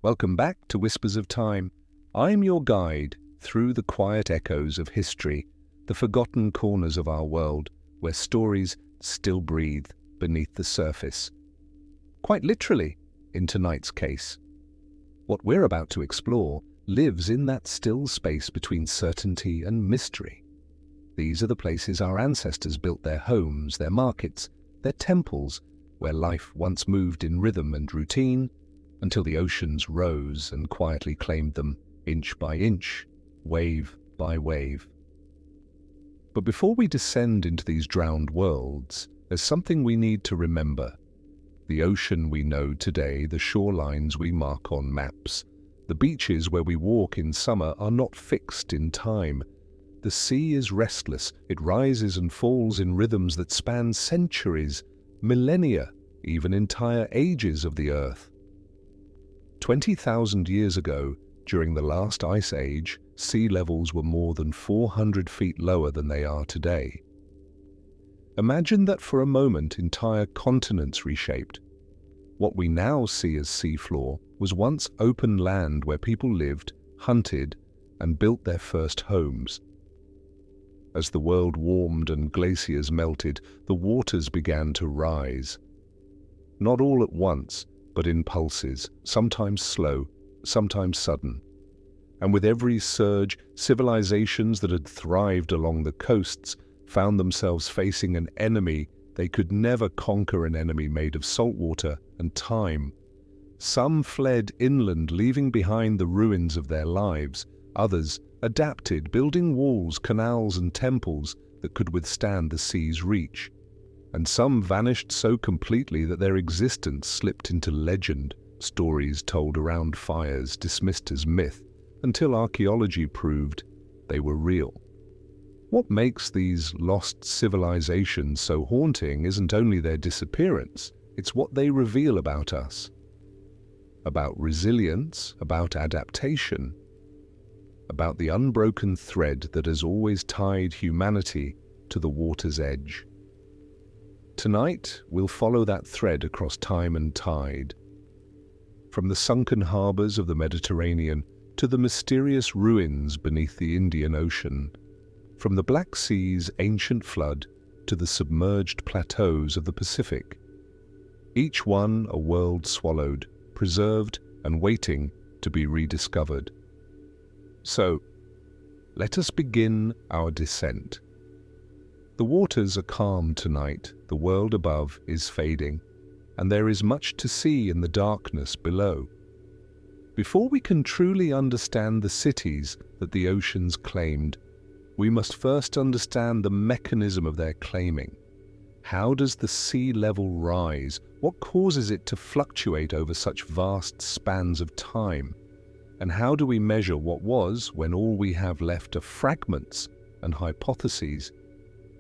Welcome back to Whispers of Time. I'm your guide through the quiet echoes of history, the forgotten corners of our world, where stories still breathe beneath the surface. Quite literally, in tonight's case. What we're about to explore lives in that still space between certainty and mystery. These are the places our ancestors built their homes, their markets, their temples, where life once moved in rhythm and routine, until the oceans rose and quietly claimed them, inch by inch, wave by wave. But before we descend into these drowned worlds, there's something we need to remember. The ocean we know today, the shorelines we mark on maps, the beaches where we walk in summer are not fixed in time. The sea is restless, it rises and falls in rhythms that span centuries, millennia, even entire ages of the Earth. 20,000 years ago, during the last ice age, sea levels were more than 400 feet lower than they are today. Imagine that for a moment entire continents reshaped. What we now see as seafloor was once open land where people lived, hunted, and built their first homes. As the world warmed and glaciers melted, the waters began to rise. Not all at once, but in pulses, sometimes slow, sometimes sudden. And with every surge, civilizations that had thrived along the coasts found themselves facing an enemy. They could never conquer an enemy made of salt water and time. Some fled inland, leaving behind the ruins of their lives. Others adapted, building walls, canals, and temples that could withstand the sea's reach. And some vanished so completely that their existence slipped into legend, stories told around fires, dismissed as myth, until archaeology proved they were real. What makes these lost civilizations so haunting isn't only their disappearance, it's what they reveal about us. About resilience, about adaptation, about the unbroken thread that has always tied humanity to the water's edge. Tonight, we'll follow that thread across time and tide. From the sunken harbors of the Mediterranean to the mysterious ruins beneath the Indian Ocean, from the Black Sea's ancient flood to the submerged plateaus of the Pacific. Each one a world swallowed, preserved, and waiting to be rediscovered. So, let us begin our descent. The waters are calm tonight, the world above is fading, and there is much to see in the darkness below. Before we can truly understand the cities that the oceans claimed, we must first understand the mechanism of their claiming. How does the sea level rise? What causes it to fluctuate over such vast spans of time? And how do we measure what was when all we have left are fragments and hypotheses?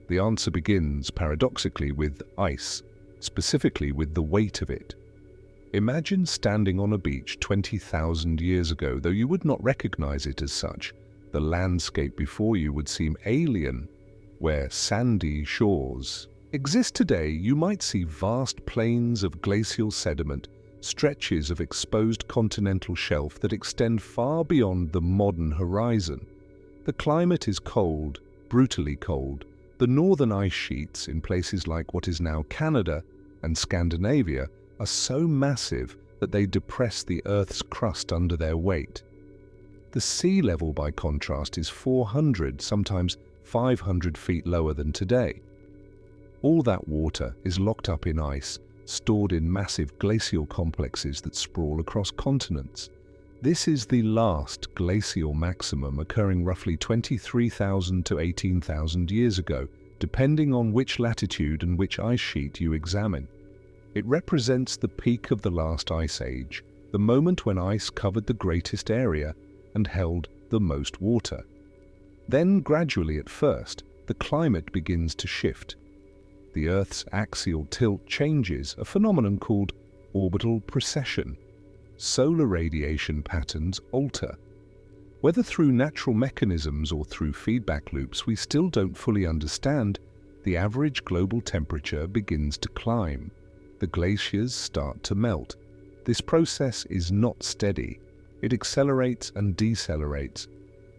The answer begins, paradoxically, with ice, specifically with the weight of it. Imagine standing on a beach 20,000 years ago, though you would not recognize it as such. The landscape before you would seem alien. Where sandy shores exist today, you might see vast plains of glacial sediment, stretches of exposed continental shelf that extend far beyond the modern horizon. The climate is cold, brutally cold. The northern ice sheets in places like what is now Canada and Scandinavia are so massive that they depress the Earth's crust under their weight. The sea level, by contrast, is 400, sometimes 500 feet lower than today. All that water is locked up in ice, stored in massive glacial complexes that sprawl across continents. This is the last glacial maximum, occurring roughly 23,000 to 18,000 years ago, depending on which latitude and which ice sheet you examine. It represents the peak of the last ice age, the moment when ice covered the greatest area and held the most water. Then gradually at first, the climate begins to shift. The Earth's axial tilt changes, a phenomenon called orbital precession. Solar radiation patterns alter. Whether through natural mechanisms or through feedback loops we still don't fully understand, the average global temperature begins to climb. The glaciers start to melt. This process is not steady. It accelerates and decelerates.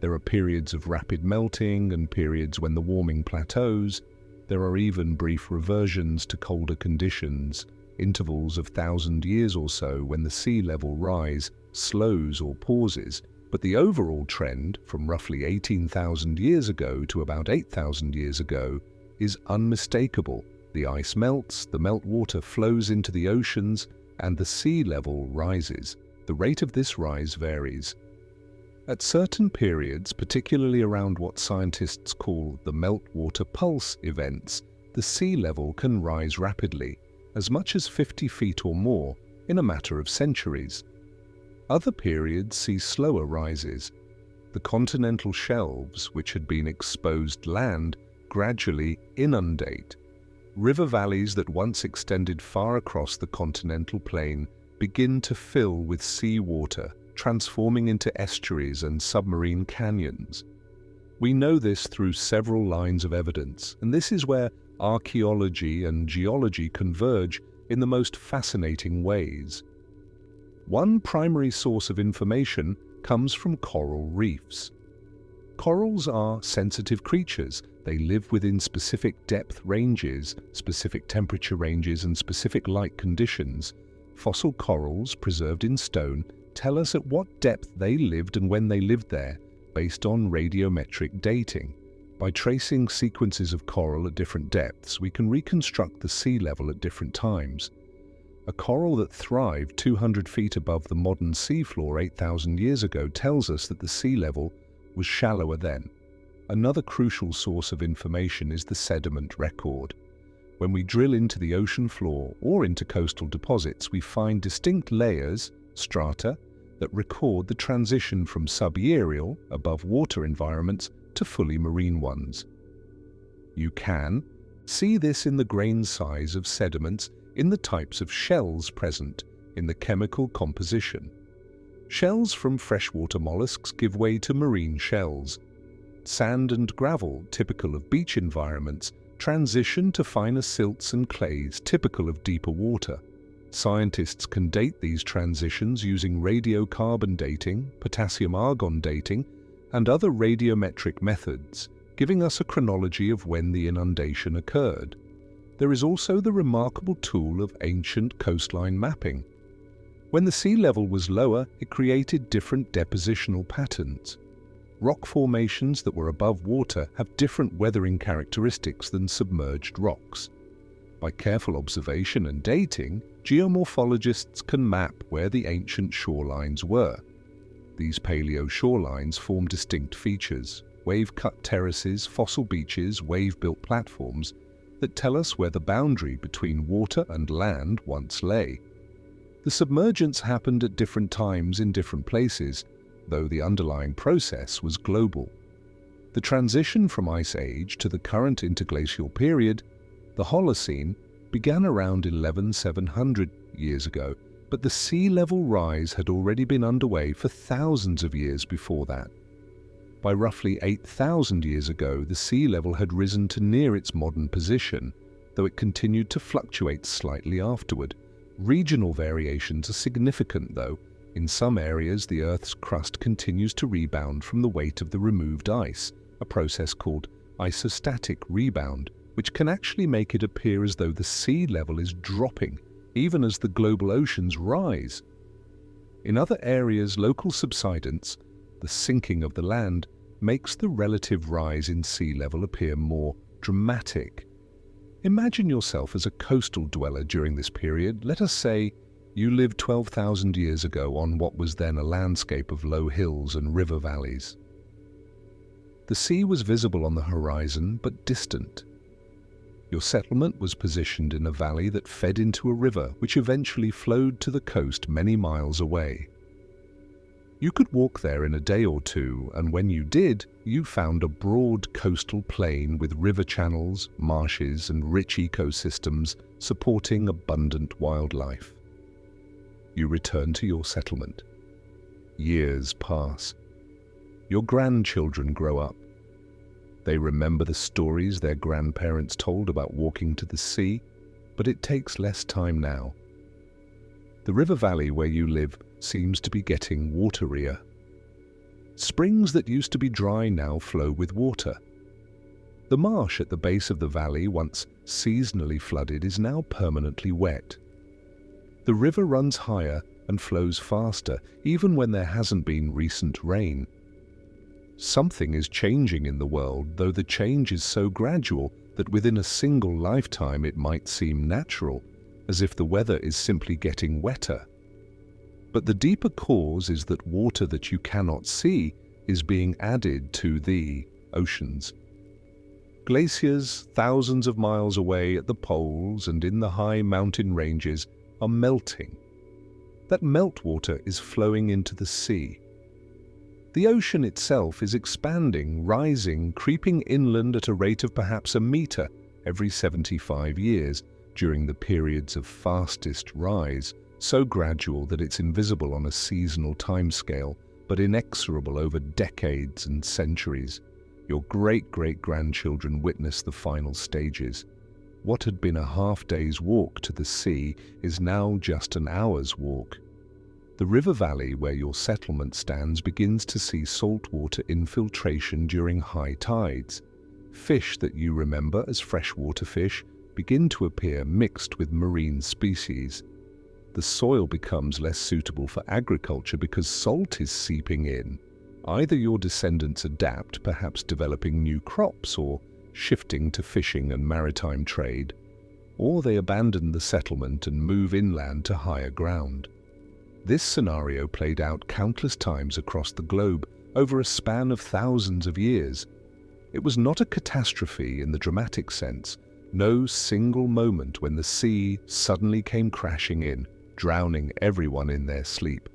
There are periods of rapid melting and periods when the warming plateaus. There are even brief reversions to colder conditions, intervals of 1,000 years or so when the sea level rise slows or pauses. But the overall trend, from roughly 18,000 years ago to about 8,000 years ago, is unmistakable. The ice melts, the meltwater flows into the oceans, and the sea level rises. The rate of this rise varies. At certain periods, particularly around what scientists call the meltwater pulse events, the sea level can rise rapidly, as much as 50 feet or more, in a matter of centuries. Other periods see slower rises. The continental shelves, which had been exposed land, gradually inundate. River valleys that once extended far across the continental plain begin to fill with seawater, transforming into estuaries and submarine canyons. We know this through several lines of evidence, and this is where archaeology and geology converge in the most fascinating ways. One primary source of information comes from coral reefs. Corals are sensitive creatures. They live within specific depth ranges, specific temperature ranges, and specific light conditions. Fossil corals, preserved in stone, tell us at what depth they lived and when they lived there, based on radiometric dating. By tracing sequences of coral at different depths, we can reconstruct the sea level at different times. A coral that thrived 200 feet above the modern seafloor 8,000 years ago tells us that the sea level was shallower then. Another crucial source of information is the sediment record. When we drill into the ocean floor or into coastal deposits, we find distinct layers, strata, that record the transition from subaerial, above water environments, to fully marine ones. You can see this in the grain size of sediments, in the types of shells present, in the chemical composition. Shells from freshwater mollusks give way to marine shells. Sand and gravel, typical of beach environments, transition to finer silts and clays, typical of deeper water. Scientists can date these transitions using radiocarbon dating, potassium-argon dating, and other radiometric methods, giving us a chronology of when the inundation occurred. There is also the remarkable tool of ancient coastline mapping. When the sea level was lower, it created different depositional patterns. Rock formations that were above water have different weathering characteristics than submerged rocks. By careful observation and dating, geomorphologists can map where the ancient shorelines were. These paleo shorelines form distinct features: wave-cut terraces, fossil beaches, wave-built platforms that tell us where the boundary between water and land once lay. The submergence happened at different times in different places, though the underlying process was global. The transition from Ice Age to the current interglacial period, the Holocene, began around 11,700 years ago, but the sea level rise had already been underway for thousands of years before that. By roughly 8,000 years ago, the sea level had risen to near its modern position, though it continued to fluctuate slightly afterward. Regional variations are significant, though. In some areas, the Earth's crust continues to rebound from the weight of the removed ice, a process called isostatic rebound, which can actually make it appear as though the sea level is dropping, even as the global oceans rise. In other areas, local subsidence, the sinking of the land, makes the relative rise in sea level appear more dramatic. Imagine yourself as a coastal dweller during this period. Let us say you lived 12,000 years ago on what was then a landscape of low hills and river valleys. The sea was visible on the horizon, but distant. Your settlement was positioned in a valley that fed into a river, which eventually flowed to the coast many miles away. You could walk there in a day or two, and when you did, you found a broad coastal plain with river channels, marshes, and rich ecosystems supporting abundant wildlife. You return to your settlement. Years pass. Your grandchildren grow up. They remember the stories their grandparents told about walking to the sea, but it takes less time now. The river valley where you live seems to be getting waterier. Springs that used to be dry now flow with water. The marsh at the base of the valley, once seasonally flooded, is now permanently wet. The river runs higher and flows faster, even when there hasn't been recent rain. Something is changing in the world, though the change is so gradual that within a single lifetime it might seem natural, as if the weather is simply getting wetter. But the deeper cause is that water that you cannot see is being added to the oceans. Glaciers thousands of miles away at the poles and in the high mountain ranges are melting. That meltwater is flowing into the sea. The ocean itself is expanding, rising, creeping inland at a rate of perhaps a meter every 75 years during the periods of fastest rise, so gradual that it's invisible on a seasonal timescale, but inexorable over decades and centuries. Your great-great-grandchildren witness the final stages. What had been a half-day's walk to the sea is now just an hour's walk. The river valley where your settlement stands begins to see saltwater infiltration during high tides. Fish that you remember as freshwater fish begin to appear mixed with marine species. The soil becomes less suitable for agriculture because salt is seeping in. Either your descendants adapt, perhaps developing new crops or shifting to fishing and maritime trade, or they abandon the settlement and move inland to higher ground. This scenario played out countless times across the globe over a span of thousands of years. It was not a catastrophe in the dramatic sense, no single moment when the sea suddenly came crashing in, drowning everyone in their sleep.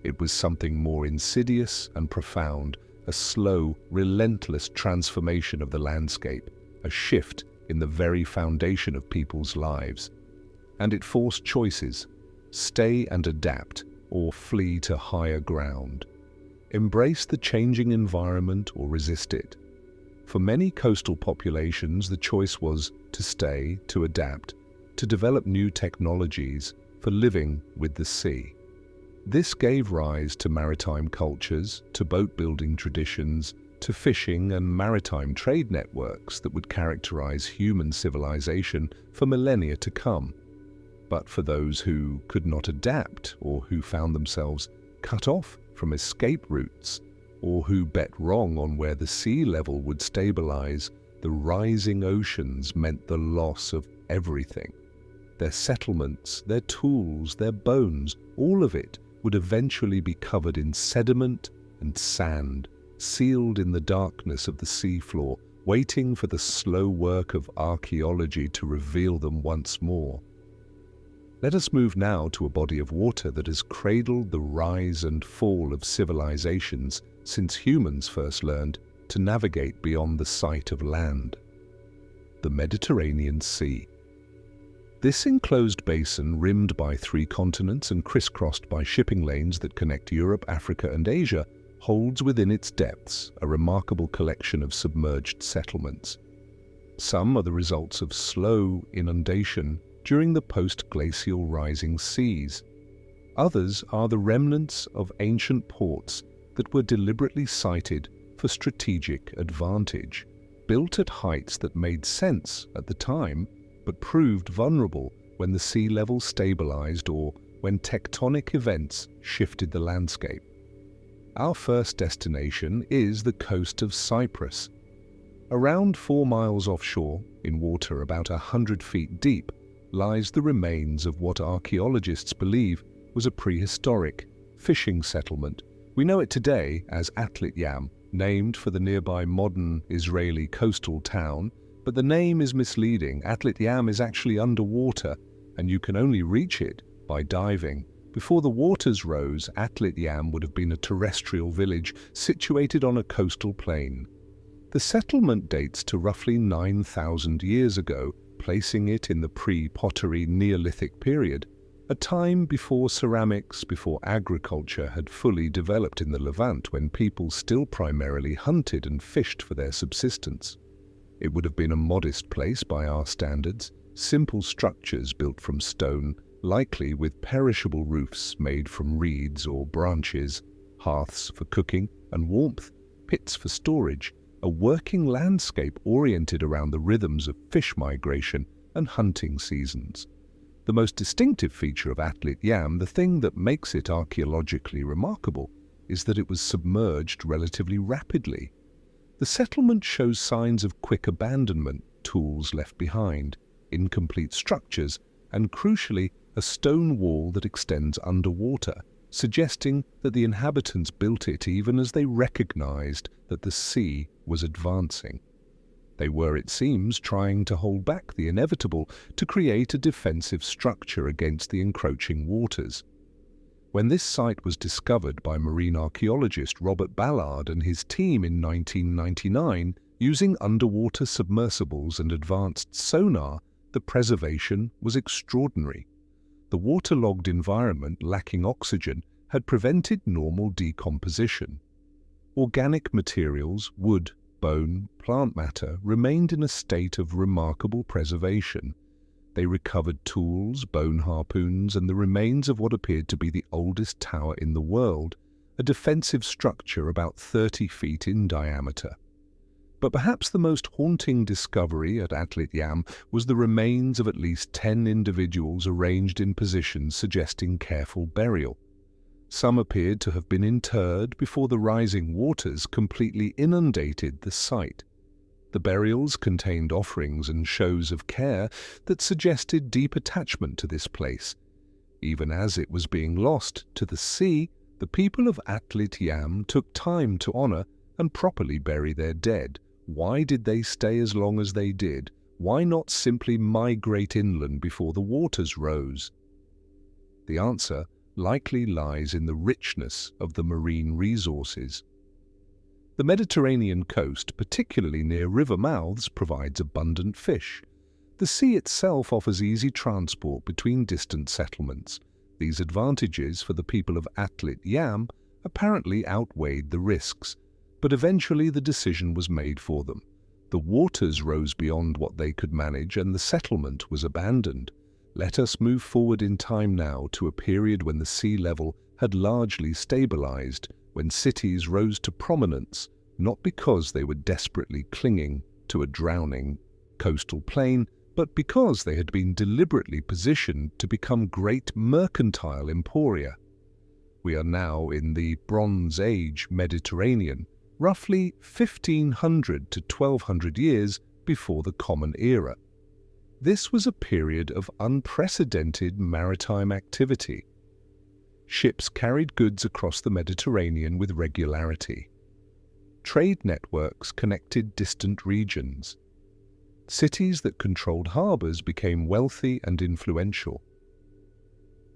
It was something more insidious and profound, a slow, relentless transformation of the landscape, a shift in the very foundation of people's lives. And it forced choices: stay and adapt, or flee to higher ground. Embrace the changing environment or resist it. For many coastal populations, the choice was to stay, to adapt, to develop new technologies for living with the sea. This gave rise to maritime cultures, to boat-building traditions, to fishing and maritime trade networks that would characterize human civilization for millennia to come. But for those who could not adapt, or who found themselves cut off from escape routes, or who bet wrong on where the sea level would stabilize, the rising oceans meant the loss of everything. Their settlements, their tools, their bones, all of it would eventually be covered in sediment and sand, sealed in the darkness of the seafloor, waiting for the slow work of archaeology to reveal them once more. Let us move now to a body of water that has cradled the rise and fall of civilizations since humans first learned to navigate beyond the sight of land. The Mediterranean Sea. This enclosed basin, rimmed by 3 continents and crisscrossed by shipping lanes that connect Europe, Africa, and Asia, holds within its depths a remarkable collection of submerged settlements. Some are the results of slow inundation during the post-glacial rising seas. Others are the remnants of ancient ports that were deliberately sited for strategic advantage, built at heights that made sense at the time, but proved vulnerable when the sea level stabilized or when tectonic events shifted the landscape. Our first destination is the coast of Cyprus. Around 4 miles offshore, in water about 100 feet deep, lies the remains of what archaeologists believe was a prehistoric fishing settlement. We know it today as Atlit Yam, named for the nearby modern Israeli coastal town, but the name is misleading. Atlit Yam is actually underwater, and you can only reach it by diving. Before the waters rose, Atlit Yam would have been a terrestrial village situated on a coastal plain. The settlement dates to roughly 9,000 years ago, placing it in the pre-pottery Neolithic period, a time before ceramics, before agriculture had fully developed in the Levant, when people still primarily hunted and fished for their subsistence. It would have been a modest place by our standards, simple structures built from stone, likely with perishable roofs made from reeds or branches, hearths for cooking and warmth, pits for storage, a working landscape oriented around the rhythms of fish migration and hunting seasons. The most distinctive feature of Atlit Yam, the thing that makes it archaeologically remarkable, is that it was submerged relatively rapidly. The settlement shows signs of quick abandonment, tools left behind, incomplete structures, and crucially, a stone wall that extends underwater, suggesting that the inhabitants built it even as they recognized that the sea was advancing. They were, it seems, trying to hold back the inevitable to create a defensive structure against the encroaching waters. When this site was discovered by marine archaeologist Robert Ballard and his team in 1999, using underwater submersibles and advanced sonar, the preservation was extraordinary. The waterlogged environment, lacking oxygen, had prevented normal decomposition. Organic materials, wood, bone, plant matter, remained in a state of remarkable preservation. They recovered tools, bone harpoons, and the remains of what appeared to be the oldest tower in the world, a defensive structure about 30 feet in diameter. But perhaps the most haunting discovery at Atlit Yam was the remains of at least 10 individuals arranged in positions suggesting careful burial. Some appeared to have been interred before the rising waters completely inundated the site. The burials contained offerings and shows of care that suggested deep attachment to this place. Even as it was being lost to the sea, the people of Atlit Yam took time to honor and properly bury their dead. Why did they stay as long as they did? Why not simply migrate inland before the waters rose? The answer likely lies in the richness of the marine resources. The Mediterranean coast, particularly near river mouths, provides abundant fish. The sea itself offers easy transport between distant settlements. These advantages for the people of Atlit Yam apparently outweighed the risks, but eventually the decision was made for them. The waters rose beyond what they could manage and the settlement was abandoned. Let us move forward in time now to a period when the sea level had largely stabilized, when cities rose to prominence, not because they were desperately clinging to a drowning coastal plain, but because they had been deliberately positioned to become great mercantile emporia. We are now in the Bronze Age Mediterranean, roughly 1500 to 1200 years before the Common Era. This was a period of unprecedented maritime activity. Ships carried goods across the Mediterranean with regularity. Trade networks connected distant regions. Cities that controlled harbors became wealthy and influential.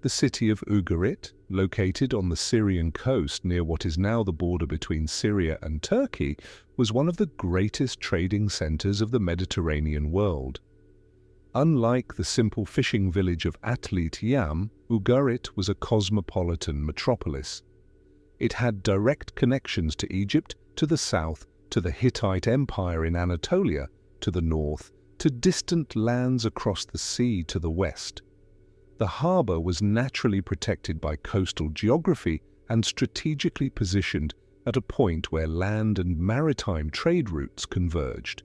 The city of Ugarit, located on the Syrian coast near what is now the border between Syria and Turkey, was one of the greatest trading centers of the Mediterranean world. Unlike the simple fishing village of Atlit Yam, Ugarit was a cosmopolitan metropolis. It had direct connections to Egypt, to the south, to the Hittite Empire in Anatolia, to the north, to distant lands across the sea to the west. The harbor was naturally protected by coastal geography and strategically positioned at a point where land and maritime trade routes converged.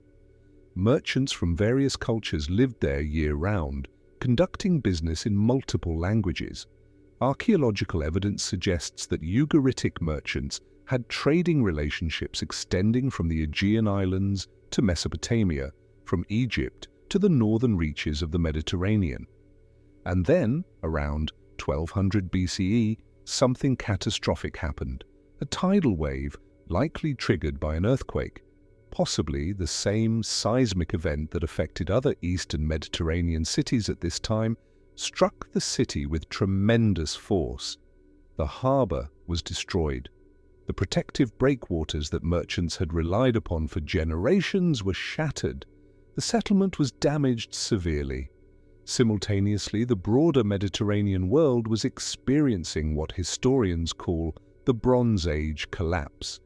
Merchants from various cultures lived there year-round, conducting business in multiple languages. Archaeological evidence suggests that Ugaritic merchants had trading relationships extending from the Aegean Islands to Mesopotamia, from Egypt to the northern reaches of the Mediterranean. And then, around 1200 BCE, something catastrophic happened. A tidal wave, likely triggered by an earthquake, possibly the same seismic event that affected other eastern Mediterranean cities at this time, struck the city with tremendous force. The harbor was destroyed. The protective breakwaters that merchants had relied upon for generations were shattered. The settlement was damaged severely. Simultaneously, the broader Mediterranean world was experiencing what historians call the Bronze Age collapse,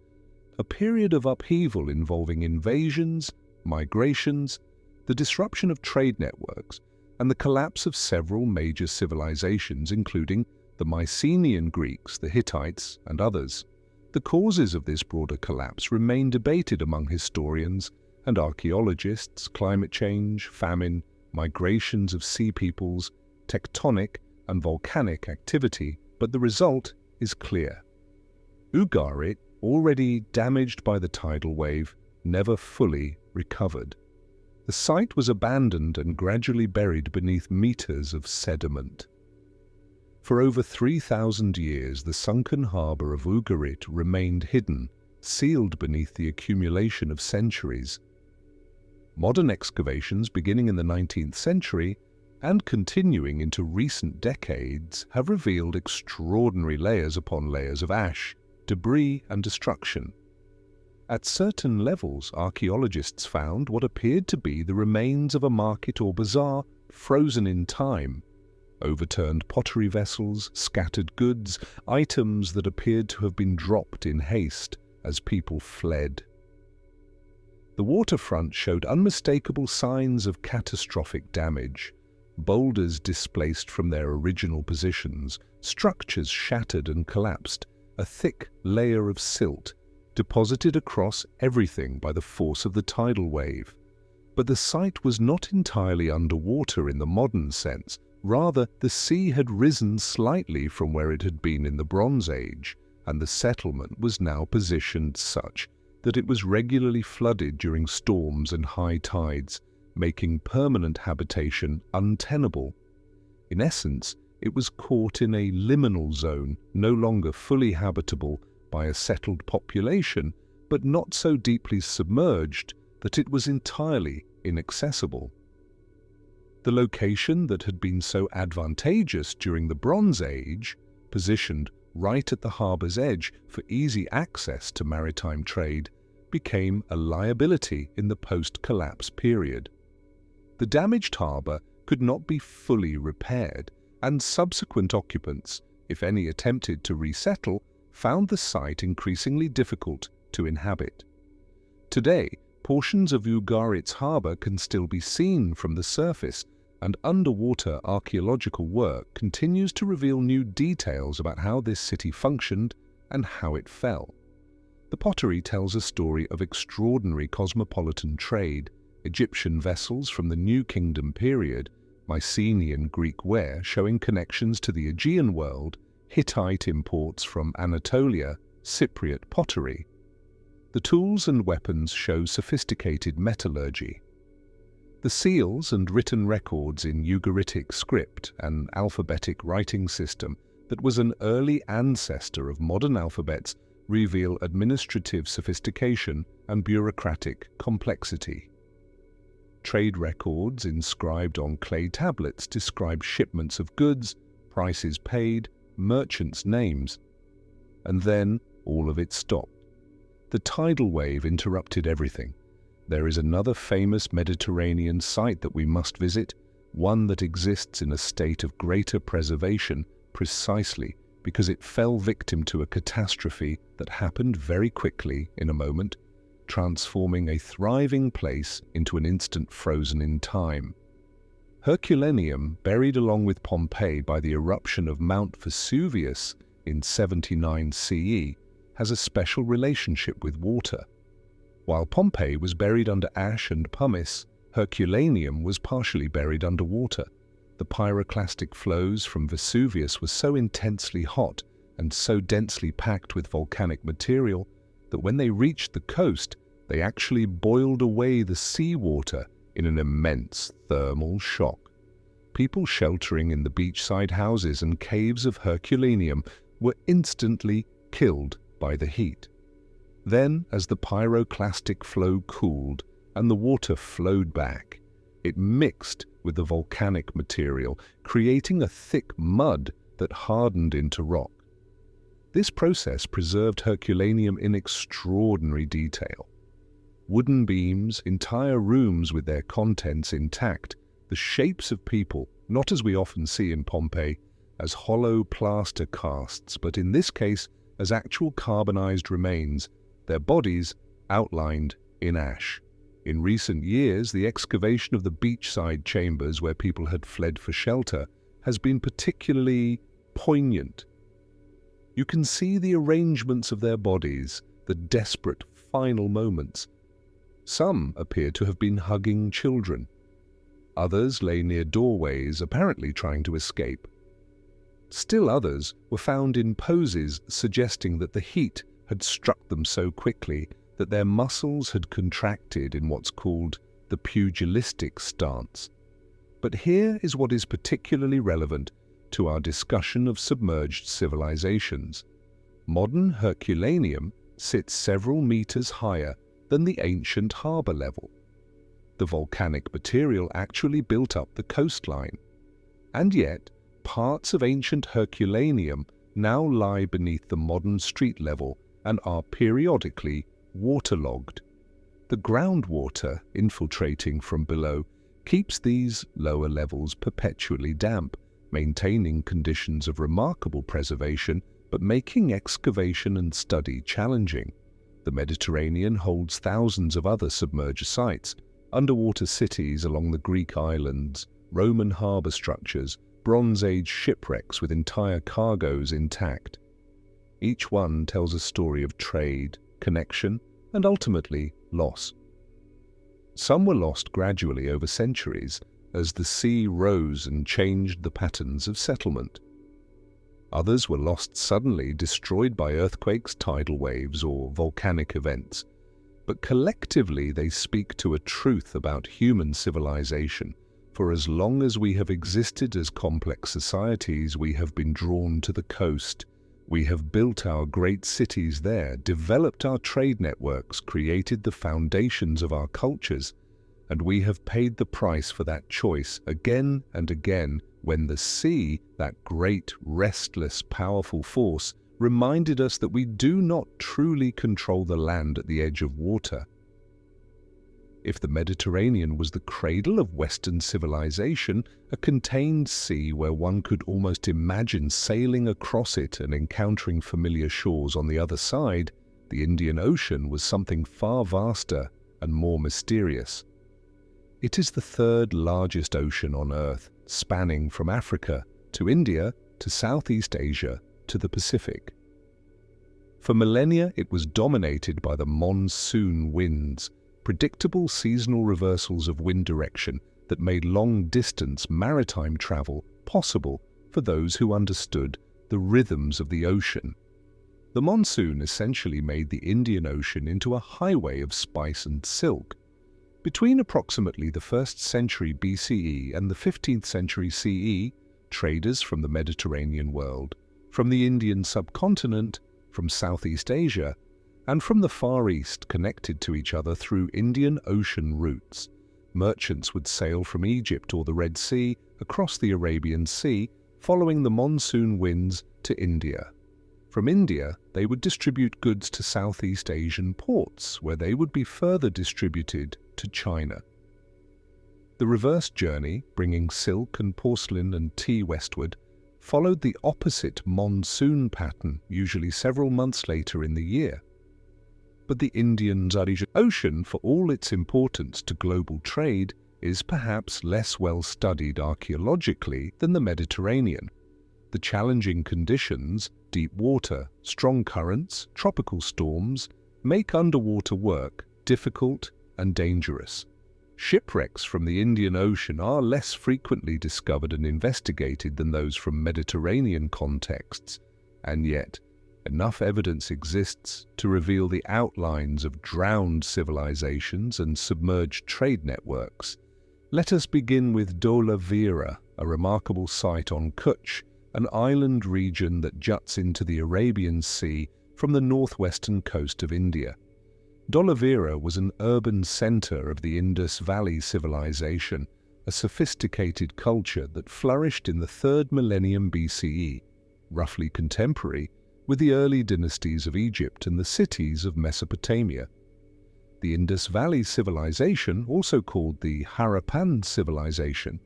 a period of upheaval involving invasions, migrations, the disruption of trade networks, and the collapse of several major civilizations, including the Mycenaean Greeks, the Hittites, and others. The causes of this broader collapse remain debated among historians and archaeologists: climate change, famine, migrations of sea peoples, tectonic and volcanic activity, but the result is clear. Ugarit, already damaged by the tidal wave, never fully recovered. The site was abandoned and gradually buried beneath meters of sediment. For over 3,000 years, the sunken harbour of Ugarit remained hidden, sealed beneath the accumulation of centuries. Modern excavations beginning in the 19th century and continuing into recent decades have revealed extraordinary layers upon layers of ash, debris and destruction. At certain levels, archaeologists found what appeared to be the remains of a market or bazaar frozen in time. Overturned pottery vessels, scattered goods, items that appeared to have been dropped in haste as people fled. The waterfront showed unmistakable signs of catastrophic damage. Boulders displaced from their original positions, structures shattered and collapsed, a thick layer of silt deposited across everything by the force of the tidal wave. But the site was not entirely underwater in the modern sense. Rather, the sea had risen slightly from where it had been in the Bronze Age, and the settlement was now positioned such that it was regularly flooded during storms and high tides, making permanent habitation untenable. In essence, it was caught in a liminal zone, no longer fully habitable by a settled population, but not so deeply submerged that it was entirely inaccessible. The location that had been so advantageous during the Bronze Age, positioned right at the harbour's edge for easy access to maritime trade, became a liability in the post-collapse period. The damaged harbour could not be fully repaired, and subsequent occupants, if any attempted to resettle, found the site increasingly difficult to inhabit. Today, portions of Ugarit's harbour can still be seen from the surface, and underwater archaeological work continues to reveal new details about how this city functioned and how it fell. The pottery tells a story of extraordinary cosmopolitan trade, Egyptian vessels from the New Kingdom period, Mycenaean Greek ware showing connections to the Aegean world, Hittite imports from Anatolia, Cypriot pottery. The tools and weapons show sophisticated metallurgy. The seals and written records in Ugaritic script, an alphabetic writing system that was an early ancestor of modern alphabets, reveal administrative sophistication and bureaucratic complexity. Trade records inscribed on clay tablets describe shipments of goods, prices paid, merchants' names. And then all of it stopped. The tidal wave interrupted everything. There is another famous Mediterranean site that we must visit, one that exists in a state of greater preservation precisely because it fell victim to a catastrophe that happened very quickly in a moment, transforming a thriving place into an instant frozen in time. Herculaneum, buried along with Pompeii by the eruption of Mount Vesuvius in 79 CE, has a special relationship with water. While Pompeii was buried under ash and pumice, Herculaneum was partially buried underwater. The pyroclastic flows from Vesuvius were so intensely hot and so densely packed with volcanic material that when they reached the coast, they actually boiled away the seawater in an immense thermal shock. People sheltering in the beachside houses and caves of Herculaneum were instantly killed by the heat. Then, as the pyroclastic flow cooled and the water flowed back, it mixed with the volcanic material, creating a thick mud that hardened into rock. This process preserved Herculaneum in extraordinary detail. Wooden beams, entire rooms with their contents intact, the shapes of people, not as we often see in Pompeii, as hollow plaster casts, but in this case as actual carbonized remains, their bodies outlined in ash. In recent years, the excavation of the beachside chambers where people had fled for shelter has been particularly poignant. You can see the arrangements of their bodies, the desperate final moments. Some appear to have been hugging children. Others lay near doorways, apparently trying to escape. Still others were found in poses suggesting that the heat had struck them so quickly that their muscles had contracted in what's called the pugilistic stance. But here is what is particularly relevant to our discussion of submerged civilizations. Modern Herculaneum sits several meters higher than the ancient harbor level. The volcanic material actually built up the coastline. And yet, parts of ancient Herculaneum now lie beneath the modern street level and are periodically waterlogged. The groundwater infiltrating from below keeps these lower levels perpetually damp, maintaining conditions of remarkable preservation but making excavation and study challenging. The Mediterranean holds thousands of other submerged sites, underwater cities along the Greek islands, Roman harbor structures, Bronze Age shipwrecks with entire cargoes intact. Each one tells a story of trade, connection, and ultimately loss. Some were lost gradually over centuries as the sea rose and changed the patterns of settlement. Others were lost suddenly, destroyed by earthquakes, tidal waves, or volcanic events. But collectively they speak to a truth about human civilization. For as long as we have existed as complex societies, we have been drawn to the coast. We have built our great cities there, developed our trade networks, created the foundations of our cultures, and we have paid the price for that choice again and again when the sea, that great, restless, powerful force, reminded us that we do not truly control the land at the edge of water. If the Mediterranean was the cradle of Western civilization, a contained sea where one could almost imagine sailing across it and encountering familiar shores on the other side, the Indian Ocean was something far vaster and more mysterious. It is the third largest ocean on Earth, spanning from Africa to India to Southeast Asia to the Pacific. For millennia, it was dominated by the monsoon winds, predictable seasonal reversals of wind direction that made long-distance maritime travel possible for those who understood the rhythms of the ocean. The monsoon essentially made the Indian Ocean into a highway of spice and silk. Between approximately the 1st century BCE and the 15th century CE, traders from the Mediterranean world, from the Indian subcontinent, from Southeast Asia, and from the Far East connected to each other through Indian Ocean routes. Merchants would sail from Egypt or the Red Sea across the Arabian Sea, following the monsoon winds to India. From India, they would distribute goods to Southeast Asian ports, where they would be further distributed to China. The reverse journey, bringing silk and porcelain and tea westward, followed the opposite monsoon pattern, usually several months later in the year. But the Indian Ocean, for all its importance to global trade, is perhaps less well studied archaeologically than the Mediterranean. The challenging conditions, deep water, strong currents, tropical storms, make underwater work difficult and dangerous. Shipwrecks from the Indian Ocean are less frequently discovered and investigated than those from Mediterranean contexts, and yet enough evidence exists to reveal the outlines of drowned civilizations and submerged trade networks. Let us begin with Dola Vera, a remarkable site on Kutch, an island region that juts into the Arabian Sea from the northwestern coast of India. Dola Vera was an urban center of the Indus Valley civilization, a sophisticated culture that flourished in the 3rd millennium BCE, roughly contemporary with the early dynasties of Egypt and the cities of Mesopotamia. The Indus Valley civilization, also called the Harappan civilization,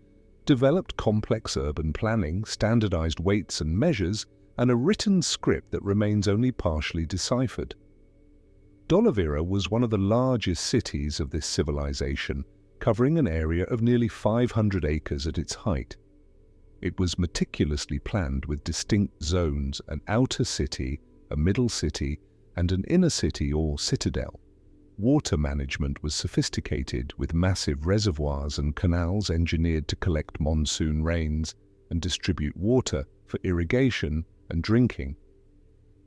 developed complex urban planning, standardized weights and measures, and a written script that remains only partially deciphered. Dolavira was one of the largest cities of this civilization, covering an area of nearly 500 acres at its height. It was meticulously planned with distinct zones: an outer city, a middle city, and an inner city or citadel. Water management was sophisticated, with massive reservoirs and canals engineered to collect monsoon rains and distribute water for irrigation and drinking.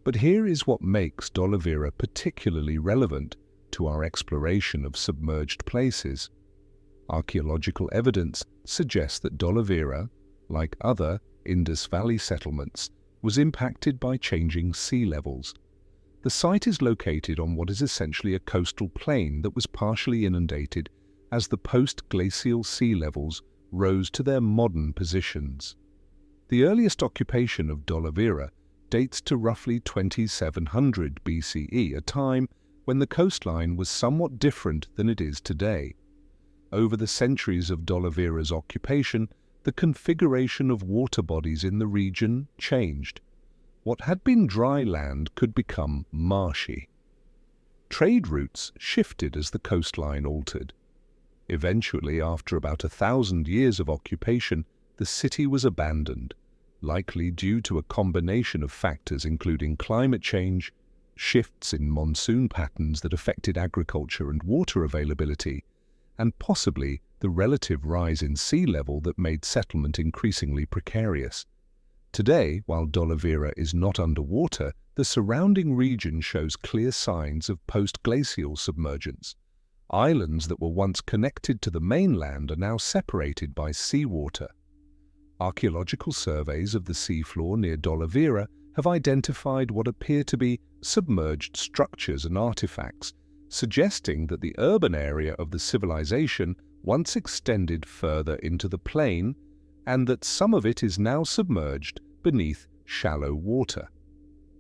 But here is what makes Dolavira particularly relevant to our exploration of submerged places. Archaeological evidence suggests that Dolavira, like other Indus Valley settlements, was impacted by changing sea levels. The site is located on what is essentially a coastal plain that was partially inundated as the post-glacial sea levels rose to their modern positions. The earliest occupation of Dolavira dates to roughly 2700 BCE, a time when the coastline was somewhat different than it is today. Over the centuries of Dolavira's occupation, the configuration of water bodies in the region changed. What had been dry land could become marshy. Trade routes shifted as the coastline altered. Eventually, after about 1,000 years of occupation, the city was abandoned, likely due to a combination of factors including climate change, shifts in monsoon patterns that affected agriculture and water availability, and possibly the relative rise in sea level that made settlement increasingly precarious. Today, while Dolavira is not underwater, the surrounding region shows clear signs of post-glacial submergence. Islands that were once connected to the mainland are now separated by seawater. Archaeological surveys of the seafloor near Dolavira have identified what appear to be submerged structures and artifacts, suggesting that the urban area of the civilization once extended further into the plain, and that some of it is now submerged beneath shallow water.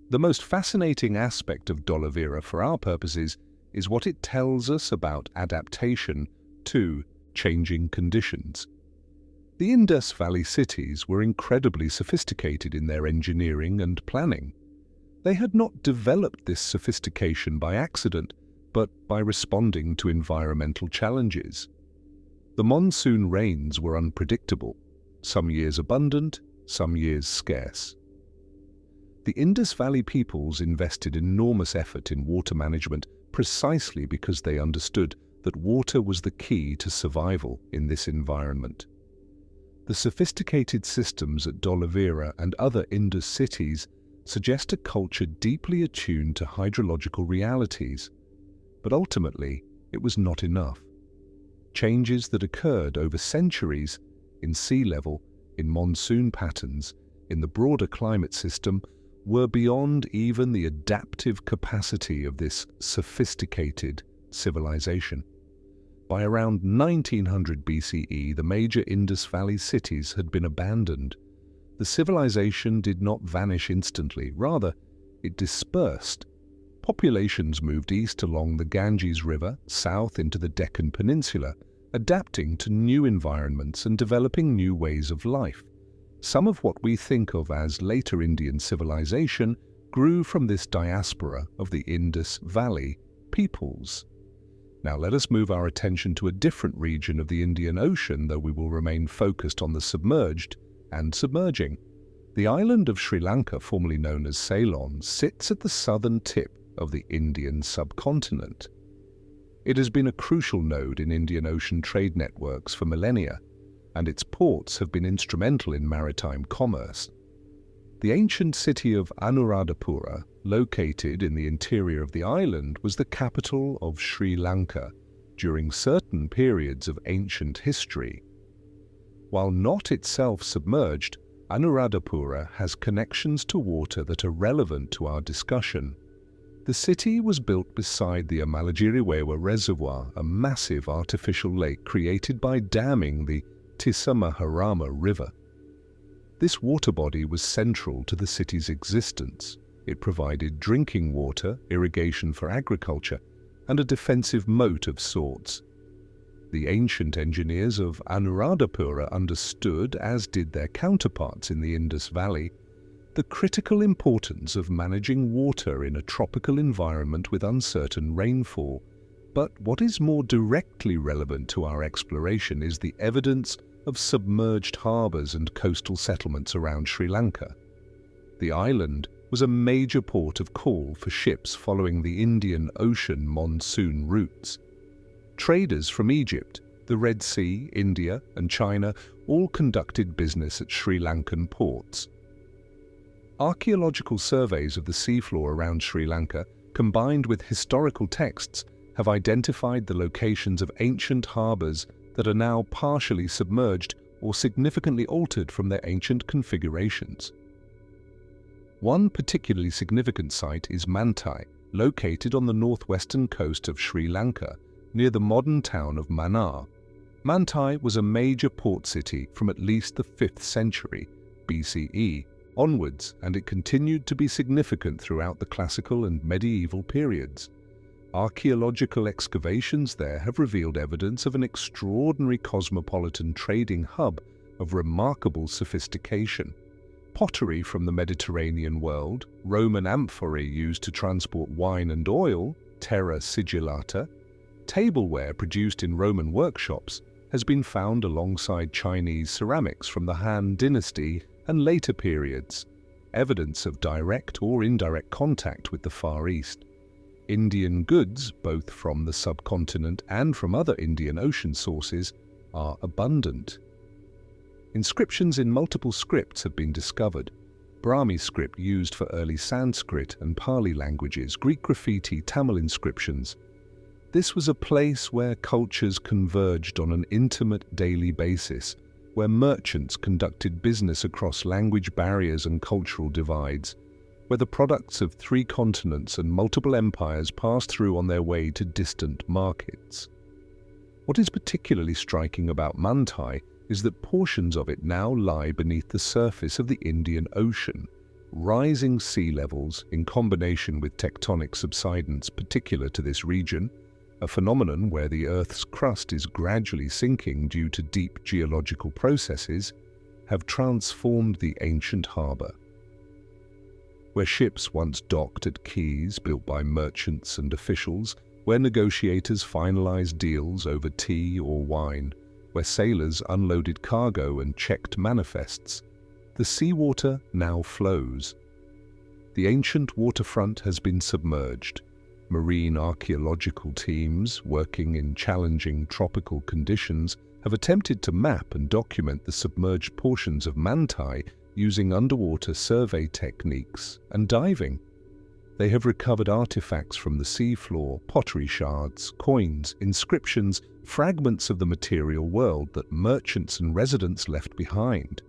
The most fascinating aspect of Dolavira for our purposes is what it tells us about adaptation to changing conditions. The Indus Valley cities were incredibly sophisticated in their engineering and planning. They had not developed this sophistication by accident, but by responding to environmental challenges. The monsoon rains were unpredictable, some years abundant, some years scarce. The Indus Valley peoples invested enormous effort in water management precisely because they understood that water was the key to survival in this environment. The sophisticated systems at Dolavira and other Indus cities suggest a culture deeply attuned to hydrological realities, but ultimately it was not enough. Changes that occurred over centuries in sea level, in monsoon patterns, in the broader climate system were beyond even the adaptive capacity of this sophisticated civilization. By around 1900 BCE, the major Indus Valley cities had been abandoned. The civilization did not vanish instantly, rather, it dispersed. Populations moved east along the Ganges River, south into the Deccan Peninsula, adapting to new environments and developing new ways of life. Some of what we think of as later Indian civilization grew from this diaspora of the Indus Valley peoples. Now let us move our attention to a different region of the Indian Ocean, though we will remain focused on the submerged and submerging. The island of Sri Lanka, formerly known as Ceylon, sits at the southern tip of the Indian subcontinent. It has been a crucial node in Indian Ocean trade networks for millennia, and its ports have been instrumental in maritime commerce. The ancient city of Anuradhapura, located in the interior of the island, was the capital of Sri Lanka during certain periods of ancient history. While not itself submerged, Anuradhapura has connections to water that are relevant to our discussion. The city was built beside the Amalagiriwewa Reservoir, a massive artificial lake created by damming the Tisamaharama River. This water body was central to the city's existence. It provided drinking water, irrigation for agriculture, and a defensive moat of sorts. The ancient engineers of Anuradhapura understood, as did their counterparts in the Indus Valley, the critical importance of managing water in a tropical environment with uncertain rainfall. But what is more directly relevant to our exploration is the evidence of submerged harbours and coastal settlements around Sri Lanka. The island was a major port of call for ships following the Indian Ocean monsoon routes. Traders from Egypt, the Red Sea, India and China all conducted business at Sri Lankan ports. Archaeological surveys of the seafloor around Sri Lanka, combined with historical texts, have identified the locations of ancient harbours that are now partially submerged or significantly altered from their ancient configurations. One particularly significant site is Mantai, located on the northwestern coast of Sri Lanka, near the modern town of Mannar. Mantai was a major port city from at least the 5th century BCE onwards, and it continued to be significant throughout the classical and medieval periods. Archaeological excavations there have revealed evidence of an extraordinary cosmopolitan trading hub of remarkable sophistication. Pottery from the Mediterranean world, Roman amphorae used to transport wine and oil, terra sigillata, tableware produced in Roman workshops has been found alongside Chinese ceramics from the Han Dynasty and later periods, evidence of direct or indirect contact with the Far East. Indian goods, both from the subcontinent and from other Indian Ocean sources, are abundant. Inscriptions in multiple scripts have been discovered. Brahmi script used for early Sanskrit and Pali languages, Greek graffiti, Tamil inscriptions. This was a place where cultures converged on an intimate daily basis, where merchants conducted business across language barriers and cultural divides, where the products of 3 continents and multiple empires passed through on their way to distant markets. What is particularly striking about Mantai is that portions of it now lie beneath the surface of the Indian Ocean. Rising sea levels, in combination with tectonic subsidence particular to this region, a phenomenon where the Earth's crust is gradually sinking due to deep geological processes, have transformed the ancient harbour. Where ships once docked at quays built by merchants and officials, where negotiators finalized deals over tea or wine, where sailors unloaded cargo and checked manifests, the seawater now flows. The ancient waterfront has been submerged. Marine archaeological teams, working in challenging tropical conditions, have attempted to map and document the submerged portions of Mantai using underwater survey techniques and diving. They have recovered artifacts from the seafloor, pottery shards, coins, inscriptions, fragments of the material world that merchants and residents left behind.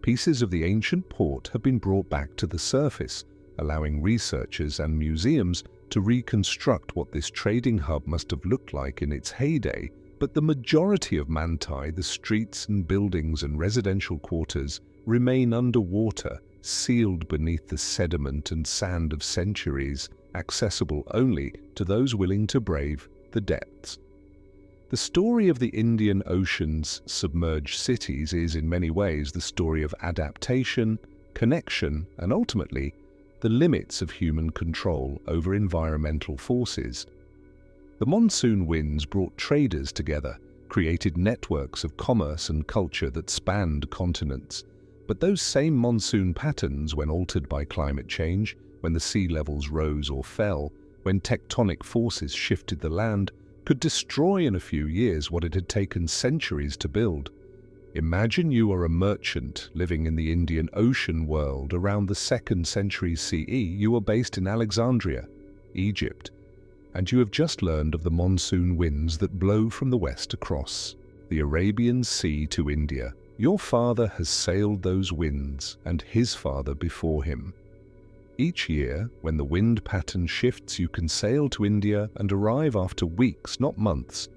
Pieces of the ancient port have been brought back to the surface, allowing researchers and museums to reconstruct what this trading hub must have looked like in its heyday. But the majority of Mantai, the streets and buildings and residential quarters, remain underwater, sealed beneath the sediment and sand of centuries, accessible only to those willing to brave the depths. The story of the Indian Ocean's submerged cities is in many ways the story of adaptation, connection, and ultimately, the limits of human control over environmental forces. The monsoon winds brought traders together, created networks of commerce and culture that spanned continents. But those same monsoon patterns, when altered by climate change, when the sea levels rose or fell, when tectonic forces shifted the land, could destroy in a few years what it had taken centuries to build. Imagine you are a merchant living in the Indian Ocean world around the 2nd century CE. You are based in Alexandria, Egypt, and you have just learned of the monsoon winds that blow from the west across the Arabian Sea to India. Your father has sailed those winds, and his father before him. Each year, when the wind pattern shifts, you can sail to India and arrive after weeks, not months.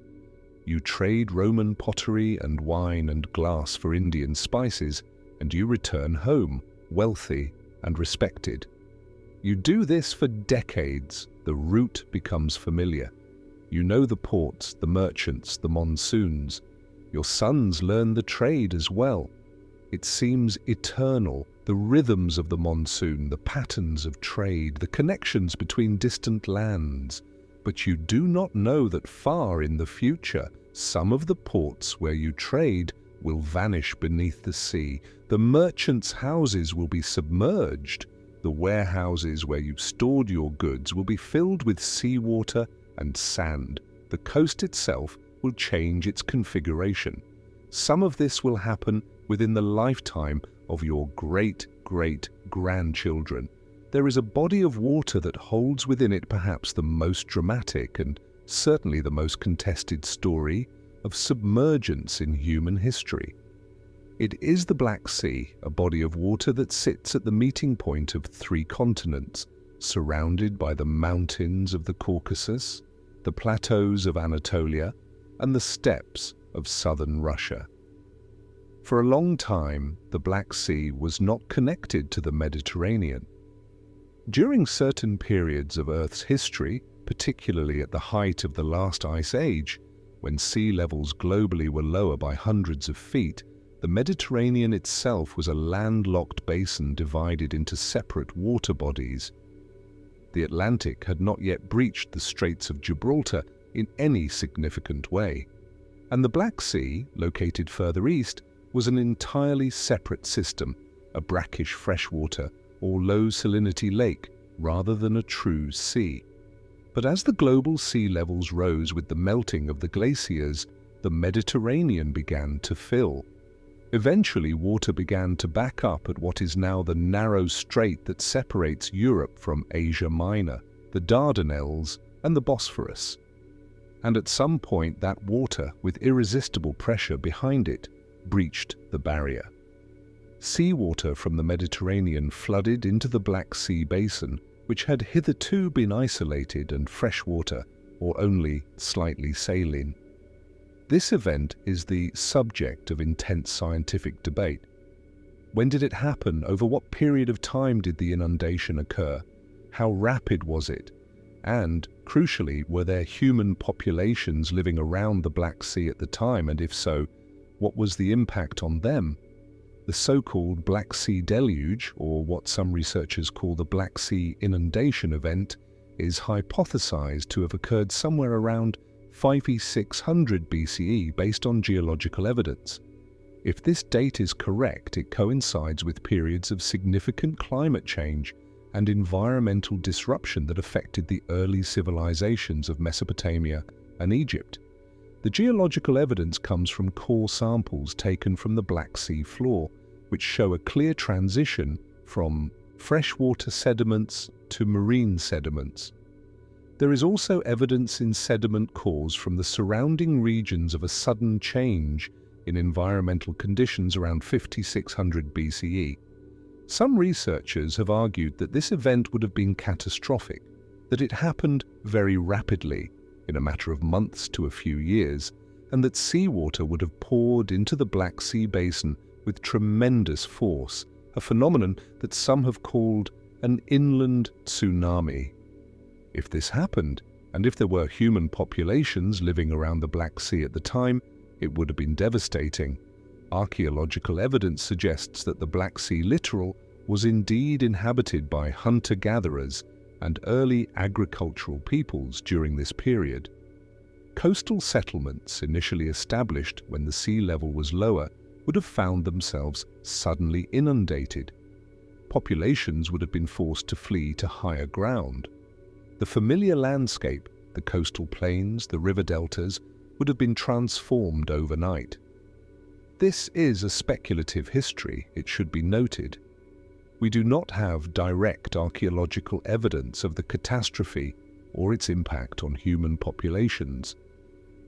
You trade Roman pottery and wine and glass for Indian spices, and you return home, wealthy and respected. You do this for decades. The route becomes familiar. You know the ports, the merchants, the monsoons. Your sons learn the trade as well. It seems eternal, the rhythms of the monsoon, the patterns of trade, the connections between distant lands. But you do not know that far in the future, some of the ports where you trade will vanish beneath the sea. The merchants' houses will be submerged. The warehouses where you stored your goods will be filled with seawater and sand. The coast itself will change its configuration. Some of this will happen within the lifetime of your great-great-grandchildren. There is a body of water that holds within it perhaps the most dramatic and certainly the most contested story of submergence in human history. It is the Black Sea, a body of water that sits at the meeting point of 3 continents, surrounded by the mountains of the Caucasus, the plateaus of Anatolia, and the steppes of southern Russia. For a long time, the Black Sea was not connected to the Mediterranean. During certain periods of Earth's history, particularly at the height of the last ice age, when sea levels globally were lower by hundreds of feet, the Mediterranean itself was a landlocked basin divided into separate water bodies. The Atlantic had not yet breached the Straits of Gibraltar in any significant way, and the Black Sea, located further east, was an entirely separate system, a brackish freshwater or low salinity lake rather than a true sea. But as the global sea levels rose with the melting of the glaciers, the Mediterranean began to fill. Eventually, water began to back up at what is now the narrow strait that separates Europe from Asia Minor, the Dardanelles, and the Bosphorus. And at some point, that water, with irresistible pressure behind it, breached the barrier. Seawater from the Mediterranean flooded into the Black Sea basin, which had hitherto been isolated and freshwater, or only slightly saline. This event is the subject of intense scientific debate. When did it happen? Over what period of time did the inundation occur? How rapid was it? And, crucially, were there human populations living around the Black Sea at the time, and if so, what was the impact on them? The so-called Black Sea deluge, or what some researchers call the Black Sea inundation event, is hypothesized to have occurred somewhere around 5600 BCE based on geological evidence. If this date is correct, it coincides with periods of significant climate change and environmental disruption that affected the early civilizations of Mesopotamia and Egypt. The geological evidence comes from core samples taken from the Black Sea floor, which show a clear transition from freshwater sediments to marine sediments. There is also evidence in sediment cores from the surrounding regions of a sudden change in environmental conditions around 5600 BCE. Some researchers have argued that this event would have been catastrophic, that it happened very rapidly, in a matter of months to a few years, and that seawater would have poured into the Black Sea basin with tremendous force, a phenomenon that some have called an inland tsunami. If this happened, and if there were human populations living around the Black Sea at the time, it would have been devastating. Archaeological evidence suggests that the Black Sea littoral was indeed inhabited by hunter-gatherers and early agricultural peoples during this period. Coastal settlements, initially established when the sea level was lower, would have found themselves suddenly inundated. Populations would have been forced to flee to higher ground. The familiar landscape, the coastal plains, the river deltas, would have been transformed overnight. This is a speculative history, it should be noted. We do not have direct archaeological evidence of the catastrophe or its impact on human populations.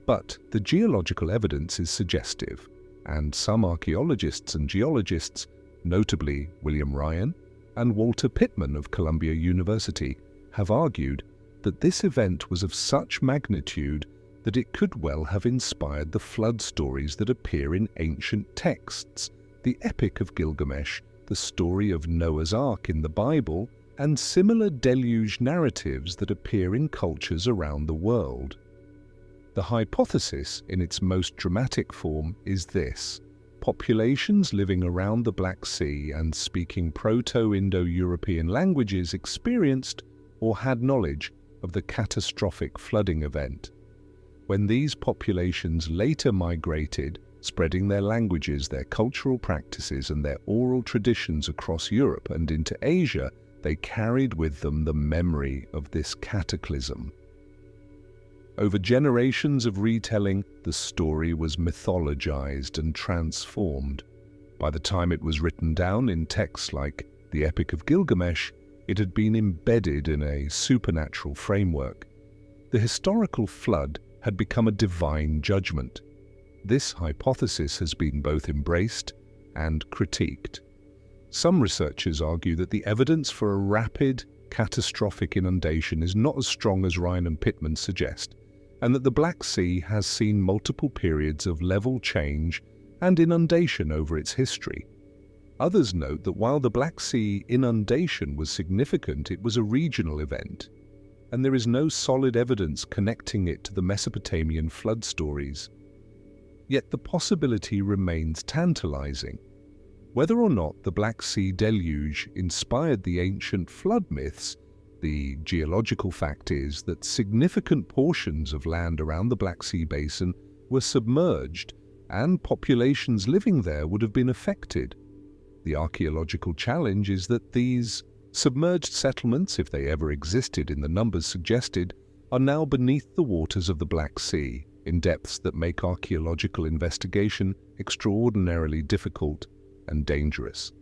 But the geological evidence is suggestive, and some archaeologists and geologists, notably William Ryan and Walter Pittman of Columbia University, have argued that this event was of such magnitude that it could well have inspired the flood stories that appear in ancient texts, the Epic of Gilgamesh, the story of Noah's Ark in the Bible, and similar deluge narratives that appear in cultures around the world. The hypothesis, in its most dramatic form, is this: populations living around the Black Sea and speaking Proto-Indo-European languages experienced or had knowledge of the catastrophic flooding event. When these populations later migrated, spreading their languages, their cultural practices, and their oral traditions across Europe and into Asia, they carried with them the memory of this cataclysm. Over generations of retelling, the story was mythologized and transformed. By the time it was written down in texts like the Epic of Gilgamesh, it had been embedded in a supernatural framework. The historical flood had become a divine judgment. This hypothesis has been both embraced and critiqued. Some researchers argue that the evidence for a rapid, catastrophic inundation is not as strong as Ryan and Pittman suggest, and that the Black Sea has seen multiple periods of level change and inundation over its history. Others note that while the Black Sea inundation was significant, it was a regional event, and there is no solid evidence connecting it to the Mesopotamian flood stories. Yet the possibility remains tantalizing. Whether or not the Black Sea deluge inspired the ancient flood myths, the geological fact is that significant portions of land around the Black Sea basin were submerged, and populations living there would have been affected. The archaeological challenge is that these submerged settlements, if they ever existed in the numbers suggested, are now beneath the waters of the Black Sea, in depths that make archaeological investigation extraordinarily difficult and dangerous.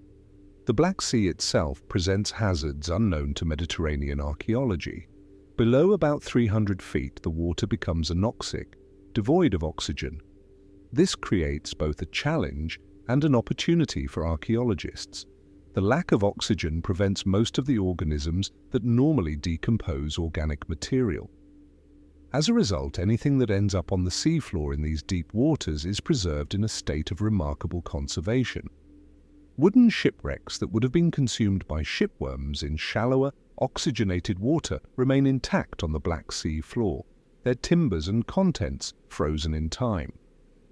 The Black Sea itself presents hazards unknown to Mediterranean archaeology. Below about 300 feet, the water becomes anoxic, devoid of oxygen. This creates both a challenge and an opportunity for archaeologists. The lack of oxygen prevents most of the organisms that normally decompose organic material. As a result, anything that ends up on the seafloor in these deep waters is preserved in a state of remarkable conservation. Wooden shipwrecks that would have been consumed by shipworms in shallower, oxygenated water remain intact on the Black Sea floor, their timbers and contents frozen in time.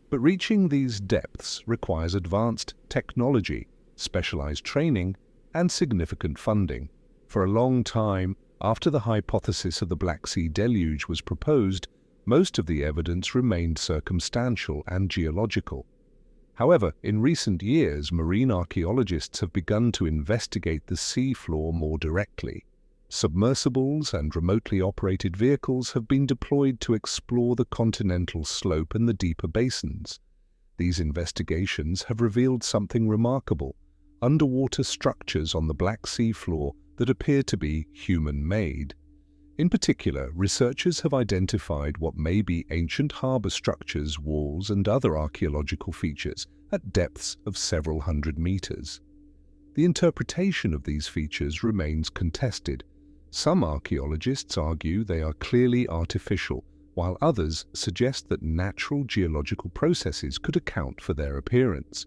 But reaching these depths requires advanced technology, specialized training, and significant funding. For a long time, after the hypothesis of the Black Sea deluge was proposed, most of the evidence remained circumstantial and geological. However, in recent years, marine archaeologists have begun to investigate the seafloor more directly. Submersibles and remotely operated vehicles have been deployed to explore the continental slope and the deeper basins. These investigations have revealed something remarkable: underwater structures on the Black Sea floor that appear to be human-made. In particular, researchers have identified what may be ancient harbour structures, walls, and other archaeological features at depths of several hundred meters. The interpretation of these features remains contested. Some archaeologists argue they are clearly artificial, while others suggest that natural geological processes could account for their appearance.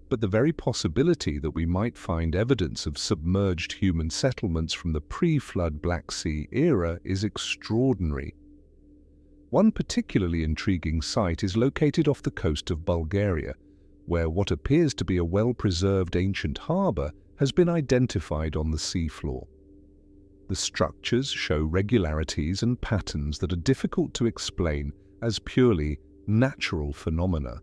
But the very possibility that we might find evidence of submerged human settlements from the pre-flood Black Sea era is extraordinary. One particularly intriguing site is located off the coast of Bulgaria, where what appears to be a well-preserved ancient harbour has been identified on the seafloor. The structures show regularities and patterns that are difficult to explain as purely natural phenomena.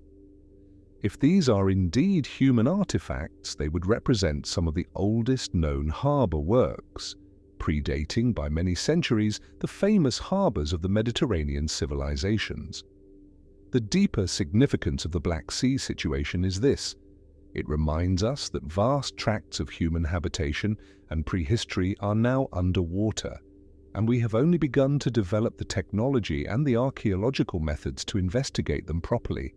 If these are indeed human artifacts, they would represent some of the oldest known harbour works, predating by many centuries the famous harbours of the Mediterranean civilizations. The deeper significance of the Black Sea situation is this: it reminds us that vast tracts of human habitation and prehistory are now underwater, and we have only begun to develop the technology and the archaeological methods to investigate them properly.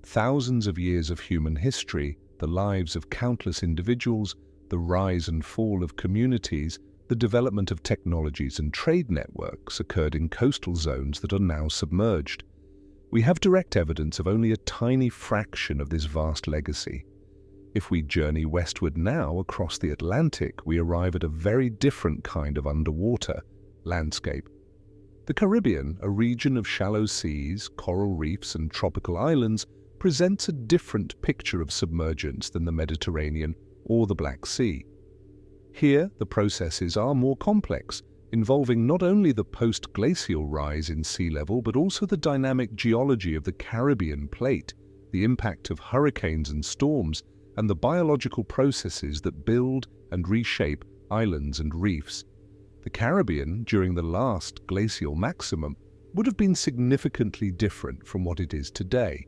Thousands of years of human history, the lives of countless individuals, the rise and fall of communities, the development of technologies and trade networks occurred in coastal zones that are now submerged. We have direct evidence of only a tiny fraction of this vast legacy. If we journey westward now across the Atlantic, we arrive at a very different kind of underwater landscape. The Caribbean, a region of shallow seas, coral reefs, and tropical islands, presents a different picture of submergence than the Mediterranean or the Black Sea. Here, the processes are more complex, involving not only the post-glacial rise in sea level but also the dynamic geology of the Caribbean plate, the impact of hurricanes and storms, and the biological processes that build and reshape islands and reefs. The Caribbean, during the last glacial maximum, would have been significantly different from what it is today.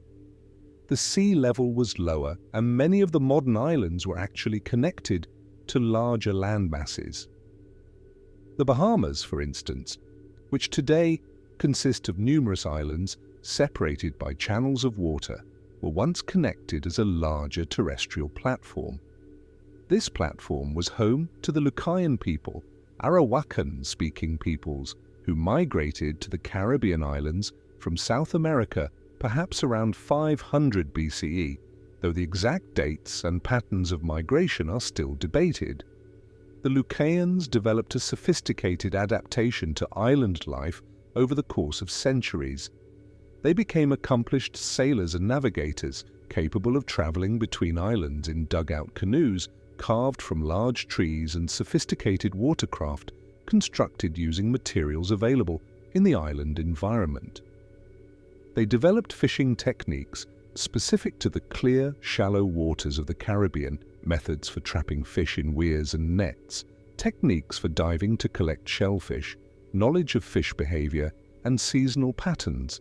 The sea level was lower, and many of the modern islands were actually connected to larger land masses. The Bahamas, for instance, which today consist of numerous islands separated by channels of water, were once connected as a larger terrestrial platform. This platform was home to the Lucayan people, Arawakan-speaking peoples, who migrated to the Caribbean islands from South America perhaps around 500 BCE, though the exact dates and patterns of migration are still debated. The Lucayans developed a sophisticated adaptation to island life over the course of centuries. They became accomplished sailors and navigators, capable of traveling between islands in dugout canoes carved from large trees and sophisticated watercraft constructed using materials available in the island environment. They developed fishing techniques specific to the clear, shallow waters of the Caribbean, methods for trapping fish in weirs and nets, techniques for diving to collect shellfish, knowledge of fish behavior, and seasonal patterns.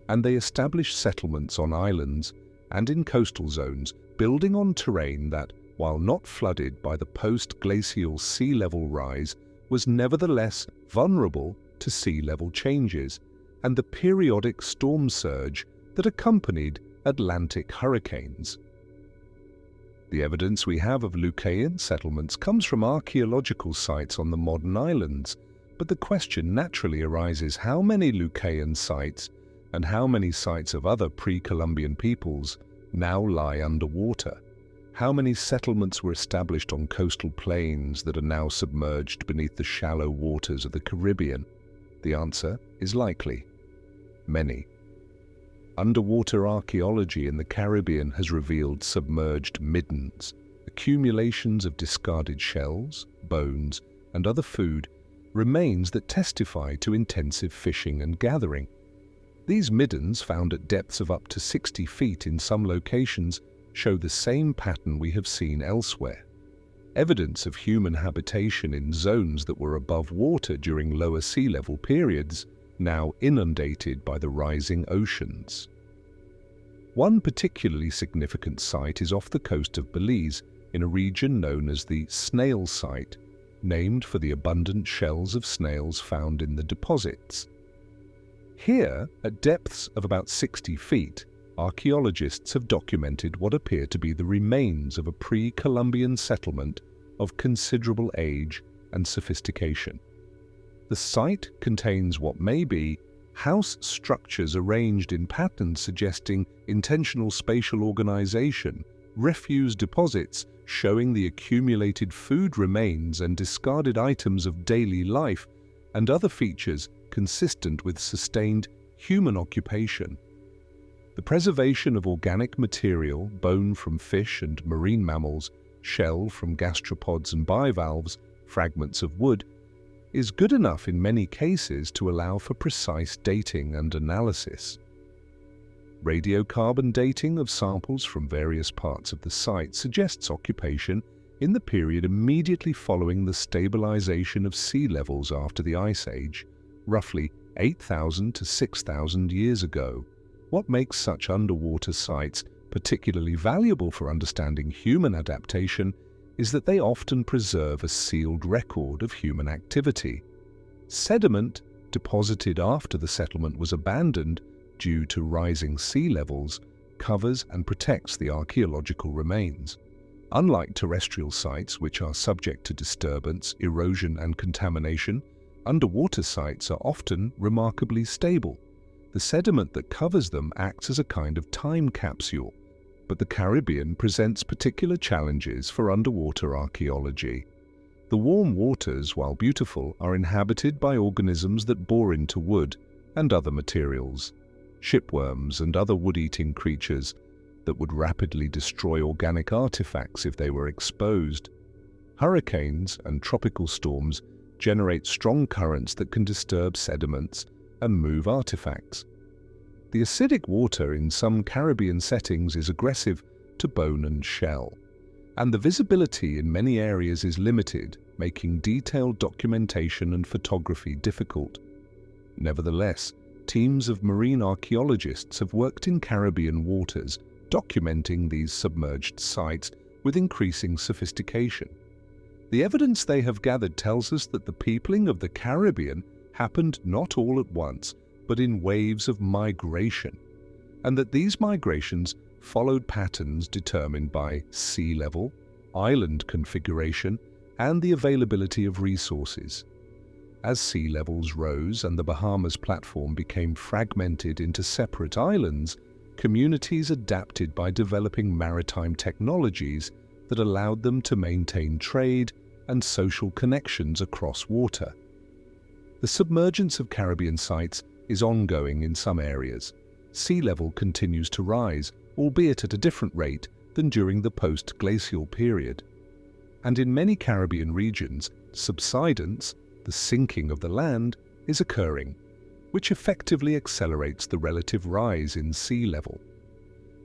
And they established settlements on islands and in coastal zones, building on terrain that, while not flooded by the post-glacial sea level rise, was nevertheless vulnerable to sea level changes and the periodic storm surge that accompanied Atlantic hurricanes. The evidence we have of Lucayan settlements comes from archaeological sites on the modern islands, but the question naturally arises: how many Lucayan sites and how many sites of other pre-Columbian peoples now lie underwater? How many settlements were established on coastal plains that are now submerged beneath the shallow waters of the Caribbean? The answer is likely many. Underwater archaeology in the Caribbean has revealed submerged middens, accumulations of discarded shells, bones, and other food, remains that testify to intensive fishing and gathering. These middens, found at depths of up to 60 feet in some locations, show the same pattern we have seen elsewhere. Evidence of human habitation in zones that were above water during lower sea level periods, now inundated by the rising oceans. One particularly significant site is off the coast of Belize, in a region known as the Snail Site, named for the abundant shells of snails found in the deposits. Here, at depths of about 60 feet, archaeologists have documented what appear to be the remains of a pre-Columbian settlement of considerable age and sophistication. The site contains what may be house structures arranged in patterns suggesting intentional spatial organization, refuse deposits showing the accumulated food remains and discarded items of daily life, and other features consistent with sustained human occupation. The preservation of organic material, bone from fish and marine mammals, shell from gastropods and bivalves, fragments of wood, is good enough in many cases to allow for precise dating and analysis. Radiocarbon dating of samples from various parts of the site suggests occupation in the period immediately following the stabilization of sea levels after the Ice Age, roughly 8,000 to 6,000 years ago. What makes such underwater sites particularly valuable for understanding human adaptation is that they often preserve a sealed record of human activity. Sediment deposited after the settlement was abandoned due to rising sea levels covers and protects the archaeological remains. Unlike terrestrial sites, which are subject to disturbance, erosion, and contamination, underwater sites are often remarkably stable. The sediment that covers them acts as a kind of time capsule, but the Caribbean presents particular challenges for underwater archaeology. The warm waters, while beautiful, are inhabited by organisms that bore into wood and other materials. Shipworms and other wood-eating creatures that would rapidly destroy organic artifacts if they were exposed. Hurricanes and tropical storms generate strong currents that can disturb sediments and move artifacts. The acidic water in some Caribbean settings is aggressive to bone and shell, and the visibility in many areas is limited, making detailed documentation and photography difficult. Nevertheless, teams of marine archaeologists have worked in Caribbean waters, documenting these submerged sites with increasing sophistication. The evidence they have gathered tells us that the peopling of the Caribbean happened not all at once, but in waves of migration, and that these migrations followed patterns determined by sea level, island configuration, and the availability of resources. As sea levels rose and the Bahamas platform became fragmented into separate islands, communities adapted by developing maritime technologies that allowed them to maintain trade and social connections across water. The submergence of Caribbean sites is ongoing in some areas. Sea level continues to rise, albeit at a different rate than during the post-glacial period. And in many Caribbean regions, subsidence, the sinking of the land, is occurring, which effectively accelerates the relative rise in sea level.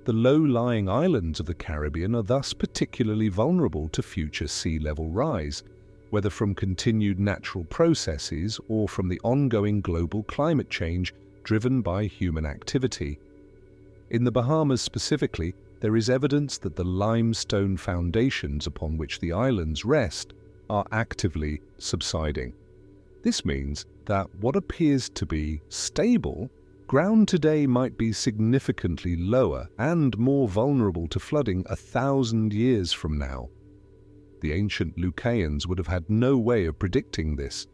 The low-lying islands of the Caribbean are thus particularly vulnerable to future sea level rise, whether from continued natural processes or from the ongoing global climate change driven by human activity. In the Bahamas specifically, there is evidence that the limestone foundations upon which the islands rest are actively subsiding. This means that what appears to be stable ground today might be significantly lower and more vulnerable to flooding 1,000 years from now. The ancient Lucayans would have had no way of predicting this,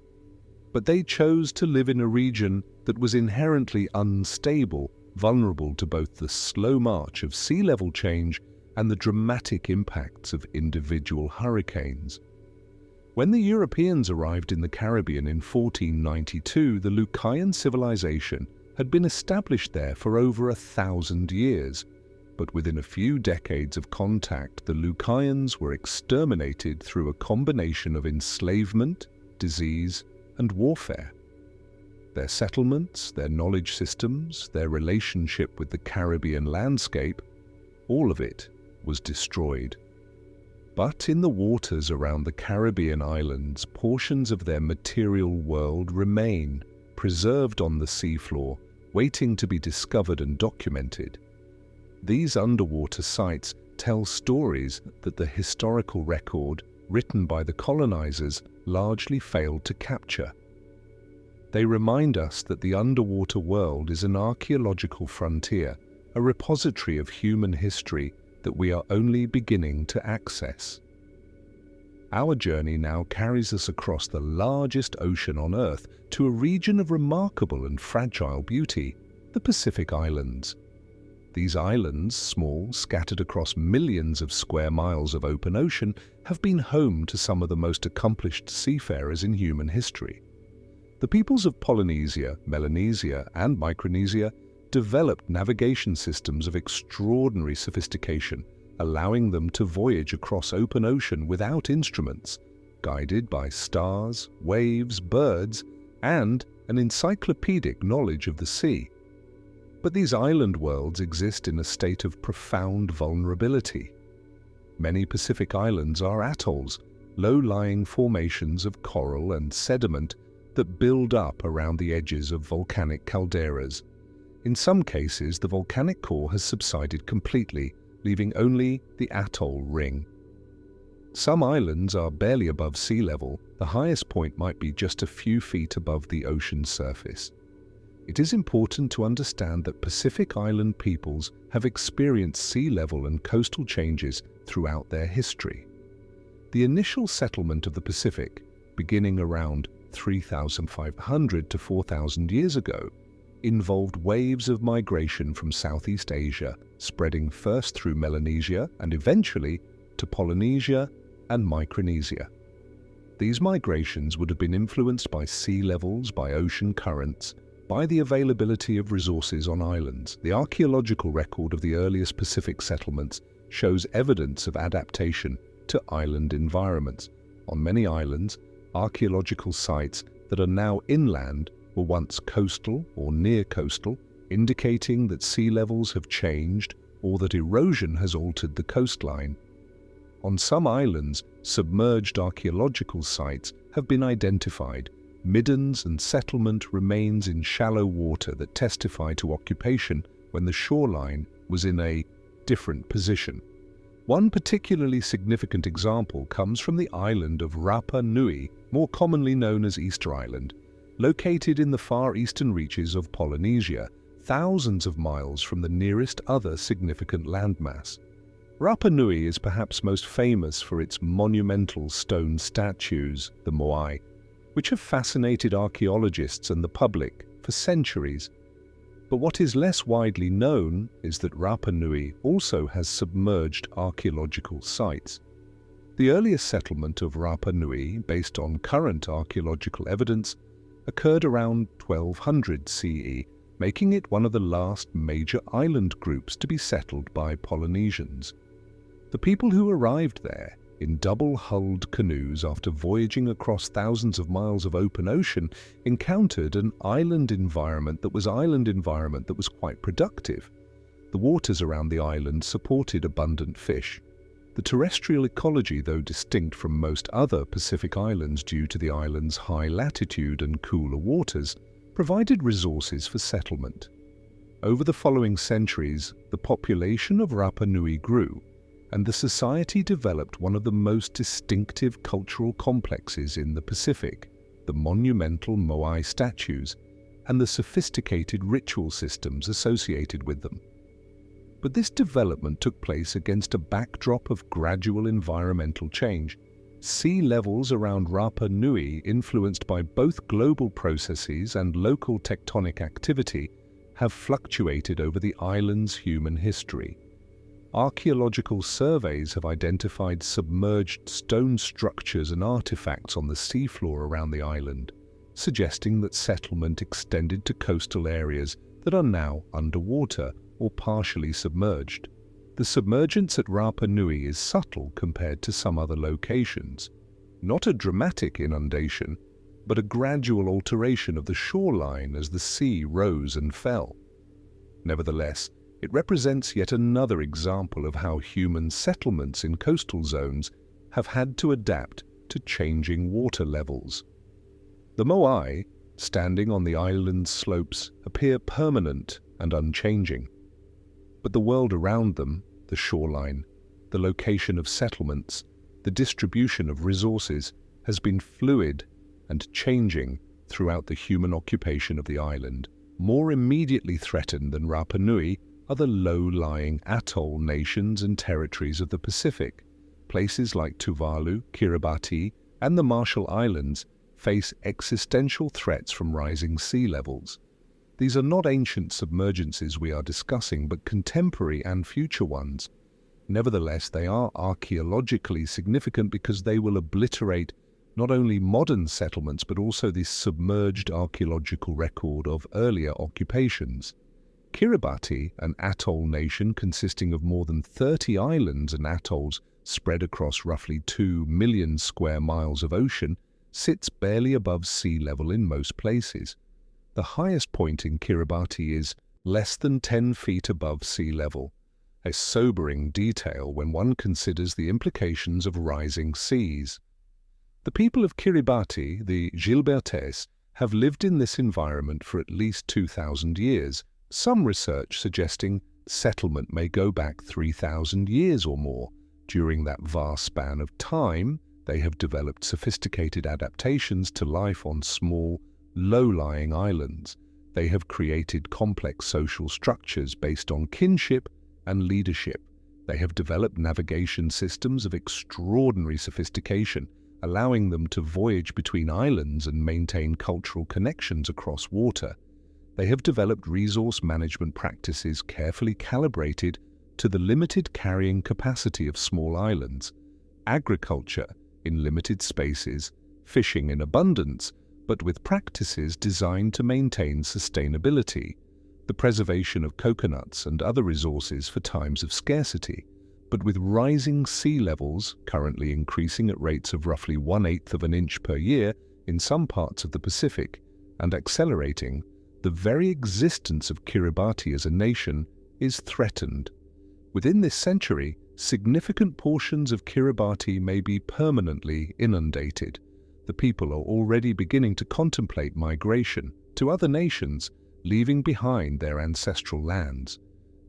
but they chose to live in a region that was inherently unstable, vulnerable to both the slow march of sea level change and the dramatic impacts of individual hurricanes. When the Europeans arrived in the Caribbean in 1492, the Lucayan civilization had been established there for over 1,000 years, but within a few decades of contact, the Lucayans were exterminated through a combination of enslavement, disease, and warfare. Their settlements, their knowledge systems, their relationship with the Caribbean landscape, all of it was destroyed. But in the waters around the Caribbean islands, portions of their material world remain, preserved on the seafloor, waiting to be discovered and documented. These underwater sites tell stories that the historical record, written by the colonizers, largely failed to capture. They remind us that the underwater world is an archaeological frontier, a repository of human history that we are only beginning to access. Our journey now carries us across the largest ocean on Earth to a region of remarkable and fragile beauty, the Pacific Islands. These islands, small, scattered across millions of square miles of open ocean, have been home to some of the most accomplished seafarers in human history. The peoples of Polynesia, Melanesia, and Micronesia developed navigation systems of extraordinary sophistication, allowing them to voyage across open ocean without instruments, guided by stars, waves, birds, and an encyclopedic knowledge of the sea. But these island worlds exist in a state of profound vulnerability. Many Pacific islands are atolls, low-lying formations of coral and sediment that build up around the edges of volcanic calderas. In some cases, the volcanic core has subsided completely, leaving only the atoll ring. Some islands are barely above sea level. The highest point might be just a few feet above the ocean surface. It is important to understand that Pacific Island peoples have experienced sea level and coastal changes throughout their history. The initial settlement of the Pacific, beginning around 3,500 to 4,000 years ago, involved waves of migration from Southeast Asia, spreading first through Melanesia and eventually to Polynesia and Micronesia. These migrations would have been influenced by sea levels, by ocean currents, by the availability of resources on islands. The archaeological record of the earliest Pacific settlements shows evidence of adaptation to island environments. On many islands, archaeological sites that are now inland were once coastal or near coastal, indicating that sea levels have changed or that erosion has altered the coastline. On some islands, submerged archaeological sites have been identified. Middens and settlement remains in shallow water that testify to occupation when the shoreline was in a different position. One particularly significant example comes from the island of Rapa Nui, more commonly known as Easter Island, located in the far eastern reaches of Polynesia, thousands of miles from the nearest other significant landmass. Rapa Nui is perhaps most famous for its monumental stone statues, the moai, which have fascinated archaeologists and the public for centuries. But what is less widely known is that Rapa Nui also has submerged archaeological sites. The earliest settlement of Rapa Nui, based on current archaeological evidence, occurred around 1200 CE, making it one of the last major island groups to be settled by Polynesians. The people who arrived there in double-hulled canoes after voyaging across thousands of miles of open ocean encountered an island environment that was quite productive. The waters around the island supported abundant fish. The terrestrial ecology, though distinct from most other Pacific islands due to the island's high latitude and cooler waters, provided resources for settlement. Over the following centuries, the population of Rapa Nui grew, and the society developed one of the most distinctive cultural complexes in the Pacific, the monumental moai statues and the sophisticated ritual systems associated with them. But this development took place against a backdrop of gradual environmental change. Sea levels around Rapa Nui, influenced by both global processes and local tectonic activity, have fluctuated over the island's human history. Archaeological surveys have identified submerged stone structures and artifacts on the seafloor around the island, suggesting that settlement extended to coastal areas that are now underwater or partially submerged. The submergence at Rapa Nui is subtle compared to some other locations. Not a dramatic inundation, but a gradual alteration of the shoreline as the sea rose and fell. Nevertheless, it represents yet another example of how human settlements in coastal zones have had to adapt to changing water levels. The moai, standing on the island's slopes, appear permanent and unchanging. But the world around them, the shoreline, the location of settlements, the distribution of resources, has been fluid and changing throughout the human occupation of the island. More immediately threatened than Rapa Nui are the low-lying atoll nations and territories of the Pacific. Places like Tuvalu, Kiribati, and the Marshall Islands face existential threats from rising sea levels. These are not ancient submergences we are discussing, but contemporary and future ones. Nevertheless, they are archaeologically significant because they will obliterate not only modern settlements but also the submerged archaeological record of earlier occupations. Kiribati, an atoll nation consisting of more than 30 islands and atolls spread across roughly 2 million square miles of ocean, sits barely above sea level in most places. The highest point in Kiribati is less than 10 feet above sea level, a sobering detail when one considers the implications of rising seas. The people of Kiribati, the Gilbertais, have lived in this environment for at least 2,000 years, some research suggesting settlement may go back 3,000 years or more. During that vast span of time, they have developed sophisticated adaptations to life on small, low-lying islands. They have created complex social structures based on kinship and leadership. They have developed navigation systems of extraordinary sophistication, allowing them to voyage between islands and maintain cultural connections across water. They have developed resource management practices carefully calibrated to the limited carrying capacity of small islands. Agriculture in limited spaces, fishing in abundance, but with practices designed to maintain sustainability, the preservation of coconuts and other resources for times of scarcity, but with rising sea levels currently increasing at rates of roughly 1/8 of an inch per year in some parts of the Pacific and accelerating, the very existence of Kiribati as a nation is threatened. Within this century, significant portions of Kiribati may be permanently inundated. The people are already beginning to contemplate migration to other nations, leaving behind their ancestral lands.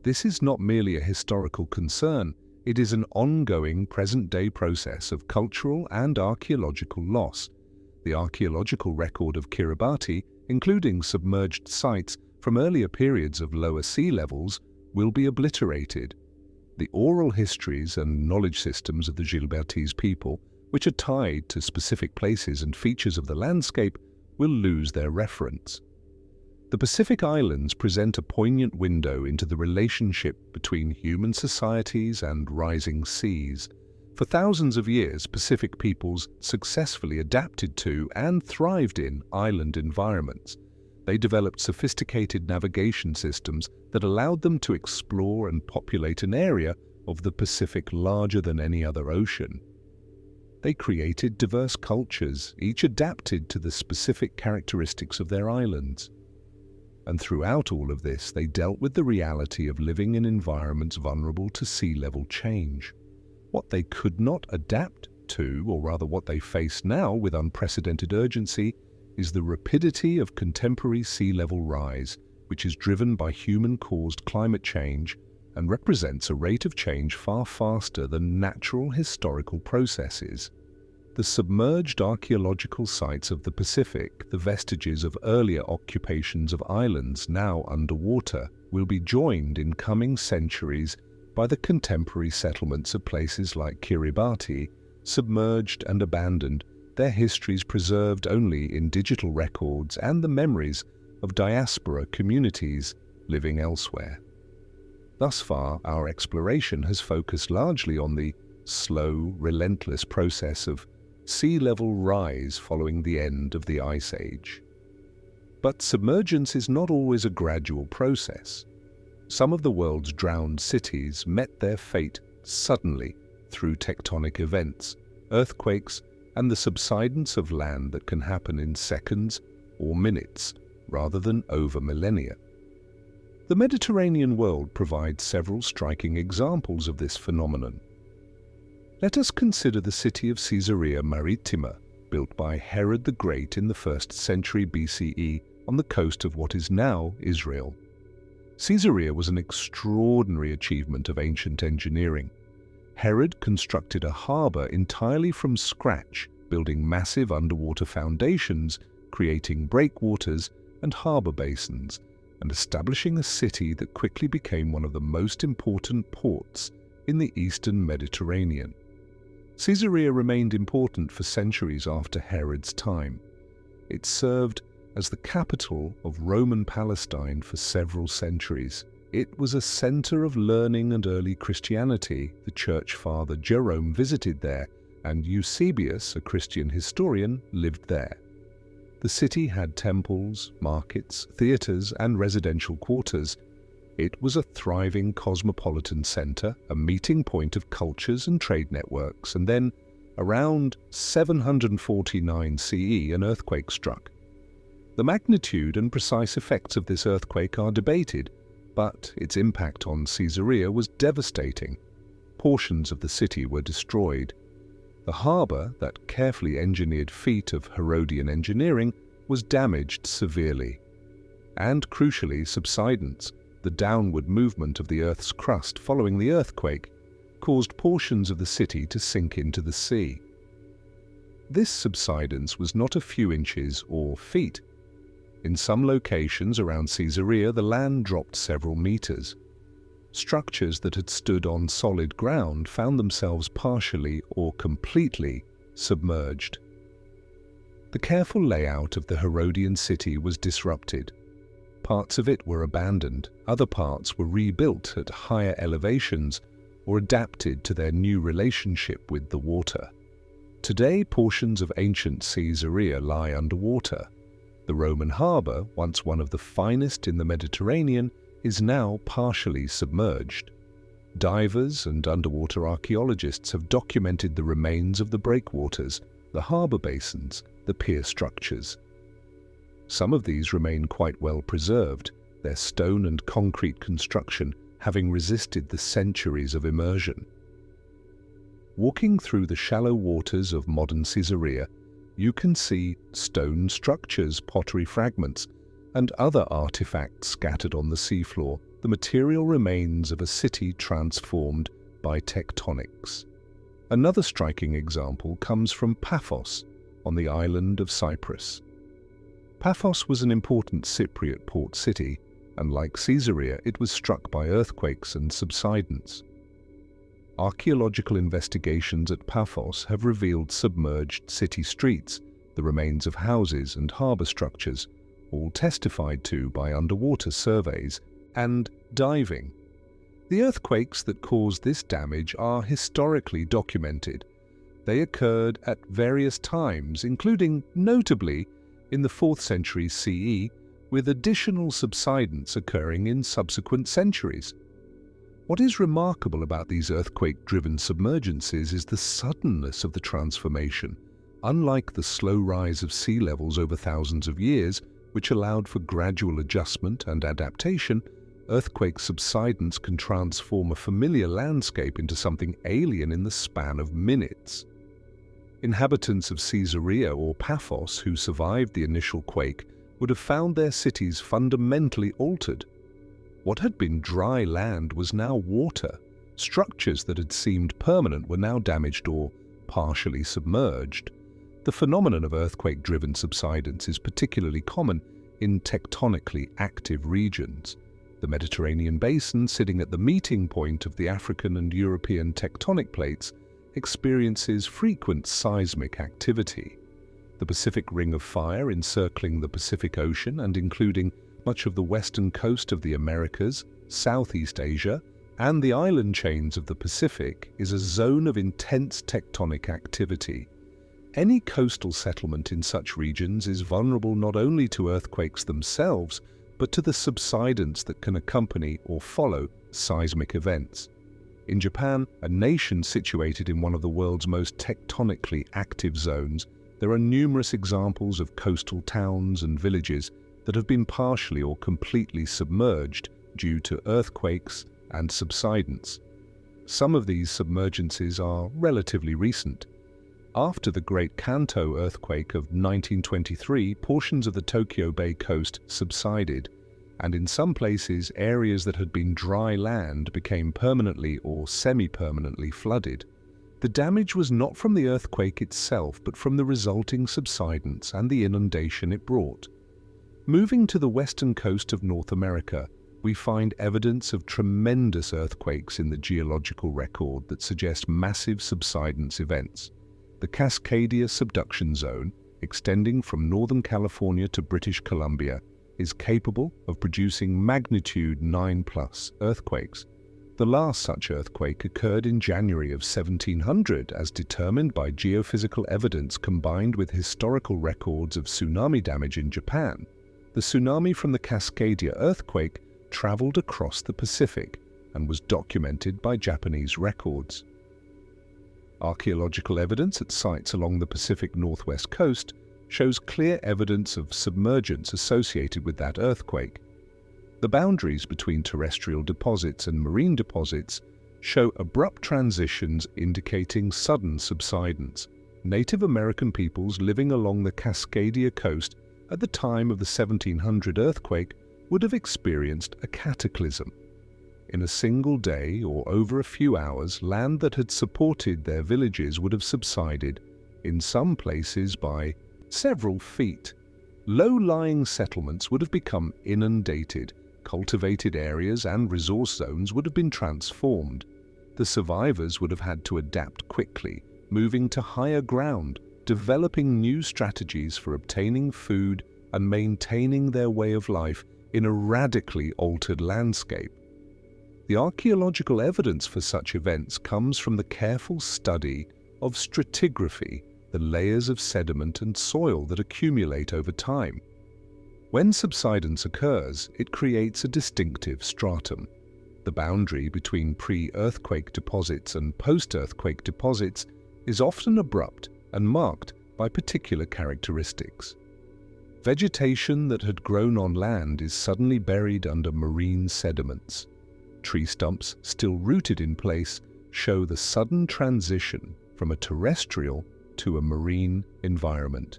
This is not merely a historical concern, it is an ongoing present-day process of cultural and archaeological loss. The archaeological record of Kiribati, including submerged sites from earlier periods of lower sea levels, will be obliterated. The oral histories and knowledge systems of the Gilbertese people, which are tied to specific places and features of the landscape, will lose their reference. The Pacific Islands present a poignant window into the relationship between human societies and rising seas. For thousands of years, Pacific peoples successfully adapted to and thrived in island environments. They developed sophisticated navigation systems that allowed them to explore and populate an area of the Pacific larger than any other ocean. They created diverse cultures, each adapted to the specific characteristics of their islands. And throughout all of this, they dealt with the reality of living in environments vulnerable to sea level change. What they could not adapt to, or rather what they face now with unprecedented urgency, is the rapidity of contemporary sea level rise, which is driven by human-caused climate change and represents a rate of change far faster than natural historical processes. The submerged archaeological sites of the Pacific, the vestiges of earlier occupations of islands now underwater, will be joined in coming centuries by the contemporary settlements of places like Kiribati, submerged and abandoned, their histories preserved only in digital records and the memories of diaspora communities living elsewhere. Thus far, our exploration has focused largely on the slow, relentless process of sea level rise following the end of the Ice Age. But submergence is not always a gradual process. Some of the world's drowned cities met their fate suddenly through tectonic events, earthquakes, and the subsidence of land that can happen in seconds or minutes rather than over millennia. The Mediterranean world provides several striking examples of this phenomenon. Let us consider the city of Caesarea Maritima, built by Herod the Great in the 1st century BCE on the coast of what is now Israel. Caesarea was an extraordinary achievement of ancient engineering. Herod constructed a harbour entirely from scratch, building massive underwater foundations, creating breakwaters and harbour basins, and establishing a city that quickly became one of the most important ports in the eastern Mediterranean. Caesarea remained important for centuries after Herod's time. It served as the capital of Roman Palestine for several centuries. It was a center of learning and early Christianity. The church father Jerome visited there, and Eusebius, a Christian historian, lived there. The city had temples, markets, theaters, and residential quarters. It was a thriving cosmopolitan center, a meeting point of cultures and trade networks, and then, around 749 CE, an earthquake struck. The magnitude and precise effects of this earthquake are debated, but its impact on Caesarea was devastating. Portions of the city were destroyed. The harbour, that carefully engineered feat of Herodian engineering, was damaged severely. And crucially, subsidence, the downward movement of the Earth's crust following the earthquake, caused portions of the city to sink into the sea. This subsidence was not a few inches or feet. In some locations around Caesarea, the land dropped several meters. Structures that had stood on solid ground found themselves partially or completely submerged. The careful layout of the Herodian city was disrupted. Parts of it were abandoned, other parts were rebuilt at higher elevations or adapted to their new relationship with the water. Today, portions of ancient Caesarea lie underwater. The Roman harbour, once one of the finest in the Mediterranean, is now partially submerged. Divers and underwater archaeologists have documented the remains of the breakwaters, the harbour basins, the pier structures. Some of these remain quite well preserved, their stone and concrete construction having resisted the centuries of immersion. Walking through the shallow waters of modern Caesarea, you can see stone structures, pottery fragments, and other artifacts scattered on the seafloor, the material remains of a city transformed by tectonics. Another striking example comes from Paphos, on the island of Cyprus. Paphos was an important Cypriot port city, and like Caesarea, it was struck by earthquakes and subsidence. Archaeological investigations at Paphos have revealed submerged city streets, the remains of houses and harbour structures, all testified to by underwater surveys, and diving. The earthquakes that caused this damage are historically documented. They occurred at various times, including, notably, in the 4th century CE, with additional subsidence occurring in subsequent centuries. What is remarkable about these earthquake-driven submergences is the suddenness of the transformation. Unlike the slow rise of sea levels over thousands of years, which allowed for gradual adjustment and adaptation, earthquake subsidence can transform a familiar landscape into something alien in the span of minutes. Inhabitants of Caesarea or Paphos who survived the initial quake would have found their cities fundamentally altered. What had been dry land was now water. Structures that had seemed permanent were now damaged or partially submerged. The phenomenon of earthquake-driven subsidence is particularly common in tectonically active regions. The Mediterranean basin, sitting at the meeting point of the African and European tectonic plates, experiences frequent seismic activity. The Pacific Ring of Fire encircling the Pacific Ocean and including much of the western coast of the Americas, Southeast Asia, and the island chains of the Pacific is a zone of intense tectonic activity. Any coastal settlement in such regions is vulnerable not only to earthquakes themselves, but to the subsidence that can accompany or follow seismic events. In Japan, a nation situated in one of the world's most tectonically active zones, there are numerous examples of coastal towns and villages that have been partially or completely submerged due to earthquakes and subsidence. Some of these submergences are relatively recent. After the Great Kanto earthquake of 1923, portions of the Tokyo Bay coast subsided, and in some places, areas that had been dry land became permanently or semi-permanently flooded. The damage was not from the earthquake itself, but from the resulting subsidence and the inundation it brought. Moving to the western coast of North America, we find evidence of tremendous earthquakes in the geological record that suggest massive subsidence events. The Cascadia subduction zone, extending from Northern California to British Columbia, is capable of producing magnitude 9+ earthquakes. The last such earthquake occurred in January of 1700, as determined by geophysical evidence combined with historical records of tsunami damage in Japan. The tsunami from the Cascadia earthquake traveled across the Pacific and was documented by Japanese records. Archaeological evidence at sites along the Pacific Northwest coast shows clear evidence of submergence associated with that earthquake. The boundaries between terrestrial deposits and marine deposits show abrupt transitions indicating sudden subsidence. Native American peoples living along the Cascadia coast at the time of the 1700 earthquake would have experienced a cataclysm. In a single day or over a few hours, land that had supported their villages would have subsided, in some places by several feet. Low-lying settlements would have become inundated. Cultivated areas and resource zones would have been transformed. The survivors would have had to adapt quickly, moving to higher ground, developing new strategies for obtaining food and maintaining their way of life in a radically altered landscape. The archaeological evidence for such events comes from the careful study of stratigraphy, the layers of sediment and soil that accumulate over time. When subsidence occurs, it creates a distinctive stratum. The boundary between pre-earthquake deposits and post-earthquake deposits is often abrupt and marked by particular characteristics. Vegetation that had grown on land is suddenly buried under marine sediments. Tree stumps, still rooted in place, show the sudden transition from a terrestrial to a marine environment.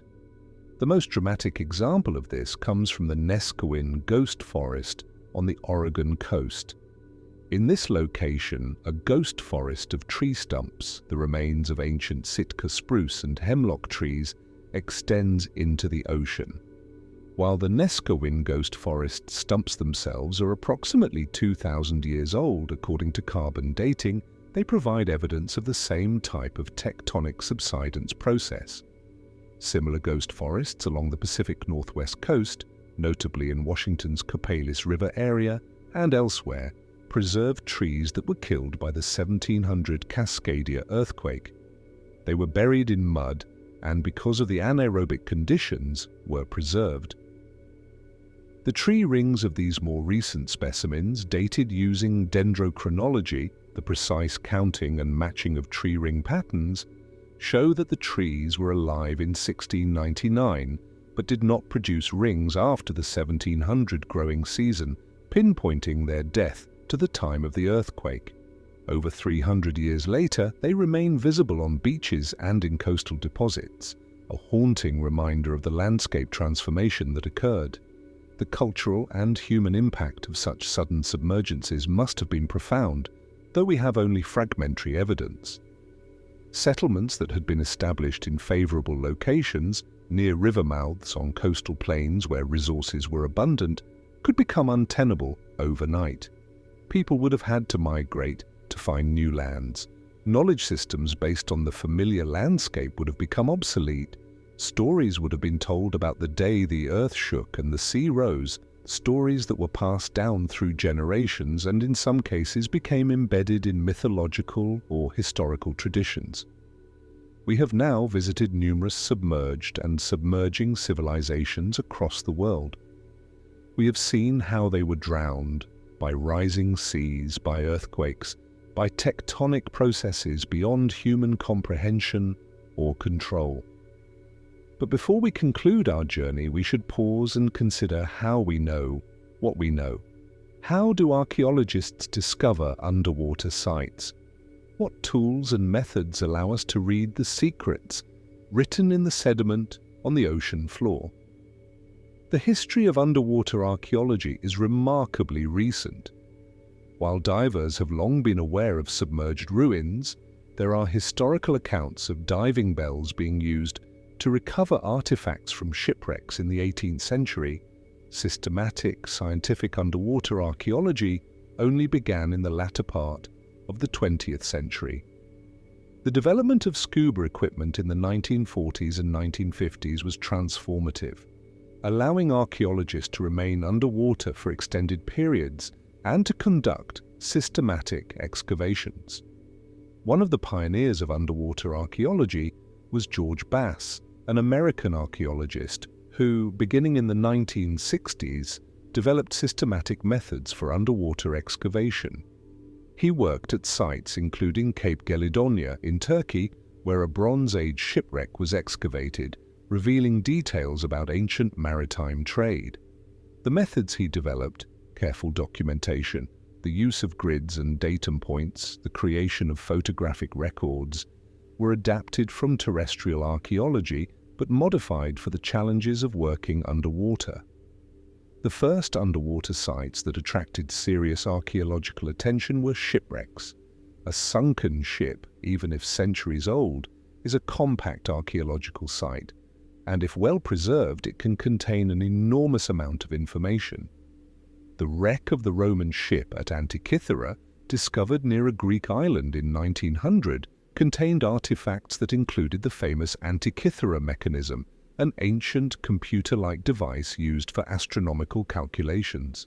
The most dramatic example of this comes from the Neskowin ghost forest on the Oregon coast. In this location, a ghost forest of tree stumps, the remains of ancient Sitka spruce and hemlock trees, extends into the ocean. While the Neskowin ghost forest stumps themselves are approximately 2,000 years old according to carbon dating, they provide evidence of the same type of tectonic subsidence process. Similar ghost forests along the Pacific Northwest coast, notably in Washington's Copalis River area and elsewhere, preserved trees that were killed by the 1700 Cascadia earthquake. They were buried in mud and, because of the anaerobic conditions, were preserved. The tree rings of these more recent specimens, dated using dendrochronology, the precise counting and matching of tree ring patterns, show that the trees were alive in 1699, but did not produce rings after the 1700 growing season, pinpointing their death to the time of the earthquake. Over 300 years later, they remain visible on beaches and in coastal deposits, a haunting reminder of the landscape transformation that occurred. The cultural and human impact of such sudden submergences must have been profound, though we have only fragmentary evidence. Settlements that had been established in favorable locations, near river mouths on coastal plains where resources were abundant, could become untenable overnight. People would have had to migrate to find new lands. Knowledge systems based on the familiar landscape would have become obsolete. Stories would have been told about the day the earth shook and the sea rose, stories that were passed down through generations and in some cases became embedded in mythological or historical traditions. We have now visited numerous submerged and submerging civilizations across the world. We have seen how they were drowned by rising seas, by earthquakes, by tectonic processes beyond human comprehension or control. But before we conclude our journey, we should pause and consider how we know what we know. How do archaeologists discover underwater sites? What tools and methods allow us to read the secrets written in the sediment on the ocean floor? The history of underwater archaeology is remarkably recent. While divers have long been aware of submerged ruins, there are historical accounts of diving bells being used to recover artifacts from shipwrecks in the 18th century. Systematic, scientific underwater archaeology only began in the latter part of the 20th century. The development of scuba equipment in the 1940s and 1950s was transformative, allowing archaeologists to remain underwater for extended periods and to conduct systematic excavations. One of the pioneers of underwater archaeology was George Bass, an American archaeologist who, beginning in the 1960s, developed systematic methods for underwater excavation. He worked at sites including Cape Gelidonia in Turkey, where a Bronze Age shipwreck was excavated, revealing details about ancient maritime trade. The methods he developed, careful documentation, the use of grids and datum points, the creation of photographic records, were adapted from terrestrial archaeology but modified for the challenges of working underwater. The first underwater sites that attracted serious archaeological attention were shipwrecks. A sunken ship, even if centuries old, is a compact archaeological site, and if well preserved, it can contain an enormous amount of information. The wreck of the Roman ship at Antikythera, discovered near a Greek island in 1900, contained artifacts that included the famous Antikythera mechanism, an ancient computer-like device used for astronomical calculations.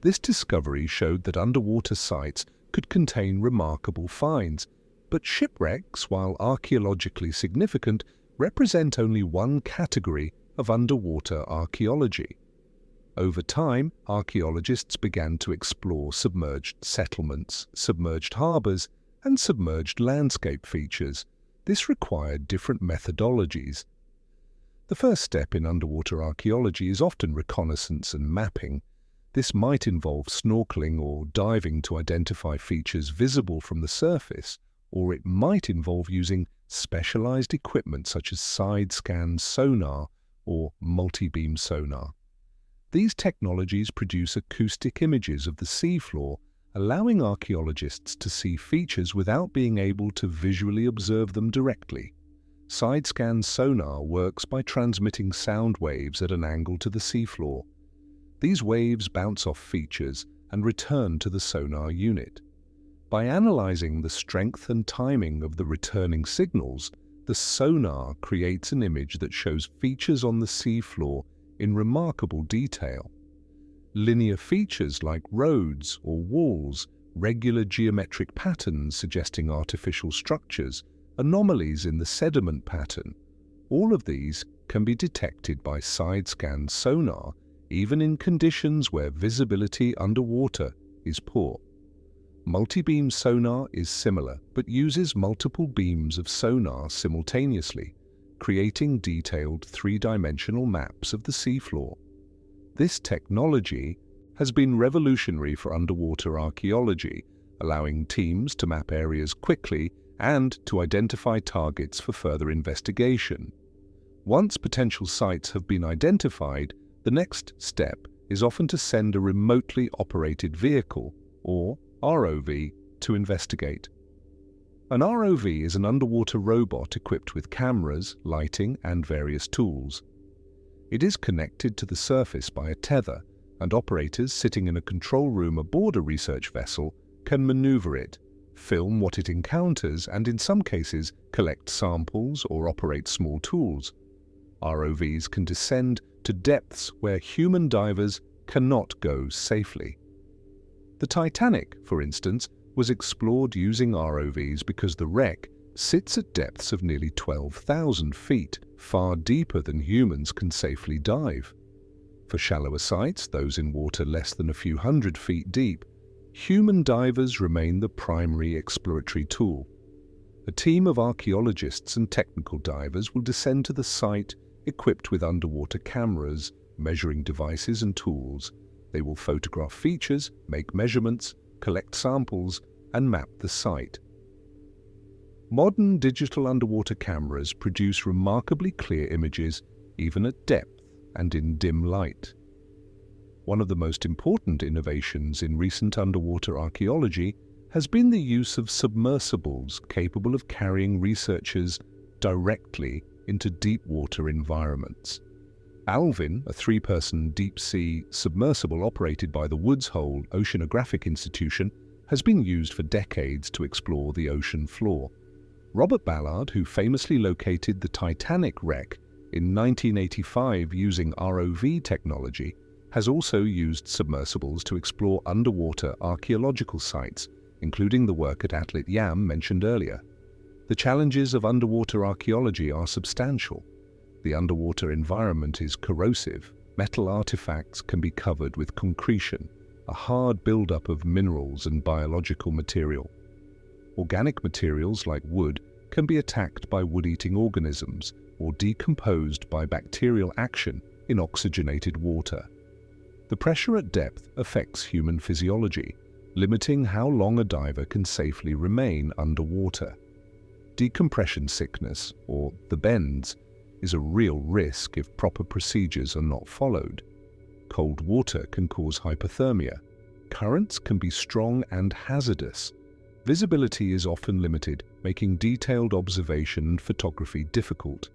This discovery showed that underwater sites could contain remarkable finds, but shipwrecks, while archaeologically significant, represent only one category of underwater archaeology. Over time, archaeologists began to explore submerged settlements, submerged harbors, and submerged landscape features. This required different methodologies. The first step in underwater archaeology is often reconnaissance and mapping. This might involve snorkeling or diving to identify features visible from the surface, or it might involve using specialized equipment such as side-scan sonar or multi-beam sonar. These technologies produce acoustic images of the seafloor, allowing archaeologists to see features without being able to visually observe them directly. Side-scan sonar works by transmitting sound waves at an angle to the seafloor. These waves bounce off features and return to the sonar unit. By analyzing the strength and timing of the returning signals, the sonar creates an image that shows features on the seafloor in remarkable detail. Linear features like roads or walls, regular geometric patterns suggesting artificial structures, anomalies in the sediment pattern. All of these can be detected by side-scan sonar, even in conditions where visibility underwater is poor. Multi-beam sonar is similar, but uses multiple beams of sonar simultaneously, creating detailed three-dimensional maps of the seafloor. This technology has been revolutionary for underwater archaeology, allowing teams to map areas quickly and to identify targets for further investigation. Once potential sites have been identified, the next step is often to send a remotely operated vehicle, or ROV, to investigate. An ROV is an underwater robot equipped with cameras, lighting, and various tools. It is connected to the surface by a tether, and operators sitting in a control room aboard a research vessel can maneuver it, film what it encounters, and in some cases collect samples or operate small tools. ROVs can descend to depths where human divers cannot go safely. The Titanic, for instance, was explored using ROVs because the wreck sits at depths of nearly 12,000 feet, far deeper than humans can safely dive. For shallower sites, those in water less than a few hundred feet deep, human divers remain the primary exploratory tool. A team of archaeologists and technical divers will descend to the site equipped with underwater cameras, measuring devices and tools. They will photograph features, make measurements, collect samples, and map the site. Modern digital underwater cameras produce remarkably clear images even at depth and in dim light. One of the most important innovations in recent underwater archaeology has been the use of submersibles capable of carrying researchers directly into deep water environments. Alvin, a three-person deep-sea submersible operated by the Woods Hole Oceanographic Institution, has been used for decades to explore the ocean floor. Robert Ballard, who famously located the Titanic wreck in 1985 using ROV technology, has also used submersibles to explore underwater archaeological sites, including the work at Atlit Yam mentioned earlier. The challenges of underwater archaeology are substantial. The underwater environment is corrosive. Metal artifacts can be covered with concretion, a hard buildup of minerals and biological material. Organic materials like wood can be attacked by wood-eating organisms or decomposed by bacterial action in oxygenated water. The pressure at depth affects human physiology, limiting how long a diver can safely remain underwater. Decompression sickness, or the bends, is a real risk if proper procedures are not followed. Cold water can cause hypothermia. Currents can be strong and hazardous. Visibility is often limited, making detailed observation and photography difficult.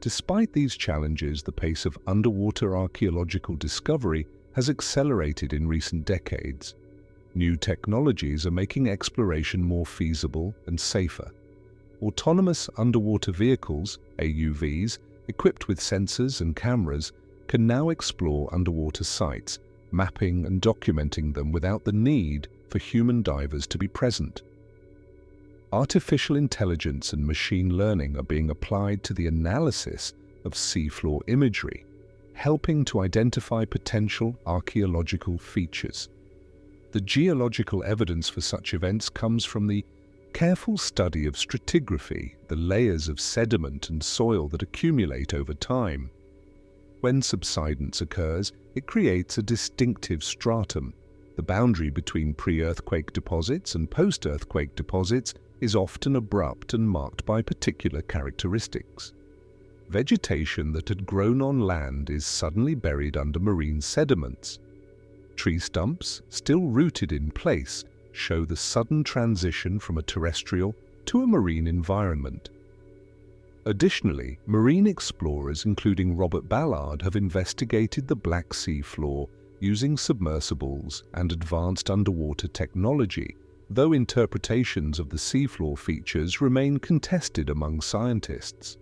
Despite these challenges, the pace of underwater archaeological discovery has accelerated in recent decades. New technologies are making exploration more feasible and safer. Autonomous underwater vehicles, AUVs, equipped with sensors and cameras, can now explore underwater sites, mapping and documenting them without the need for human divers to be present. Artificial intelligence and machine learning are being applied to the analysis of seafloor imagery, helping to identify potential archaeological features. The geological evidence for such events comes from the careful study of stratigraphy, the layers of sediment and soil that accumulate over time. When subsidence occurs, it creates a distinctive stratum. The boundary between pre-earthquake deposits and post-earthquake deposits is often abrupt and marked by particular characteristics. Vegetation that had grown on land is suddenly buried under marine sediments. Tree stumps, still rooted in place, show the sudden transition from a terrestrial to a marine environment. Additionally, marine explorers, including Robert Ballard, have investigated the Black Sea floor using submersibles and advanced underwater technology, though interpretations of the seafloor features remain contested among scientists.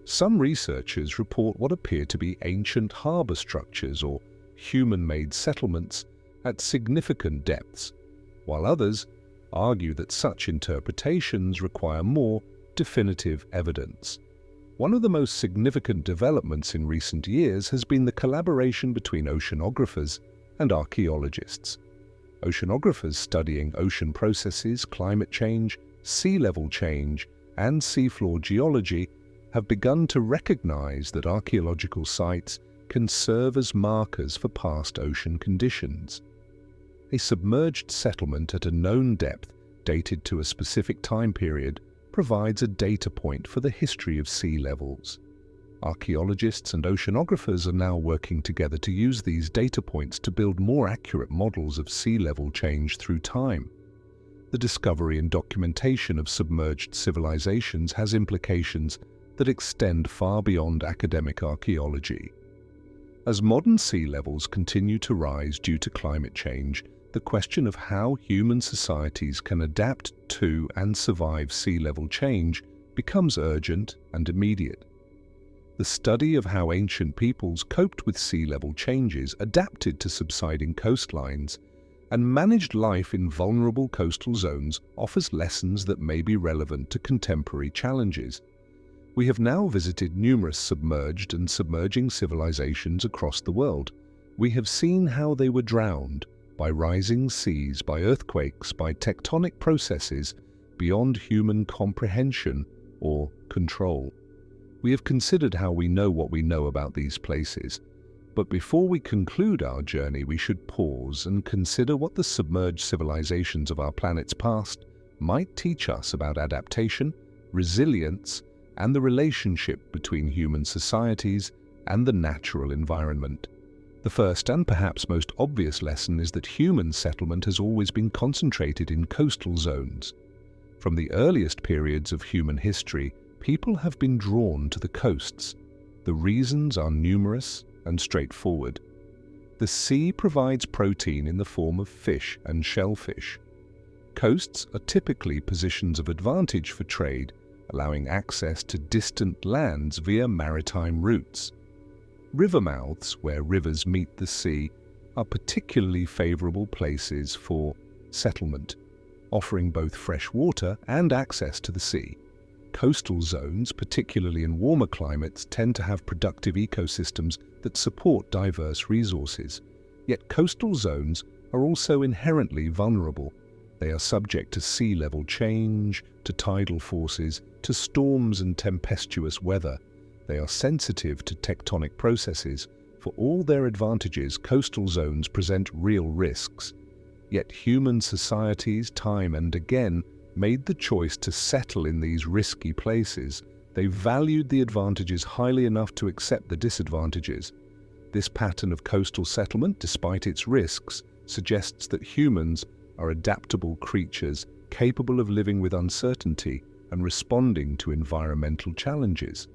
Some researchers report what appear to be ancient harbour structures or human-made settlements at significant depths, while others argue that such interpretations require more definitive evidence. One of the most significant developments in recent years has been the collaboration between oceanographers and archaeologists. Oceanographers studying ocean processes, climate change, sea level change, and seafloor geology have begun to recognize that archaeological sites can serve as markers for past ocean conditions. A submerged settlement at a known depth, dated to a specific time period, provides a data point for the history of sea levels. Archaeologists and oceanographers are now working together to use these data points to build more accurate models of sea level change through time. The discovery and documentation of submerged civilizations has implications that extend far beyond academic archaeology. As modern sea levels continue to rise due to climate change, the question of how human societies can adapt to and survive sea level change becomes urgent and immediate. The study of how ancient peoples coped with sea level changes, adapted to subsiding coastlines, and managed life in vulnerable coastal zones offers lessons that may be relevant to contemporary challenges. We have now visited numerous submerged and submerging civilizations across the world. We have seen how they were drowned by rising seas, by earthquakes, by tectonic processes beyond human comprehension or control. We have considered how we know what we know about these places. But before we conclude our journey, we should pause and consider what the submerged civilizations of our planet's past might teach us about adaptation, resilience, and the relationship between human societies and the natural environment. The first and perhaps most obvious lesson is that human settlement has always been concentrated in coastal zones. From the earliest periods of human history, people have been drawn to the coasts. The reasons are numerous and straightforward. The sea provides protein in the form of fish and shellfish. Coasts are typically positions of advantage for trade, allowing access to distant lands via maritime routes. River mouths, where rivers meet the sea, are particularly favorable places for settlement, offering both fresh water and access to the sea. Coastal zones, particularly in warmer climates, tend to have productive ecosystems that support diverse resources. Yet coastal zones are also inherently vulnerable. They are subject to sea level change, to tidal forces, to storms and tempestuous weather. They are sensitive to tectonic processes. For all their advantages, coastal zones present real risks. Yet human societies, time and again, made the choice to settle in these risky places. They valued the advantages highly enough to accept the disadvantages. This pattern of coastal settlement, despite its risks, suggests that humans are adaptable creatures capable of living with uncertainty and responding to environmental challenges.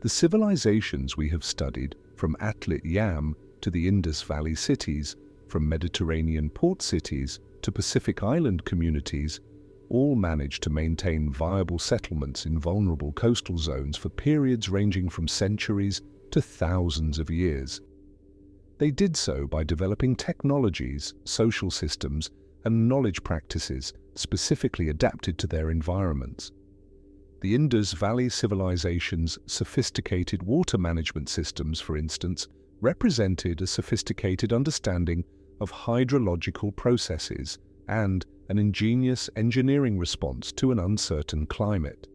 The civilizations we have studied, from Atlit Yam to the Indus Valley cities, from Mediterranean port cities to Pacific island communities, all managed to maintain viable settlements in vulnerable coastal zones for periods ranging from centuries to thousands of years. They did so by developing technologies, social systems, and knowledge practices specifically adapted to their environments. The Indus Valley civilization's sophisticated water management systems, for instance, represented a sophisticated understanding of hydrological processes and an ingenious engineering response to an uncertain climate.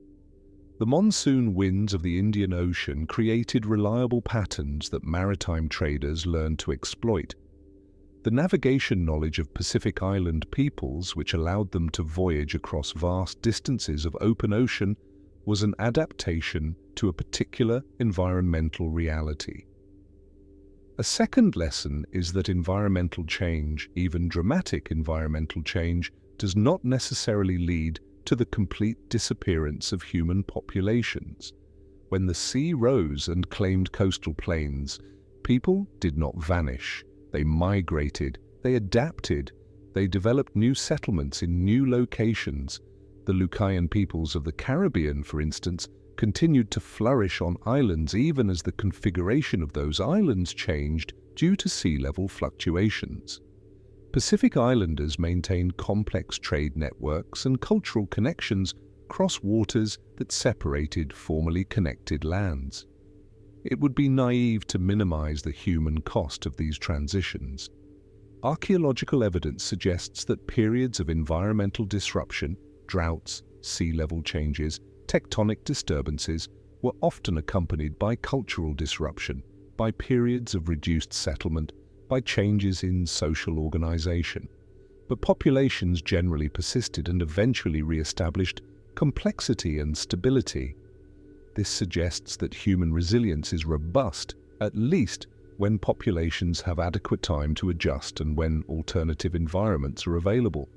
The monsoon winds of the Indian Ocean created reliable patterns that maritime traders learned to exploit. The navigation knowledge of Pacific Island peoples, which allowed them to voyage across vast distances of open ocean, was an adaptation to a particular environmental reality. A second lesson is that environmental change, even dramatic environmental change, does not necessarily lead to the complete disappearance of human populations. When the sea rose and claimed coastal plains, people did not vanish. They migrated, they adapted, they developed new settlements in new locations. The Lucayan peoples of the Caribbean, for instance, continued to flourish on islands even as the configuration of those islands changed due to sea level fluctuations. Pacific Islanders maintained complex trade networks and cultural connections across waters that separated formerly connected lands. It would be naive to minimize the human cost of these transitions. Archaeological evidence suggests that periods of environmental disruption, droughts, sea level changes, tectonic disturbances were often accompanied by cultural disruption, by periods of reduced settlement, by changes in social organization. But populations generally persisted and eventually re-established complexity and stability. This suggests that human resilience is robust, at least when populations have adequate time to adjust and when alternative environments are available.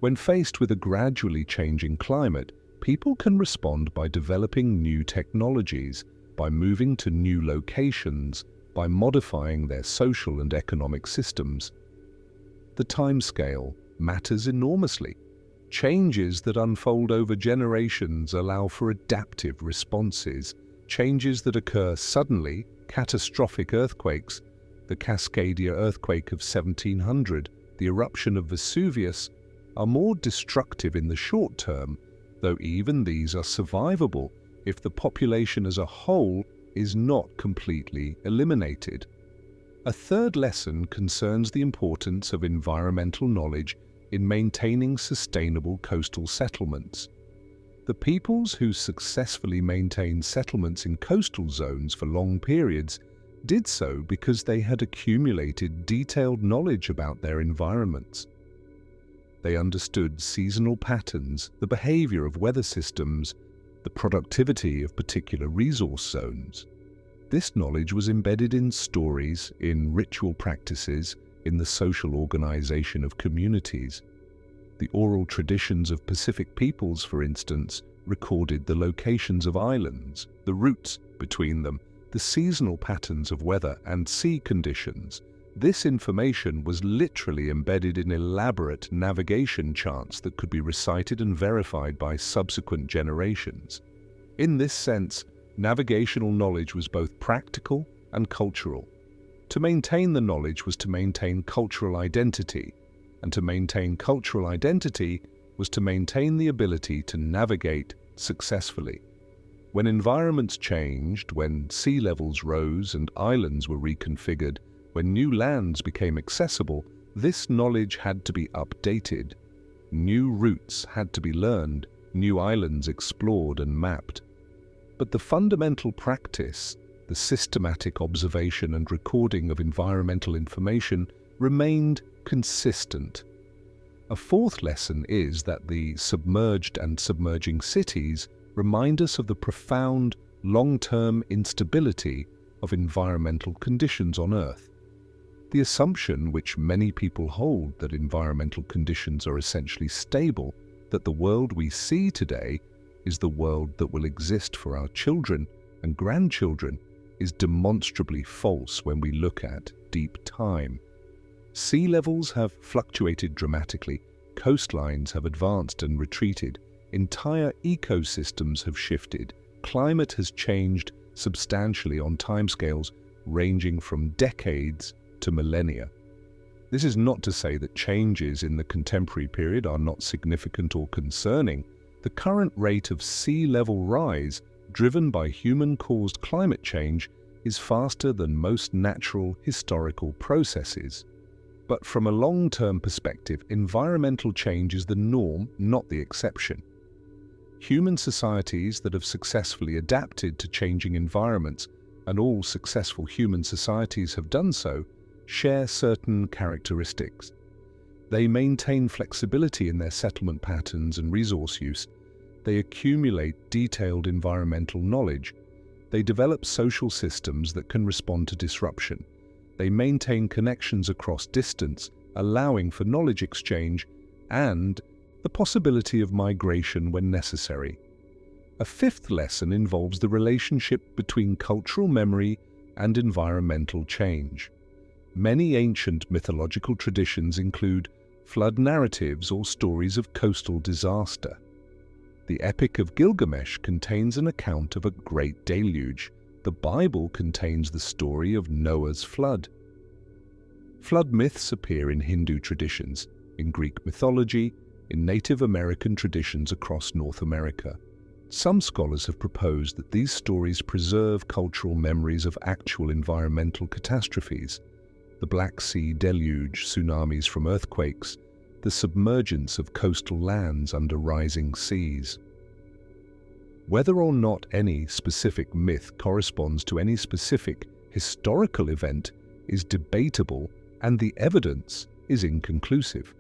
When faced with a gradually changing climate, people can respond by developing new technologies, by moving to new locations, by modifying their social and economic systems. The timescale matters enormously. Changes that unfold over generations allow for adaptive responses. Changes that occur suddenly, catastrophic earthquakes, the Cascadia earthquake of 1700, the eruption of Vesuvius, are more destructive in the short term, though even these are survivable if the population as a whole is not completely eliminated. A third lesson concerns the importance of environmental knowledge in maintaining sustainable coastal settlements. The peoples who successfully maintained settlements in coastal zones for long periods did so because they had accumulated detailed knowledge about their environments. They understood seasonal patterns, the behavior of weather systems, the productivity of particular resource zones. This knowledge was embedded in stories, in ritual practices, in the social organization of communities. The oral traditions of Pacific peoples, for instance, recorded the locations of islands, the routes between them, the seasonal patterns of weather and sea conditions. This information was literally embedded in elaborate navigation charts that could be recited and verified by subsequent generations. In this sense, navigational knowledge was both practical and cultural. To maintain the knowledge was to maintain cultural identity, and to maintain cultural identity was to maintain the ability to navigate successfully. When environments changed, when sea levels rose and islands were reconfigured, when new lands became accessible, this knowledge had to be updated. New routes had to be learned, new islands explored and mapped. But the fundamental practice, the systematic observation and recording of environmental information, remained consistent. A fourth lesson is that the submerged and submerging cities remind us of the profound, long-term instability of environmental conditions on Earth. The assumption which many people hold that environmental conditions are essentially stable, that the world we see today is the world that will exist for our children and grandchildren, is demonstrably false when we look at deep time. Sea levels have fluctuated dramatically, coastlines have advanced and retreated, entire ecosystems have shifted, climate has changed substantially on timescales ranging from decades to millennia. This is not to say that changes in the contemporary period are not significant or concerning. The current rate of sea level rise, driven by human-caused climate change, is faster than most natural historical processes. But from a long-term perspective, environmental change is the norm, not the exception. Human societies that have successfully adapted to changing environments, and all successful human societies have done so, share certain characteristics. They maintain flexibility in their settlement patterns and resource use. They accumulate detailed environmental knowledge. They develop social systems that can respond to disruption. They maintain connections across distance, allowing for knowledge exchange and the possibility of migration when necessary. A fifth lesson involves the relationship between cultural memory and environmental change. Many ancient mythological traditions include flood narratives or stories of coastal disaster. The Epic of Gilgamesh contains an account of a great deluge. The Bible contains the story of Noah's flood. Flood myths appear in Hindu traditions, in Greek mythology, in Native American traditions across North America. Some scholars have proposed that these stories preserve cultural memories of actual environmental catastrophes: the Black Sea deluge, tsunamis from earthquakes, the submergence of coastal lands under rising seas. Whether or not any specific myth corresponds to any specific historical event is debatable, and the evidence is inconclusive.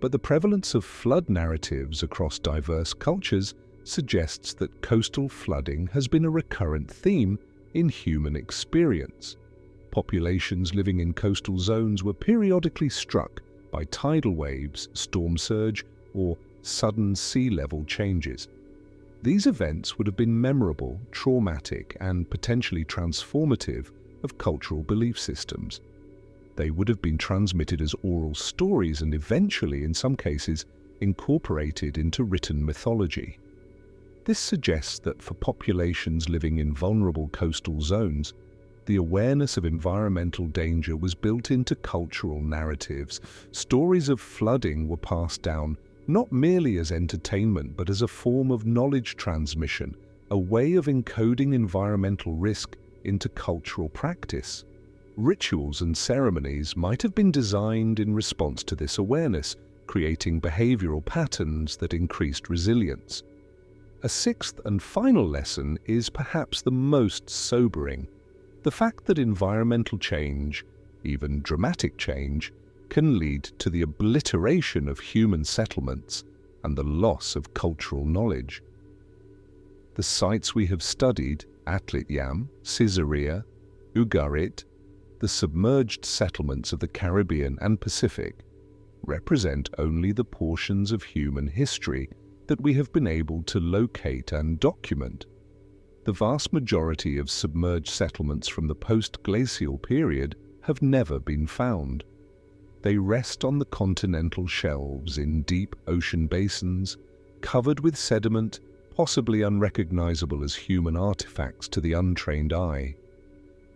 But the prevalence of flood narratives across diverse cultures suggests that coastal flooding has been a recurrent theme in human experience. Populations living in coastal zones were periodically struck by tidal waves, storm surge, or sudden sea level changes. These events would have been memorable, traumatic, and potentially transformative of cultural belief systems. They would have been transmitted as oral stories and eventually, in some cases, incorporated into written mythology. This suggests that for populations living in vulnerable coastal zones, the awareness of environmental danger was built into cultural narratives. Stories of flooding were passed down not merely as entertainment but as a form of knowledge transmission, a way of encoding environmental risk into cultural practice. Rituals and ceremonies might have been designed in response to this awareness, creating behavioral patterns that increased resilience. A sixth and final lesson is perhaps the most sobering: the fact that environmental change, even dramatic change, can lead to the obliteration of human settlements and the loss of cultural knowledge. The sites we have studied, Atlit Yam, Caesarea, Ugarit, the submerged settlements of the Caribbean and Pacific, represent only the portions of human history that we have been able to locate and document. The vast majority of submerged settlements from the post-glacial period have never been found. They rest on the continental shelves in deep ocean basins, covered with sediment, possibly unrecognizable as human artifacts to the untrained eye.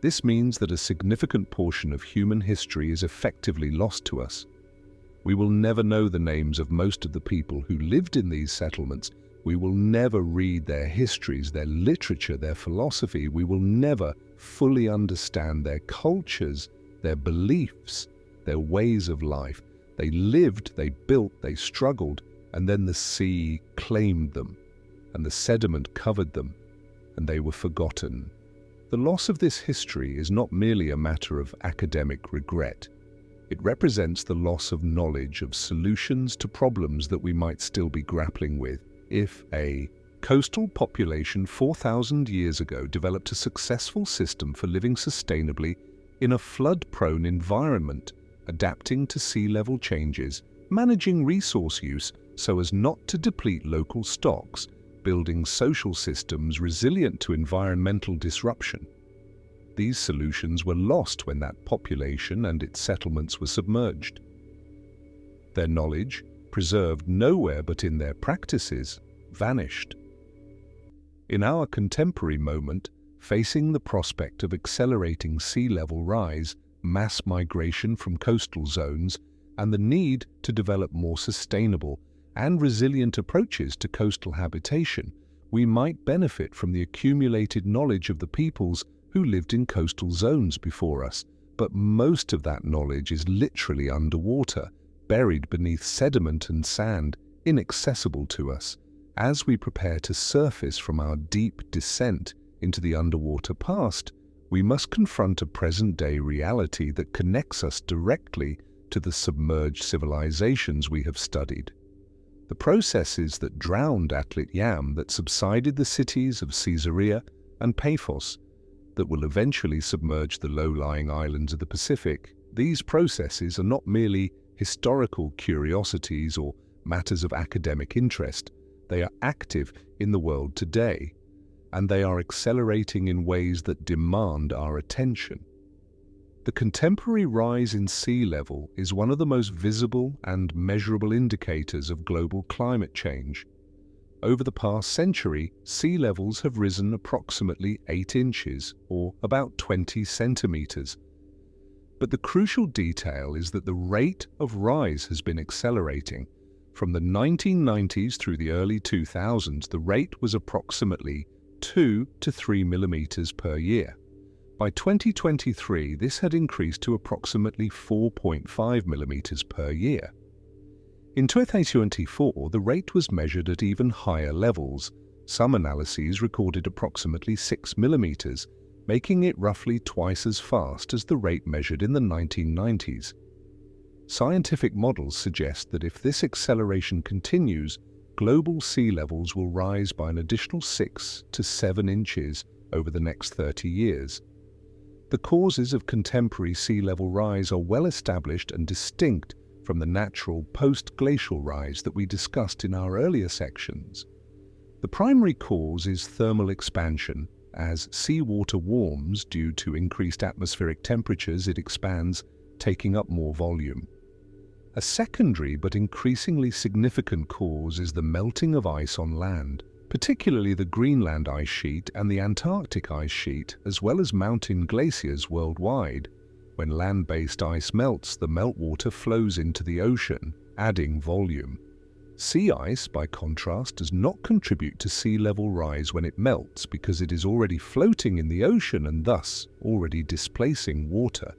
This means that a significant portion of human history is effectively lost to us. We will never know the names of most of the people who lived in these settlements. We will never read their histories, their literature, their philosophy. We will never fully understand their cultures, their beliefs, their ways of life. They lived, they built, they struggled, and then the sea claimed them, and the sediment covered them, and they were forgotten. The loss of this history is not merely a matter of academic regret. It represents the loss of knowledge, of solutions to problems that we might still be grappling with. If a coastal population 4,000 years ago developed a successful system for living sustainably in a flood-prone environment, adapting to sea level changes, managing resource use so as not to deplete local stocks, building social systems resilient to environmental disruption. These solutions were lost when that population and its settlements were submerged. Their knowledge, preserved nowhere but in their practices, vanished. In our contemporary moment, facing the prospect of accelerating sea level rise, mass migration from coastal zones, and the need to develop more sustainable and resilient approaches to coastal habitation, we might benefit from the accumulated knowledge of the peoples who lived in coastal zones before us. But most of that knowledge is literally underwater, buried beneath sediment and sand, inaccessible to us. As we prepare to surface from our deep descent into the underwater past, we must confront a present-day reality that connects us directly to the submerged civilizations we have studied. The processes that drowned Atlit Yam, that subsided the cities of Caesarea and Paphos, that will eventually submerge the low-lying islands of the Pacific, these processes are not merely historical curiosities or matters of academic interest. They are active in the world today, and they are accelerating in ways that demand our attention. The contemporary rise in sea level is one of the most visible and measurable indicators of global climate change. Over the past century, sea levels have risen approximately 8 inches, or about 20 centimeters. But the crucial detail is that the rate of rise has been accelerating. From the 1990s through the early 2000s, the rate was approximately 2 to 3 millimeters per year. By 2023, this had increased to approximately 4.5 millimeters per year. In 2024, the rate was measured at even higher levels. Some analyses recorded approximately 6 millimeters, making it roughly twice as fast as the rate measured in the 1990s. Scientific models suggest that if this acceleration continues, global sea levels will rise by an additional 6 to 7 inches over the next 30 years. The causes of contemporary sea level rise are well established and distinct from the natural post-glacial rise that we discussed in our earlier sections. The primary cause is thermal expansion. As seawater warms due to increased atmospheric temperatures, it expands, taking up more volume. A secondary but increasingly significant cause is the melting of ice on land, particularly the Greenland ice sheet and the Antarctic ice sheet, as well as mountain glaciers worldwide. When land-based ice melts, the meltwater flows into the ocean, adding volume. Sea ice, by contrast, does not contribute to sea level rise when it melts because it is already floating in the ocean and thus already displacing water.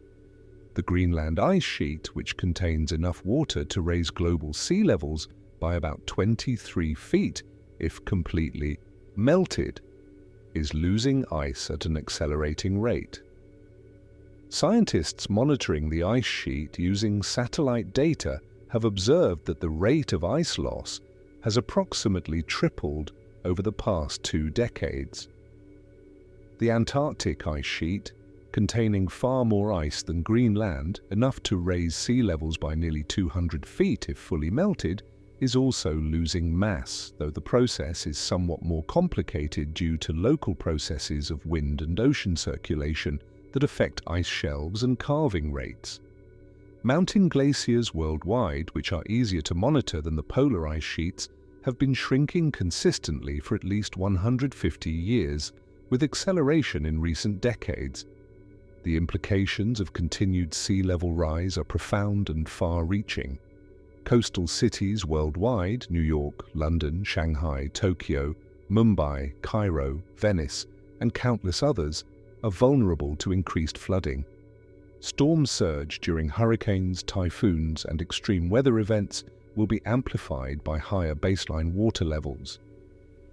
The Greenland ice sheet, which contains enough water to raise global sea levels by about 23 feet, if completely melted, is losing ice at an accelerating rate. Scientists monitoring the ice sheet using satellite data have observed that the rate of ice loss has approximately tripled over the past 2 decades. The Antarctic ice sheet, containing far more ice than Greenland, enough to raise sea levels by nearly 200 feet if fully melted, is also losing mass, though the process is somewhat more complicated due to local processes of wind and ocean circulation that affect ice shelves and calving rates. Mountain glaciers worldwide, which are easier to monitor than the polar ice sheets, have been shrinking consistently for at least 150 years, with acceleration in recent decades. The implications of continued sea level rise are profound and far-reaching. Coastal cities worldwide, New York, London, Shanghai, Tokyo, Mumbai, Cairo, Venice, and countless others, are vulnerable to increased flooding. Storm surge during hurricanes, typhoons, and extreme weather events will be amplified by higher baseline water levels.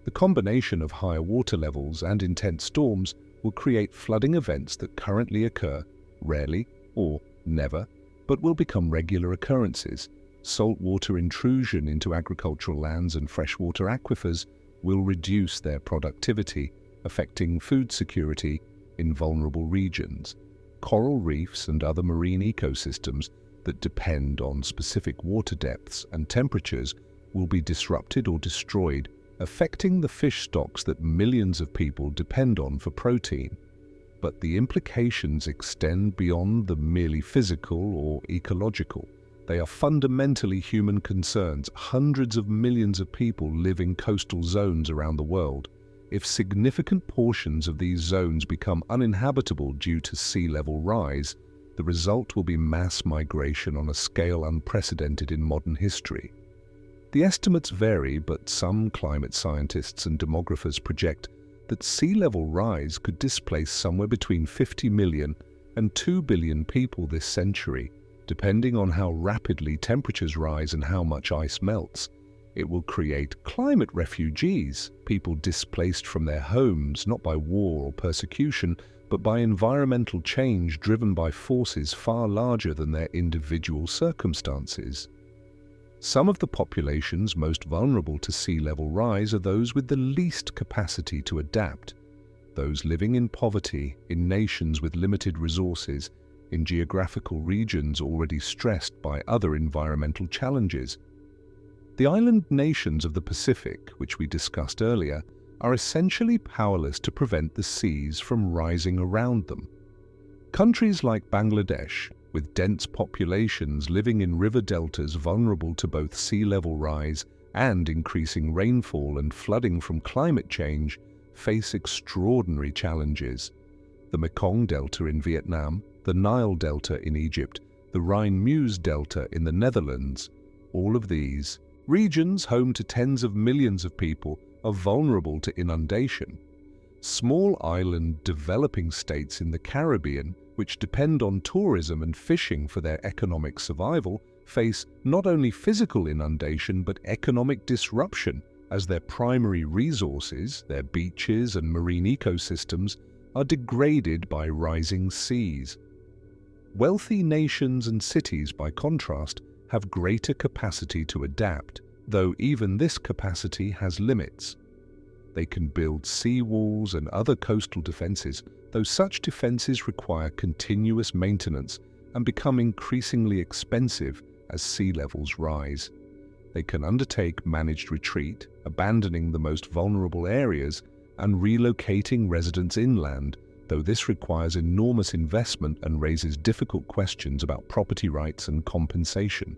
The combination of higher water levels and intense storms will create flooding events that currently occur rarely or never, but will become regular occurrences. Saltwater intrusion into agricultural lands and freshwater aquifers will reduce their productivity, affecting food security in vulnerable regions. Coral reefs and other marine ecosystems that depend on specific water depths and temperatures will be disrupted or destroyed, affecting the fish stocks that millions of people depend on for protein. But the implications extend beyond the merely physical or ecological. They are fundamentally human concerns. Hundreds of millions of people live in coastal zones around the world. If significant portions of these zones become uninhabitable due to sea level rise, The result will be mass migration on a scale unprecedented in modern history. The estimates vary, but some climate scientists and demographers project that sea level rise could displace somewhere between 50 million and 2 billion people this century, depending on how rapidly temperatures rise and how much ice melts. It will create climate refugees, people displaced from their homes not by war or persecution, but by environmental change driven by forces far larger than their individual circumstances. Some of the populations most vulnerable to sea level rise are those with the least capacity to adapt, those living in poverty, in nations with limited resources, in geographical regions already stressed by other environmental challenges. The island nations of the Pacific, which we discussed earlier, are essentially powerless to prevent the seas from rising around them. Countries like Bangladesh, with dense populations living in river deltas vulnerable to both sea level rise and increasing rainfall and flooding from climate change, face extraordinary challenges. The Mekong Delta in Vietnam, the Nile Delta in Egypt, the Rhine-Meuse Delta in the Netherlands, all of these regions home to tens of millions of people are vulnerable to inundation. Small island developing states in the Caribbean, which depend on tourism and fishing for their economic survival, face not only physical inundation but economic disruption as their primary resources, their beaches and marine ecosystems, are degraded by rising seas. Wealthy nations and cities, by contrast, have greater capacity to adapt, though even this capacity has limits. They can build seawalls and other coastal defenses, though such defenses require continuous maintenance and become increasingly expensive as sea levels rise. They can undertake managed retreat, abandoning the most vulnerable areas and relocating residents inland, though this requires enormous investment and raises difficult questions about property rights and compensation.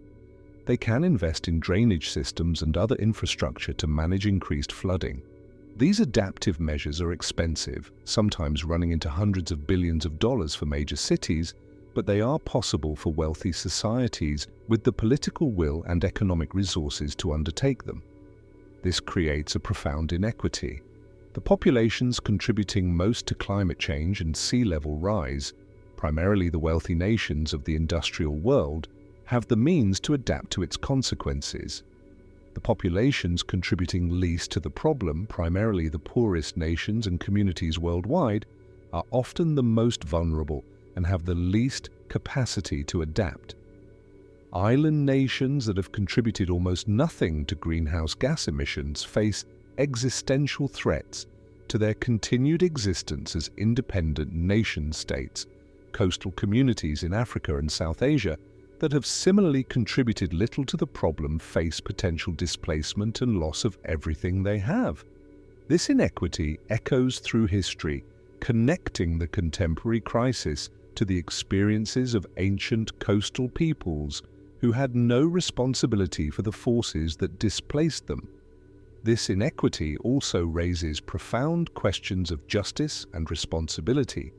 They can invest in drainage systems and other infrastructure to manage increased flooding. These adaptive measures are expensive, sometimes running into hundreds of billions of dollars for major cities, but they are possible for wealthy societies with the political will and economic resources to undertake them. This creates a profound inequity. The populations contributing most to climate change and sea level rise, primarily the wealthy nations of the industrial world, have the means to adapt to its consequences. The populations contributing least to the problem, primarily the poorest nations and communities worldwide, are often the most vulnerable and have the least capacity to adapt. Island nations that have contributed almost nothing to greenhouse gas emissions face existential threats to their continued existence as independent nation-states. Coastal communities in Africa and South Asia that have similarly contributed little to the problem face potential displacement and loss of everything they have. This inequity echoes through history, connecting the contemporary crisis to the experiences of ancient coastal peoples who had no responsibility for the forces that displaced them. This inequity also raises profound questions of justice and responsibility.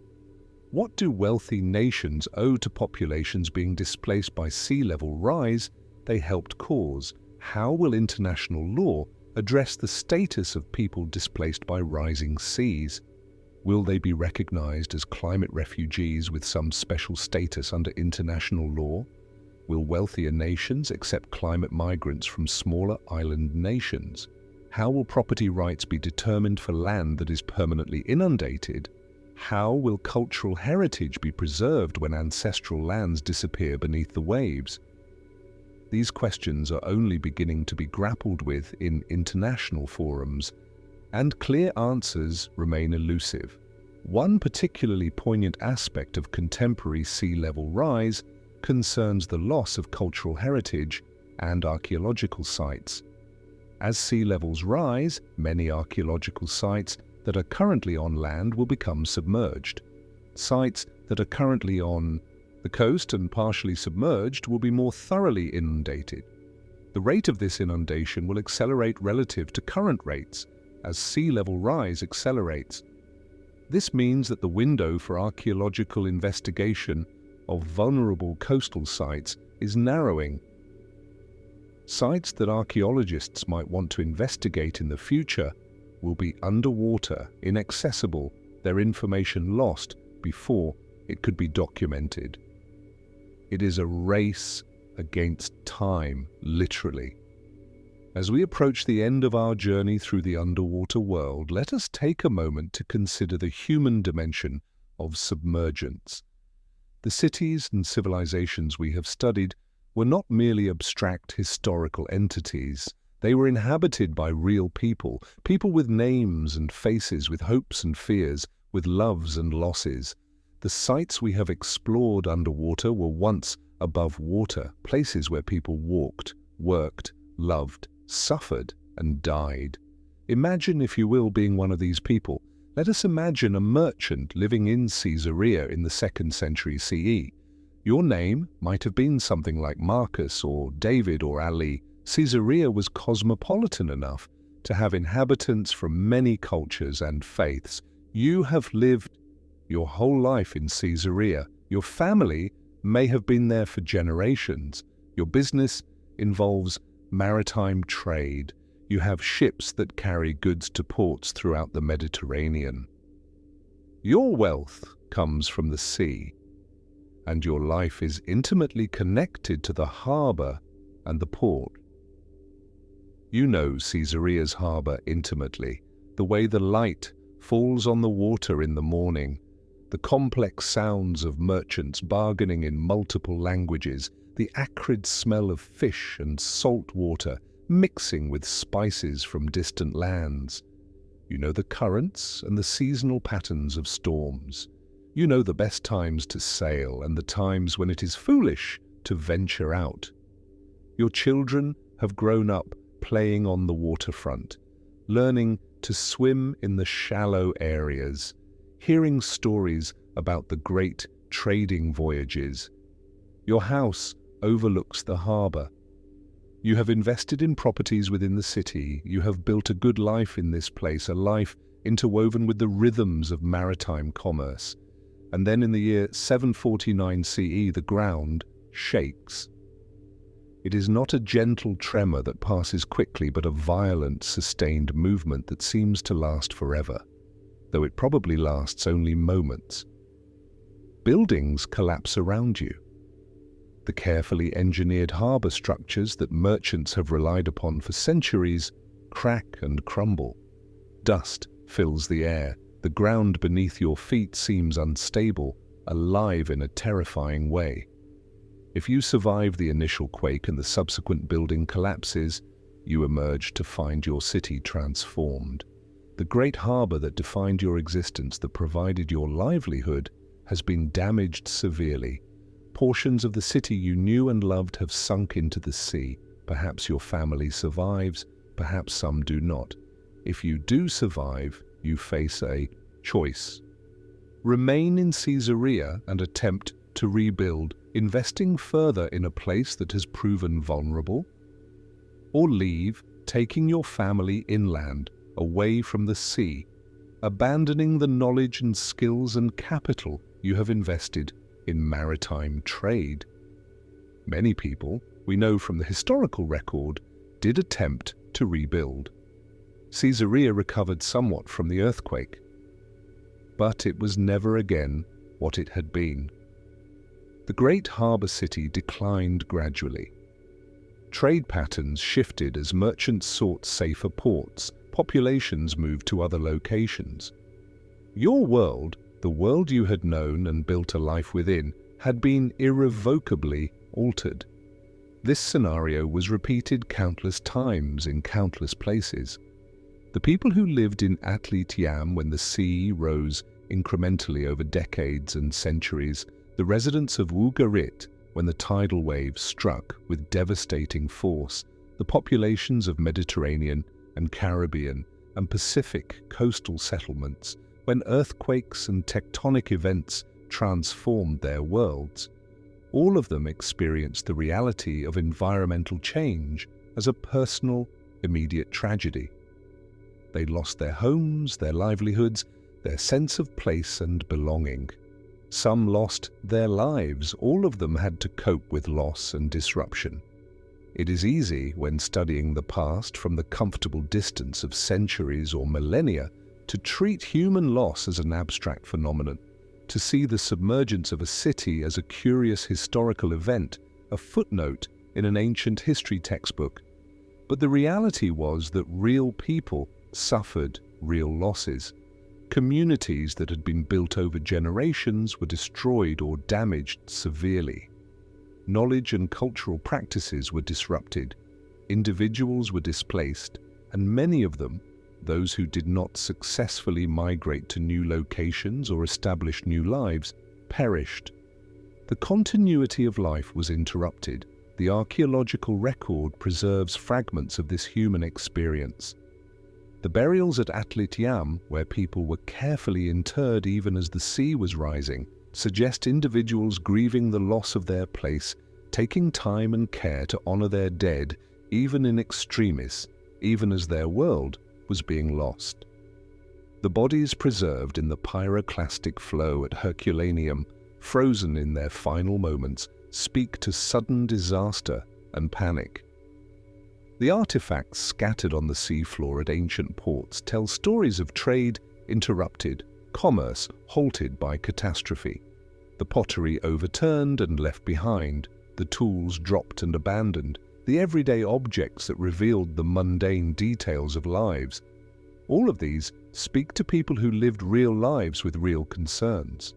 What do wealthy nations owe to populations being displaced by sea level rise they helped cause? How will international law address the status of people displaced by rising seas? Will they be recognized as climate refugees with some special status under international law? Will wealthier nations accept climate migrants from smaller island nations? How will property rights be determined for land that is permanently inundated? How will cultural heritage be preserved when ancestral lands disappear beneath the waves? These questions are only beginning to be grappled with in international forums, and clear answers remain elusive. One particularly poignant aspect of contemporary sea level rise concerns the loss of cultural heritage and archaeological sites. As sea levels rise, many archaeological sites that are currently on land will become submerged. Sites that are currently on the coast and partially submerged will be more thoroughly inundated. The rate of this inundation will accelerate relative to current rates as sea level rise accelerates. This means that the window for archaeological investigation of vulnerable coastal sites is narrowing. Sites that archaeologists might want to investigate in the future will be underwater, inaccessible, their information lost before it could be documented. It is a race against time, literally. As we approach the end of our journey through the underwater world, let us take a moment to consider the human dimension of submergence. The cities and civilizations we have studied were not merely abstract historical entities. They were inhabited by real people, people with names and faces, with hopes and fears, with loves and losses. The sites we have explored underwater were once above water, places where people walked, worked, loved, suffered, and died. Imagine, if you will, being one of these people. Let us imagine a merchant living in Caesarea in the 2nd century CE. Your name might have been something like Marcus or David or Ali. Caesarea was cosmopolitan enough to have inhabitants from many cultures and faiths. You have lived your whole life in Caesarea. Your family may have been there for generations. Your business involves maritime trade. You have ships that carry goods to ports throughout the Mediterranean. Your wealth comes from the sea, and your life is intimately connected to the harbor and the port. You know Caesarea's harbor intimately, the way the light falls on the water in the morning, the complex sounds of merchants bargaining in multiple languages, the acrid smell of fish and salt water mixing with spices from distant lands. You know the currents and the seasonal patterns of storms. You know the best times to sail and the times when it is foolish to venture out. Your children have grown up playing on the waterfront, learning to swim in the shallow areas, hearing stories about the great trading voyages. Your house overlooks the harbor. You have invested in properties within the city. You have built a good life in this place, a life interwoven with the rhythms of maritime commerce. And then in the year 749 CE, the ground shakes. It is not a gentle tremor that passes quickly, but a violent, sustained movement that seems to last forever, though it probably lasts only moments. Buildings collapse around you. The carefully engineered harbor structures that merchants have relied upon for centuries crack and crumble. Dust fills the air. The ground beneath your feet seems unstable, alive in a terrifying way. If you survive the initial quake and the subsequent building collapses, you emerge to find your city transformed. The great harbor that defined your existence, that provided your livelihood, has been damaged severely. Portions of the city you knew and loved have sunk into the sea. Perhaps your family survives, perhaps some do not. If you do survive, you face a choice. Remain in Caesarea and attempt to rebuild, investing further in a place that has proven vulnerable, or leave, taking your family inland, away from the sea, abandoning the knowledge and skills and capital you have invested in maritime trade. Many people, we know from the historical record, did attempt to rebuild. Caesarea recovered somewhat from the earthquake, but it was never again what it had been. The great harbour city declined gradually. Trade patterns shifted as merchants sought safer ports, populations moved to other locations. Your world, the world you had known and built a life within, had been irrevocably altered. This scenario was repeated countless times in countless places. The people who lived in Atlit Yam when the sea rose incrementally over decades and centuries, the residents of Ugarit when the tidal waves struck with devastating force, the populations of Mediterranean and Caribbean and Pacific coastal settlements when earthquakes and tectonic events transformed their worlds. All of them experienced the reality of environmental change as a personal, immediate tragedy. They lost their homes, their livelihoods, their sense of place and belonging. Some lost their lives. All of them had to cope with loss and disruption. It is easy, when studying the past from the comfortable distance of centuries or millennia, to treat human loss as an abstract phenomenon, to see the submergence of a city as a curious historical event, a footnote in an ancient history textbook. But the reality was that real people suffered real losses. Communities that had been built over generations were destroyed or damaged severely. Knowledge and cultural practices were disrupted. Individuals were displaced, and many of them, those who did not successfully migrate to new locations or establish new lives, perished. The continuity of life was interrupted. The archaeological record preserves fragments of this human experience. The burials at Atlit Yam, where people were carefully interred even as the sea was rising, suggest individuals grieving the loss of their place, taking time and care to honor their dead, even in extremis, even as their world was being lost. The bodies preserved in the pyroclastic flow at Herculaneum, frozen in their final moments, speak to sudden disaster and panic. The artifacts scattered on the seafloor at ancient ports tell stories of trade interrupted, commerce halted by catastrophe, the pottery overturned and left behind, the tools dropped and abandoned, the everyday objects that revealed the mundane details of lives. All of these speak to people who lived real lives with real concerns.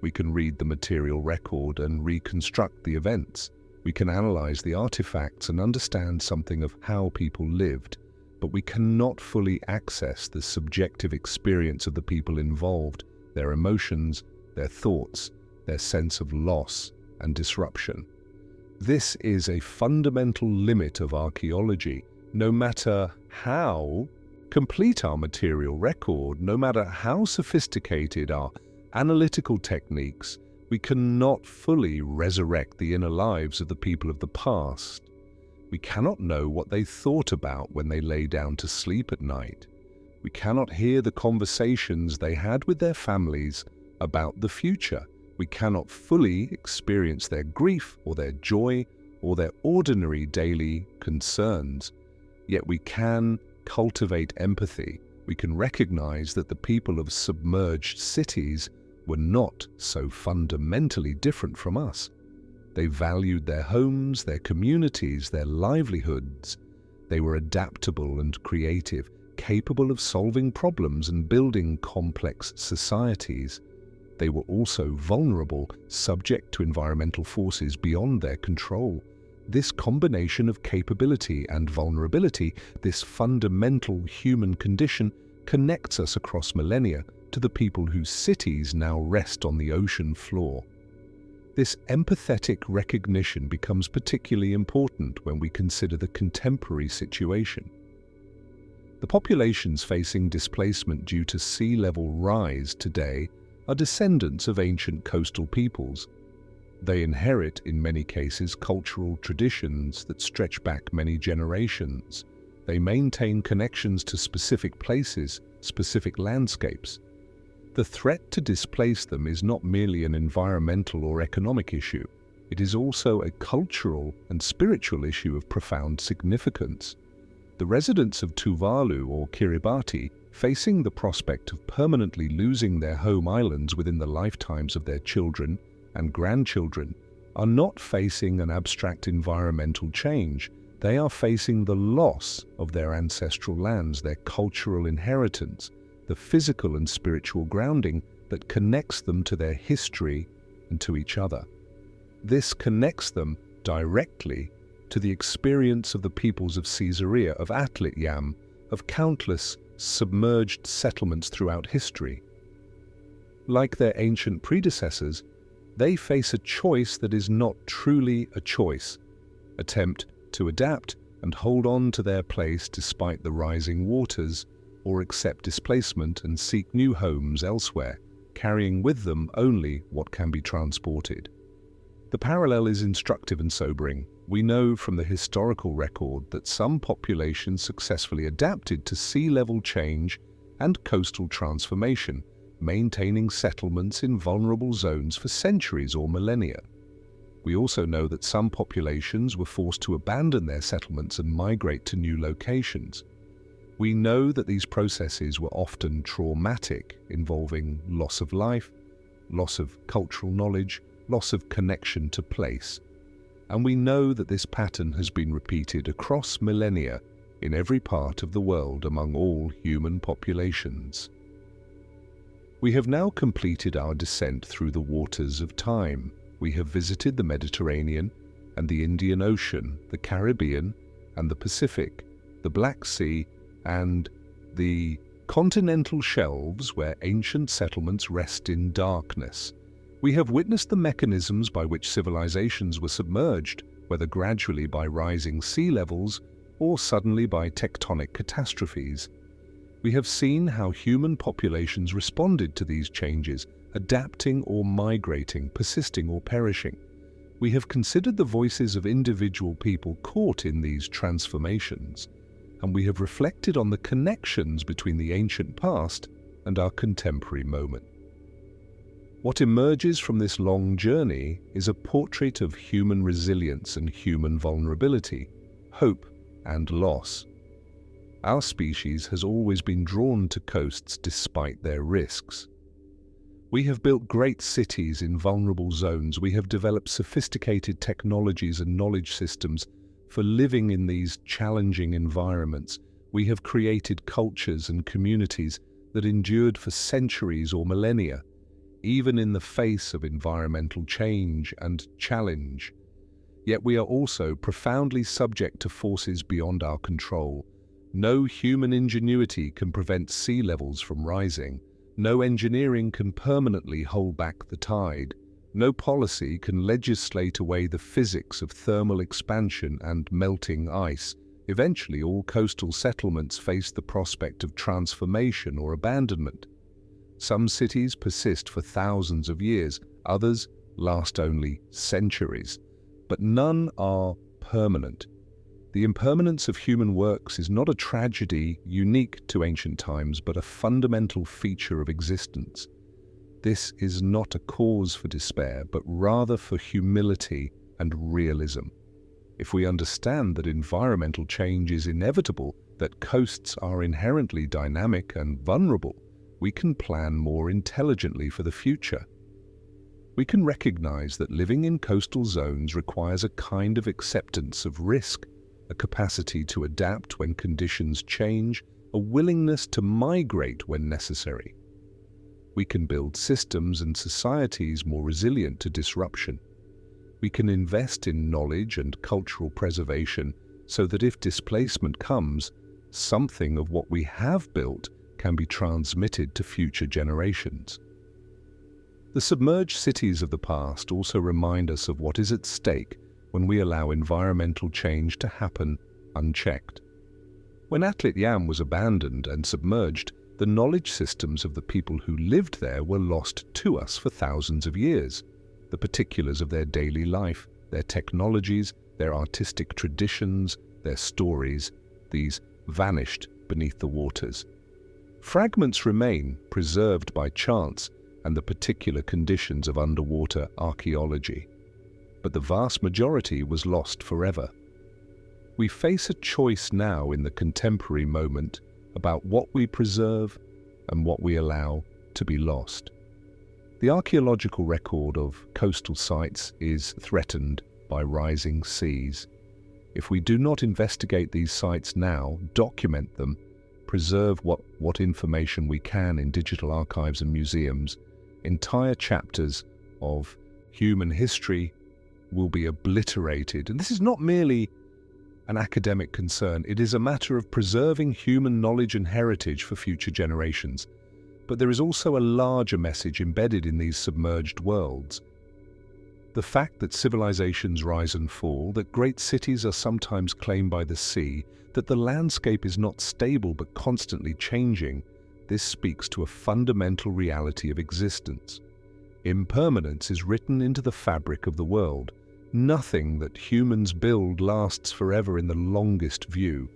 We can read the material record and reconstruct the events. We can analyze the artifacts and understand something of how people lived, but we cannot fully access the subjective experience of the people involved, their emotions, their thoughts, their sense of loss and disruption. This is a fundamental limit of archaeology. No matter how complete our material record, no matter how sophisticated our analytical techniques, we cannot fully resurrect the inner lives of the people of the past. We cannot know what they thought about when they lay down to sleep at night. We cannot hear the conversations they had with their families about the future. We cannot fully experience their grief or their joy or their ordinary daily concerns. Yet we can cultivate empathy. We can recognize that the people of submerged cities were not so fundamentally different from us. They valued their homes, their communities, their livelihoods. They were adaptable and creative, capable of solving problems and building complex societies. They were also vulnerable, subject to environmental forces beyond their control. This combination of capability and vulnerability, this fundamental human condition, connects us across millennia to the people whose cities now rest on the ocean floor. This empathetic recognition becomes particularly important when we consider the contemporary situation. The populations facing displacement due to sea level rise today are descendants of ancient coastal peoples. They inherit, in many cases, cultural traditions that stretch back many generations. They maintain connections to specific places, specific landscapes. The threat to displace them is not merely an environmental or economic issue. It is also a cultural and spiritual issue of profound significance. The residents of Tuvalu or Kiribati, facing the prospect of permanently losing their home islands within the lifetimes of their children and grandchildren, are not facing an abstract environmental change. They are facing the loss of their ancestral lands, their cultural inheritance, the physical and spiritual grounding that connects them to their history and to each other. This connects them directly to the experience of the peoples of Caesarea, of Atlit Yam, of countless submerged settlements throughout history. Like their ancient predecessors, they face a choice that is not truly a choice. Attempt to adapt and hold on to their place despite the rising waters, or accept displacement and seek new homes elsewhere, carrying with them only what can be transported. The parallel is instructive and sobering. We know from the historical record that some populations successfully adapted to sea level change and coastal transformation, maintaining settlements in vulnerable zones for centuries or millennia. We also know that some populations were forced to abandon their settlements and migrate to new locations. We know that these processes were often traumatic, involving loss of life, loss of cultural knowledge, loss of connection to place. And we know that this pattern has been repeated across millennia in every part of the world among all human populations. We have now completed our descent through the waters of time. We have visited the Mediterranean and the Indian Ocean, the Caribbean and the Pacific, the Black Sea and the continental shelves where ancient settlements rest in darkness. We have witnessed the mechanisms by which civilizations were submerged, whether gradually by rising sea levels or suddenly by tectonic catastrophes. We have seen how human populations responded to these changes, adapting or migrating, persisting or perishing. We have considered the voices of individual people caught in these transformations, and we have reflected on the connections between the ancient past and our contemporary moment. What emerges from this long journey is a portrait of human resilience and human vulnerability, hope and loss. Our species has always been drawn to coasts despite their risks. We have built great cities in vulnerable zones. We have developed sophisticated technologies and knowledge systems for living in these challenging environments. We have created cultures and communities that endured for centuries or millennia, even in the face of environmental change and challenge. Yet we are also profoundly subject to forces beyond our control. No human ingenuity can prevent sea levels from rising. No engineering can permanently hold back the tide. No policy can legislate away the physics of thermal expansion and melting ice. Eventually, all coastal settlements face the prospect of transformation or abandonment. Some cities persist for thousands of years, others last only centuries, but none are permanent. The impermanence of human works is not a tragedy unique to ancient times, but a fundamental feature of existence. This is not a cause for despair, but rather for humility and realism. If we understand that environmental change is inevitable, that coasts are inherently dynamic and vulnerable, we can plan more intelligently for the future. We can recognize that living in coastal zones requires a kind of acceptance of risk, a capacity to adapt when conditions change, a willingness to migrate when necessary. We can build systems and societies more resilient to disruption. We can invest in knowledge and cultural preservation so that if displacement comes, something of what we have built can be transmitted to future generations. The submerged cities of the past also remind us of what is at stake when we allow environmental change to happen unchecked. When Atlit Yam was abandoned and submerged, the knowledge systems of the people who lived there were lost to us for thousands of years. The particulars of their daily life, their technologies, their artistic traditions, their stories, these vanished beneath the waters. Fragments remain, preserved by chance and the particular conditions of underwater archaeology. But the vast majority was lost forever. We face a choice now in the contemporary moment about what we preserve and what we allow to be lost. The archaeological record of coastal sites is threatened by rising seas. If we do not investigate these sites now, document them, preserve what information we can in digital archives and museums, entire chapters of human history will be obliterated. And this is not merely an academic concern. It is a matter of preserving human knowledge and heritage for future generations. But there is also a larger message embedded in these submerged worlds. The fact that civilizations rise and fall, that great cities are sometimes claimed by the sea, that the landscape is not stable but constantly changing, this speaks to a fundamental reality of existence. Impermanence is written into the fabric of the world. Nothing that humans build lasts forever in the longest view.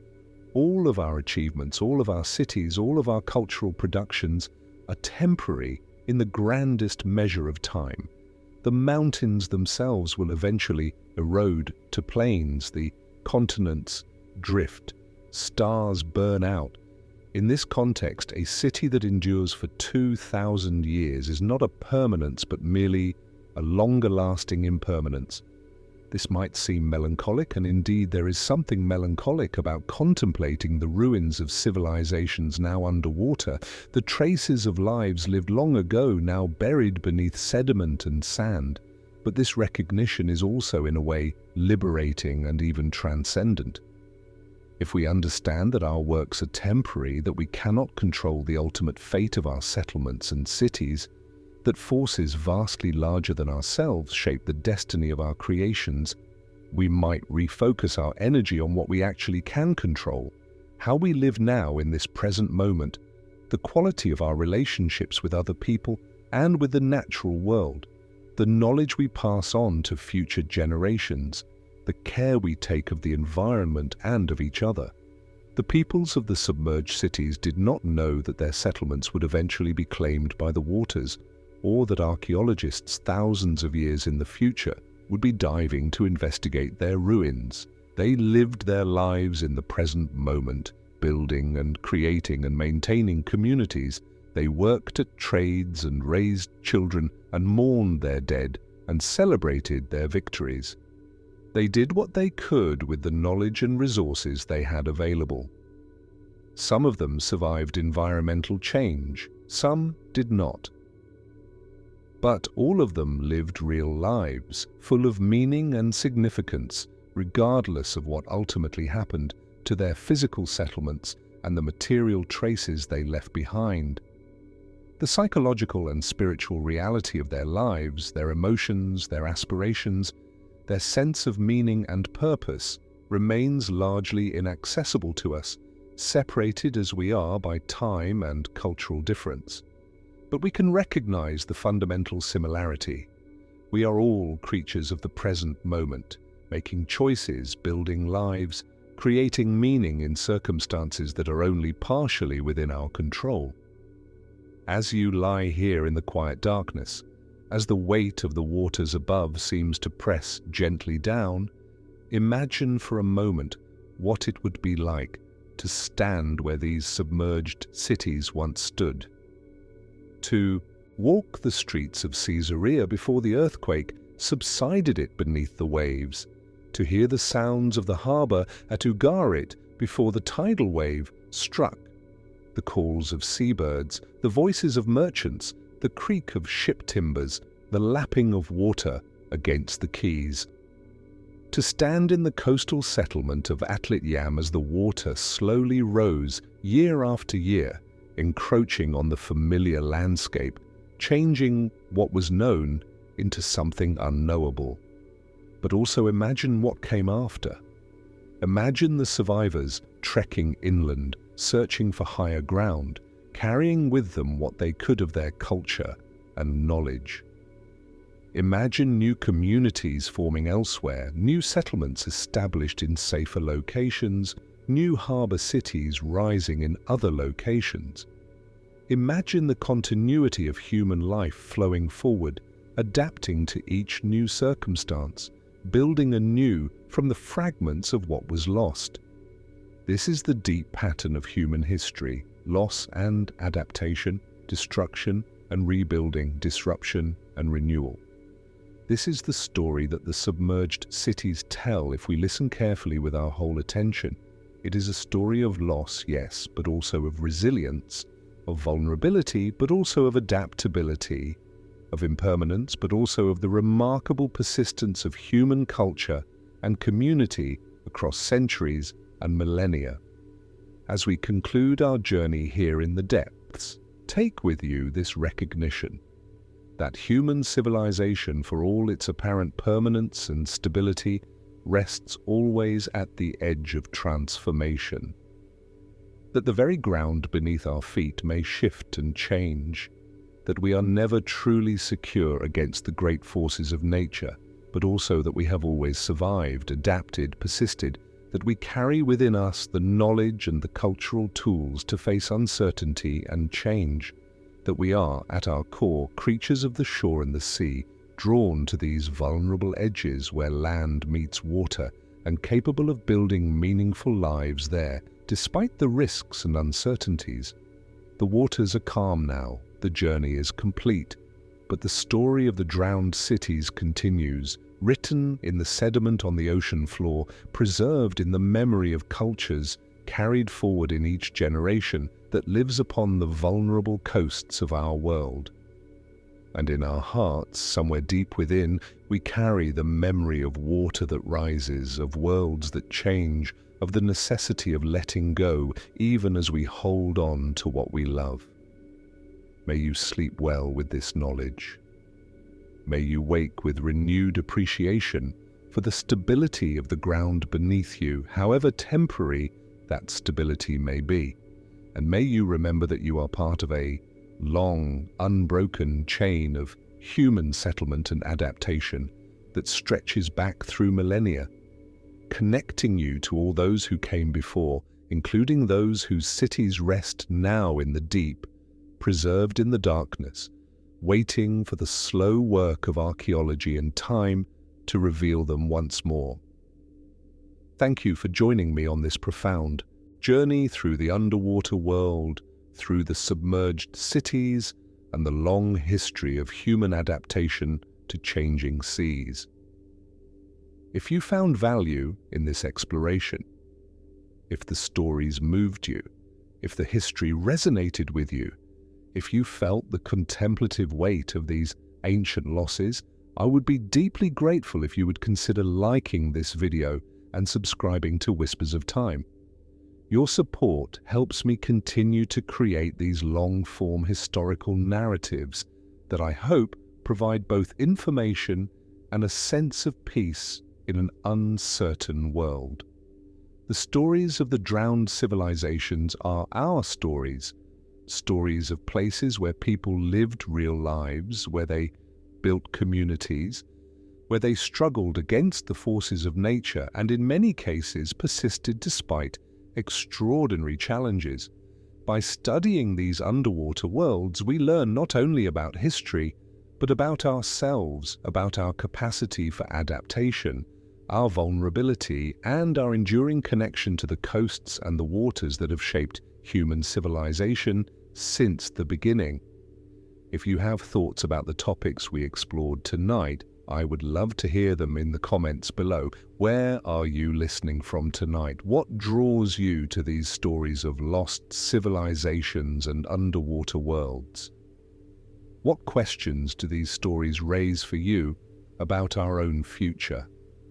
All of our achievements, all of our cities, all of our cultural productions are temporary in the grandest measure of time. The mountains themselves will eventually erode to plains, the continents drift, stars burn out. In this context, a city that endures for 2,000 years is not a permanence but merely a longer-lasting impermanence. This might seem melancholic, and indeed there is something melancholic about contemplating the ruins of civilizations now underwater, the traces of lives lived long ago now buried beneath sediment and sand. But this recognition is also, in a way, liberating and even transcendent. If we understand that our works are temporary, that we cannot control the ultimate fate of our settlements and cities, that forces vastly larger than ourselves shape the destiny of our creations, we might refocus our energy on what we actually can control, how we live now in this present moment, the quality of our relationships with other people and with the natural world, the knowledge we pass on to future generations, the care we take of the environment and of each other. The peoples of the submerged cities did not know that their settlements would eventually be claimed by the waters, or that archaeologists thousands of years in the future would be diving to investigate their ruins. They lived their lives in the present moment, building and creating and maintaining communities. They worked at trades and raised children and mourned their dead and celebrated their victories. They did what they could with the knowledge and resources they had available. Some of them survived environmental change, some did not. But all of them lived real lives, full of meaning and significance, regardless of what ultimately happened to their physical settlements and the material traces they left behind. The psychological and spiritual reality of their lives, their emotions, their aspirations, their sense of meaning and purpose remains largely inaccessible to us, separated as we are by time and cultural difference. But we can recognize the fundamental similarity. We are all creatures of the present moment, making choices, building lives, creating meaning in circumstances that are only partially within our control. As you lie here in the quiet darkness, as the weight of the waters above seems to press gently down, imagine for a moment what it would be like to stand where these submerged cities once stood. To walk the streets of Caesarea before the earthquake subsided it beneath the waves, to hear the sounds of the harbour at Ugarit before the tidal wave struck, the calls of seabirds, the voices of merchants, the creak of ship timbers, the lapping of water against the quays. To stand in the coastal settlement of Atlit Yam as the water slowly rose year after year, encroaching on the familiar landscape, changing what was known into something unknowable. But also imagine what came after. Imagine the survivors trekking inland, searching for higher ground, carrying with them what they could of their culture and knowledge. Imagine new communities forming elsewhere, new settlements established in safer locations, new harbour cities rising in other locations. Imagine the continuity of human life flowing forward, adapting to each new circumstance, building anew from the fragments of what was lost. This is the deep pattern of human history: loss and adaptation, destruction and rebuilding, disruption and renewal. This is the story that the submerged cities tell if we listen carefully with our whole attention. It is a story of loss, yes, but also of resilience, of vulnerability, but also of adaptability, of impermanence, but also of the remarkable persistence of human culture and community across centuries and millennia. As we conclude our journey here in the depths, take with you this recognition that human civilization, for all its apparent permanence and stability, rests always at the edge of transformation. That the very ground beneath our feet may shift and change, that we are never truly secure against the great forces of nature, but also that we have always survived, adapted, persisted, that we carry within us the knowledge and the cultural tools to face uncertainty and change, that we are, at our core, creatures of the shore and the sea, drawn to these vulnerable edges where land meets water and capable of building meaningful lives there, despite the risks and uncertainties. The waters are calm now, the journey is complete, but the story of the drowned cities continues, written in the sediment on the ocean floor, preserved in the memory of cultures, carried forward in each generation that lives upon the vulnerable coasts of our world. And in our hearts, somewhere deep within, we carry the memory of water that rises, of worlds that change, of the necessity of letting go, even as we hold on to what we love. May you sleep well with this knowledge. May you wake with renewed appreciation for the stability of the ground beneath you, however temporary that stability may be. And may you remember that you are part of a long, unbroken chain of human settlement and adaptation that stretches back through millennia, connecting you to all those who came before, including those whose cities rest now in the deep, preserved in the darkness, waiting for the slow work of archaeology and time to reveal them once more. Thank you for joining me on this profound journey through the underwater world, through the submerged cities, and the long history of human adaptation to changing seas. If you found value in this exploration, if the stories moved you, if the history resonated with you, if you felt the contemplative weight of these ancient losses, I would be deeply grateful if you would consider liking this video and subscribing to Whispers of Time. Your support helps me continue to create these long-form historical narratives that I hope provide both information and a sense of peace in an uncertain world. The stories of the drowned civilizations are our stories, stories of places where people lived real lives, where they built communities, where they struggled against the forces of nature and in many cases persisted despite extraordinary challenges. By studying these underwater worlds, we learn not only about history, but about ourselves, about our capacity for adaptation, our vulnerability, and our enduring connection to the coasts and the waters that have shaped human civilization since the beginning. If you have thoughts about the topics we explored tonight, I would love to hear them in the comments below. Where are you listening from tonight? What draws you to these stories of lost civilizations and underwater worlds? What questions do these stories raise for you about our own future,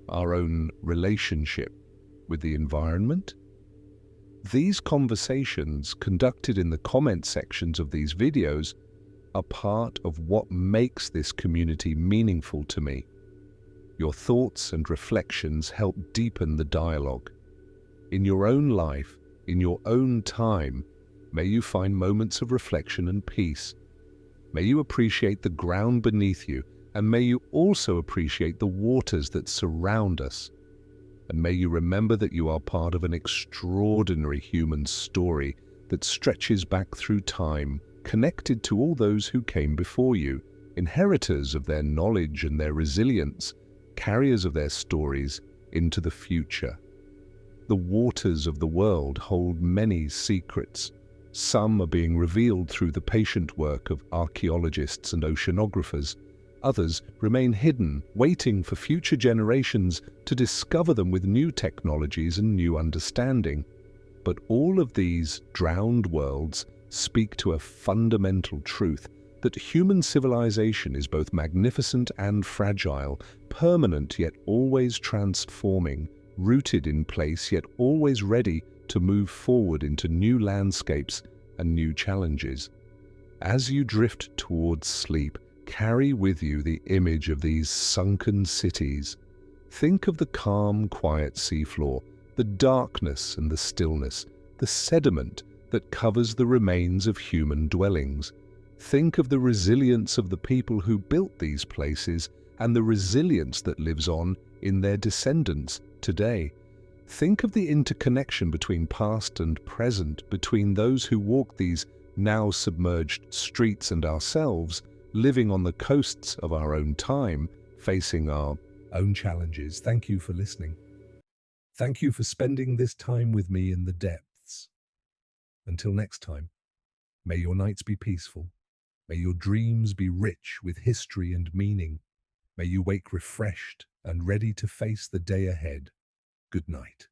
our own relationship with the environment? These conversations, conducted in the comment sections of these videos, are part of what makes this community meaningful to me. Your thoughts and reflections help deepen the dialogue. In your own life, in your own time, may you find moments of reflection and peace. May you appreciate the ground beneath you, and may you also appreciate the waters that surround us. And may you remember that you are part of an extraordinary human story that stretches back through time, connected to all those who came before you, inheritors of their knowledge and their resilience, carriers of their stories into the future. The waters of the world hold many secrets. Some are being revealed through the patient work of archaeologists and oceanographers. Others remain hidden, waiting for future generations to discover them with new technologies and new understanding. But all of these drowned worlds speak to a fundamental truth, that human civilization is both magnificent and fragile, permanent yet always transforming, rooted in place yet always ready to move forward into new landscapes and new challenges. As you drift towards sleep, carry with you the image of these sunken cities. Think of the calm, quiet seafloor, the darkness and the stillness, the sediment that covers the remains of human dwellings. Think of the resilience of the people who built these places and the resilience that lives on in their descendants today. Think of the interconnection between past and present, between those who walk these now submerged streets and ourselves, living on the coasts of our own time, facing our own challenges. Thank you for listening. Thank you for spending this time with me in the depths. Until next time, may your nights be peaceful. May your dreams be rich with history and meaning. May you wake refreshed and ready to face the day ahead. Good night.